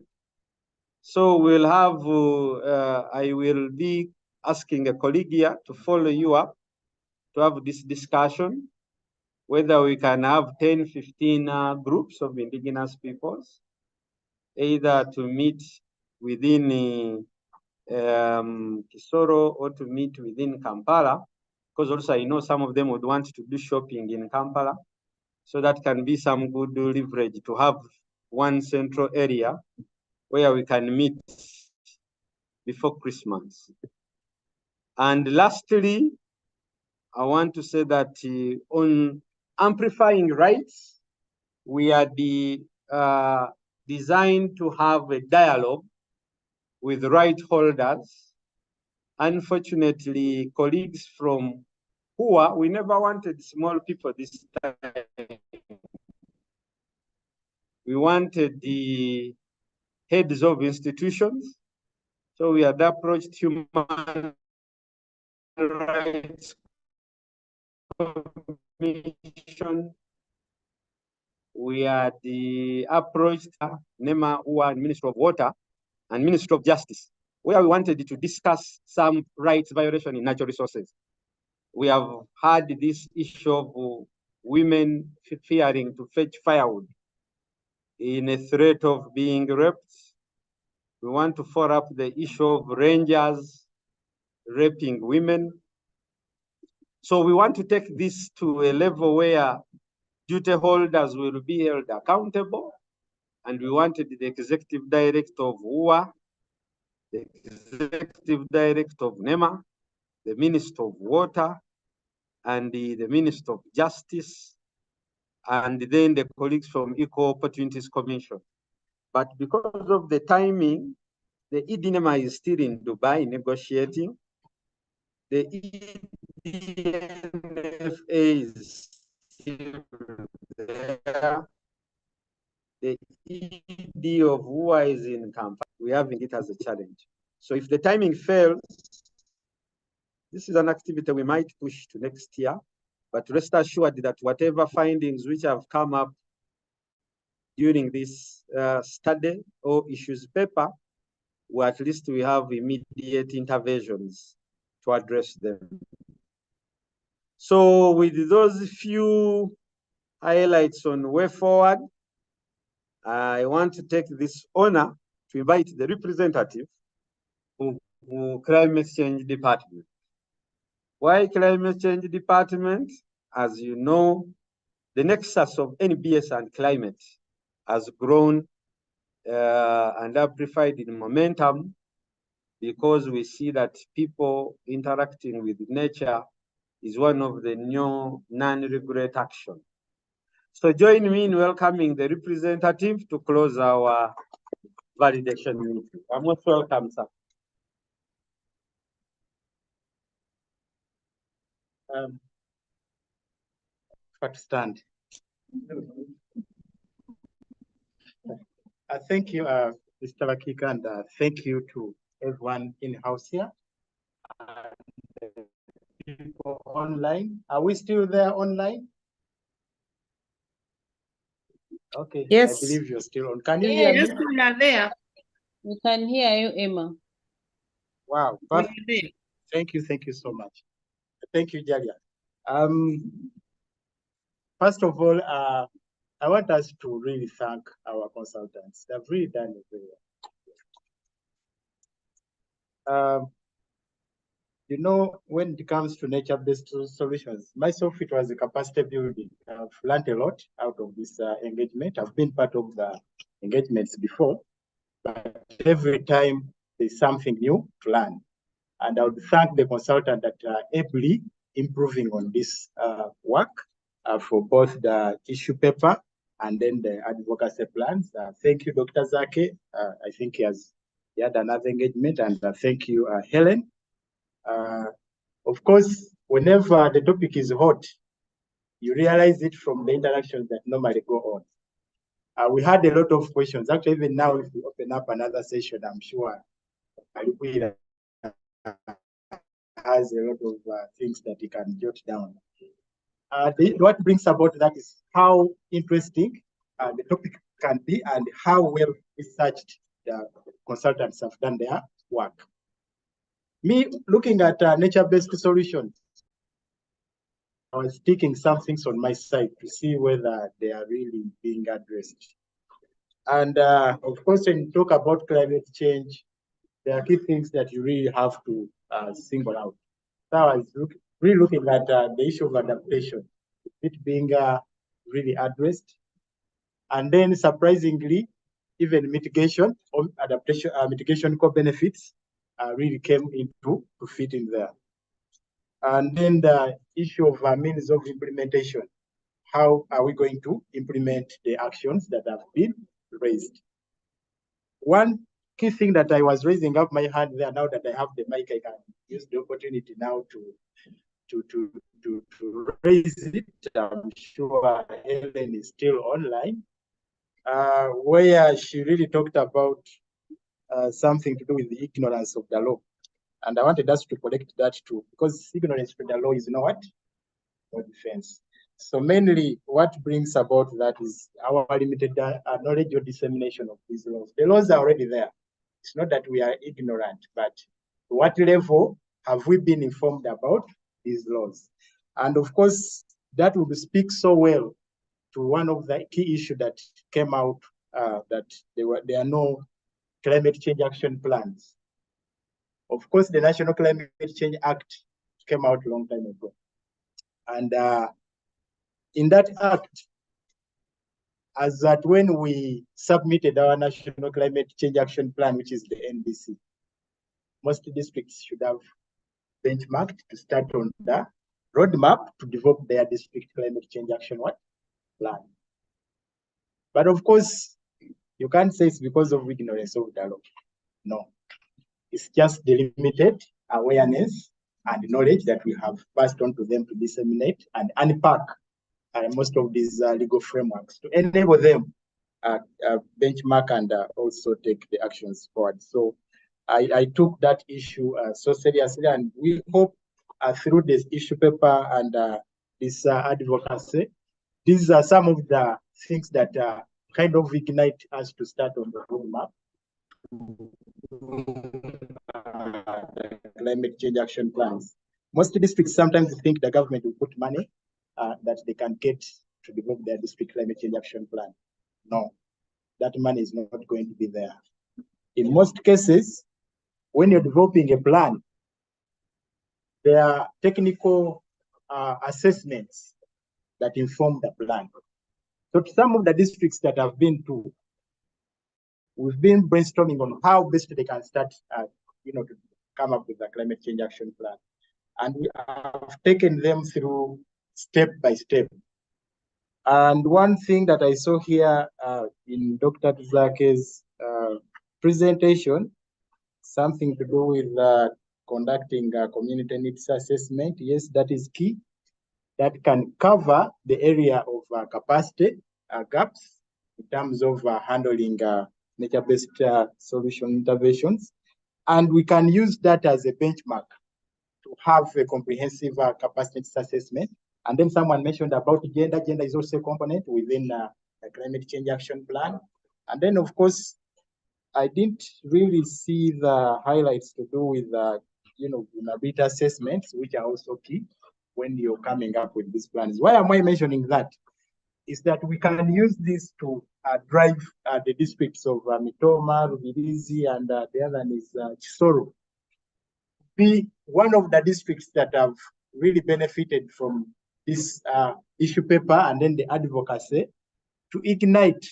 So we'll have, I will be asking a colleague here to follow you up to have this discussion, whether we can have 10, 15 groups of indigenous peoples, either to meet within Kisoro or to meet within Kampala, because also I know some of them would want to do shopping in Kampala. So that can be some good leverage to have one central area where we can meet before Christmas. And lastly, I want to say that on amplifying rights, we are designed to have a dialogue with right holders. Unfortunately, colleagues from HUA, we never wanted small people this time. We wanted the heads of institutions. So we had approached Human Rights Commission. We had approached NEMA, HUA, and Ministry of Water, and Ministry of Justice, where we wanted to discuss some rights violation in natural resources. We have had this issue of women fearing to fetch firewood in a threat of being raped. We want to follow up the issue of rangers raping women. So we want to take this to a level where duty holders will be held accountable. And we wanted the executive director of HUA, the executive director of NEMA, the Minister of Water, and the Minister of Justice, and then the colleagues from Equal Opportunities Commission but because of the timing, the EDNMA is still in Dubai negotiating. The EDNFA is still there. The ED of WUA is in Kampala. We have it as a challenge. So if the timing fails, this is an activity we might push to next year, but rest assured that whatever findings which have come up during this study or issues paper, or at least we have immediate interventions to address them. So with those few highlights on way forward, I want to take this honor to invite the representative of Climate Change Department. Why Climate Change Department? As you know, the nexus of NbS and climate has grown and amplified in momentum because we see that people interacting with nature is one of the new non-regret action. So join me in welcoming the representative to close our validation meeting. I'm most welcome, sir. But stand. Thank you, Mr. Lakika, and thank you to everyone in-house here. People online. Are we still there online? Okay. Yes. I believe you're still on. Can you hear me? Yes, we are there. We can hear you, Emma. Wow. Thank you so much. Thank you, Jalia. First of all, I want us to really thank our consultants. They've really done it very well. You know, when it comes to nature-based solutions, myself, it was a capacity building. I've learned a lot out of this engagement. I've been part of the engagements before, but every time there's something new to learn. And I would thank the consultant that are ably improving on this work for both the issue paper and then the advocacy plans. Thank you, Dr. Zake. I think he had another engagement, and thank you, Helen. Of course, whenever the topic is hot, you realize it from the interactions that normally go on. We had a lot of questions. Actually, even now, if we open up another session, I'm sure Alikuira has a lot of things that he can jot down. What brings about that is how interesting the topic can be and how well researched the consultants have done their work. Me looking at nature-based solutions, I was taking some things on my side to see whether they are really being addressed. And of course, when you talk about climate change, there are key things that you really have to single out. So I was really looking at the issue of adaptation, it being really addressed. And then surprisingly, even mitigation or adaptation, mitigation co-benefits really came into to fit in there. And then the issue of means of implementation. How are we going to implement the actions that have been raised? One key thing that I was raising up my hand there, now that I have the mic, I can use the opportunity now to raise it. I'm sure Helen is still online, where she really talked about something to do with the ignorance of the law. And I wanted us to correct that too, because ignorance to the law is not what? No defense. So mainly what brings about that is our limited knowledge or dissemination of these laws. The laws are already there. It's not that we are ignorant, but to what level have we been informed about these laws? And of course, that would speak so well to one of the key issues that came out, that there are no climate change action plans. Of course, the National Climate Change Act came out a long time ago. And in that act, as at when we submitted our National Climate Change Action Plan, which is the NBC, most districts should have benchmarked to start on the roadmap to develop their district climate change action plan. But of course, You can't say it's because of ignorance of the law. No, it's just the limited awareness and knowledge that we have passed on to them to disseminate and unpack most of these legal frameworks to enable them benchmark and also take the actions forward. So I took that issue so seriously, and we hope through this issue paper and this advocacy, these are some of the things that kind of ignite us to start on the roadmap. The climate change action plans. Most districts sometimes think the government will put money that they can get to develop their district climate change action plan. No, that money is not going to be there. In most cases, when you're developing a plan, there are technical assessments that inform the plan. So to some of the districts that I've been to, we've been brainstorming on how best they can start, to come up with a climate change action plan. And we have taken them through step by step. And one thing that I saw here in Dr. Zake's presentation, something to do with conducting a community needs assessment. Yes, that is key. That can cover the area of capacity gaps in terms of handling nature-based solution interventions. And we can use that as a benchmark to have a comprehensive capacity assessment. And then someone mentioned about gender. Gender is also a component within the climate change action plan. And then, of course, I didn't really see the highlights to do with vulnerability assessments, which are also key when you're coming up with these plans. Why am I mentioning that? Is that we can use this to drive the districts of Mitoma, Rubirizi, and the other one is Chisoro. Be one of the districts that have really benefited from this issue paper and then the advocacy to ignite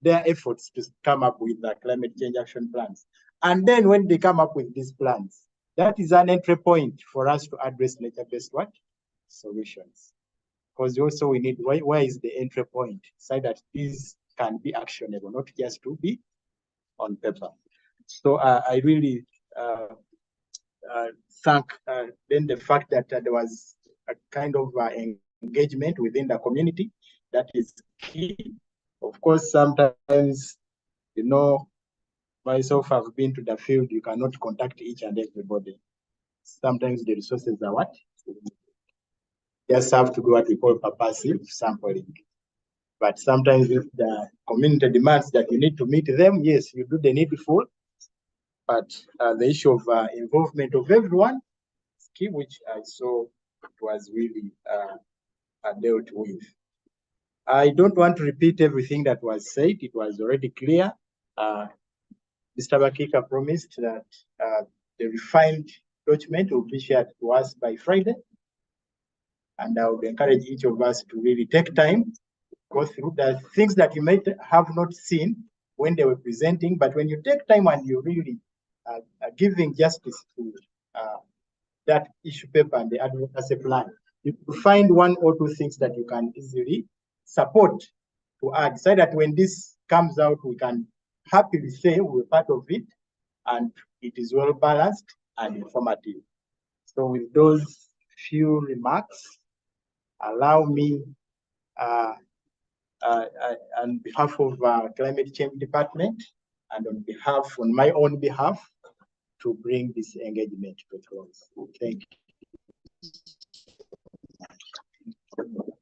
their efforts to come up with the climate change action plans. And then when they come up with these plans, that is an entry point for us to address nature-based solutions. Because also we need, where is the entry point? So that these can be actionable, not just to be on paper. So I really thank then the fact that there was a kind of engagement within the community. That is key. Of course, sometimes, myself, I've been to the field, you cannot contact each and everybody. Sometimes the resources are what? Just have to do what we call passive sampling. But sometimes if the community demands that you need to meet them, yes, you do the needful. But the issue of involvement of everyone is key, which I saw was really dealt with. I don't want to repeat everything that was said. It was already clear. Mr. Bakika promised that the refined document will be shared to us by Friday. And I would encourage each of us to really take time, go through the things that you might have not seen when they were presenting, but when you take time and you really are giving justice to that issue paper and the advocacy plan, you find one or two things that you can easily support to add, so that when this comes out, we can happily say we're part of it and it is well balanced and informative. So with those few remarks, allow me on behalf of Climate Change Department and on my own behalf, to bring this engagement to close. Thank you.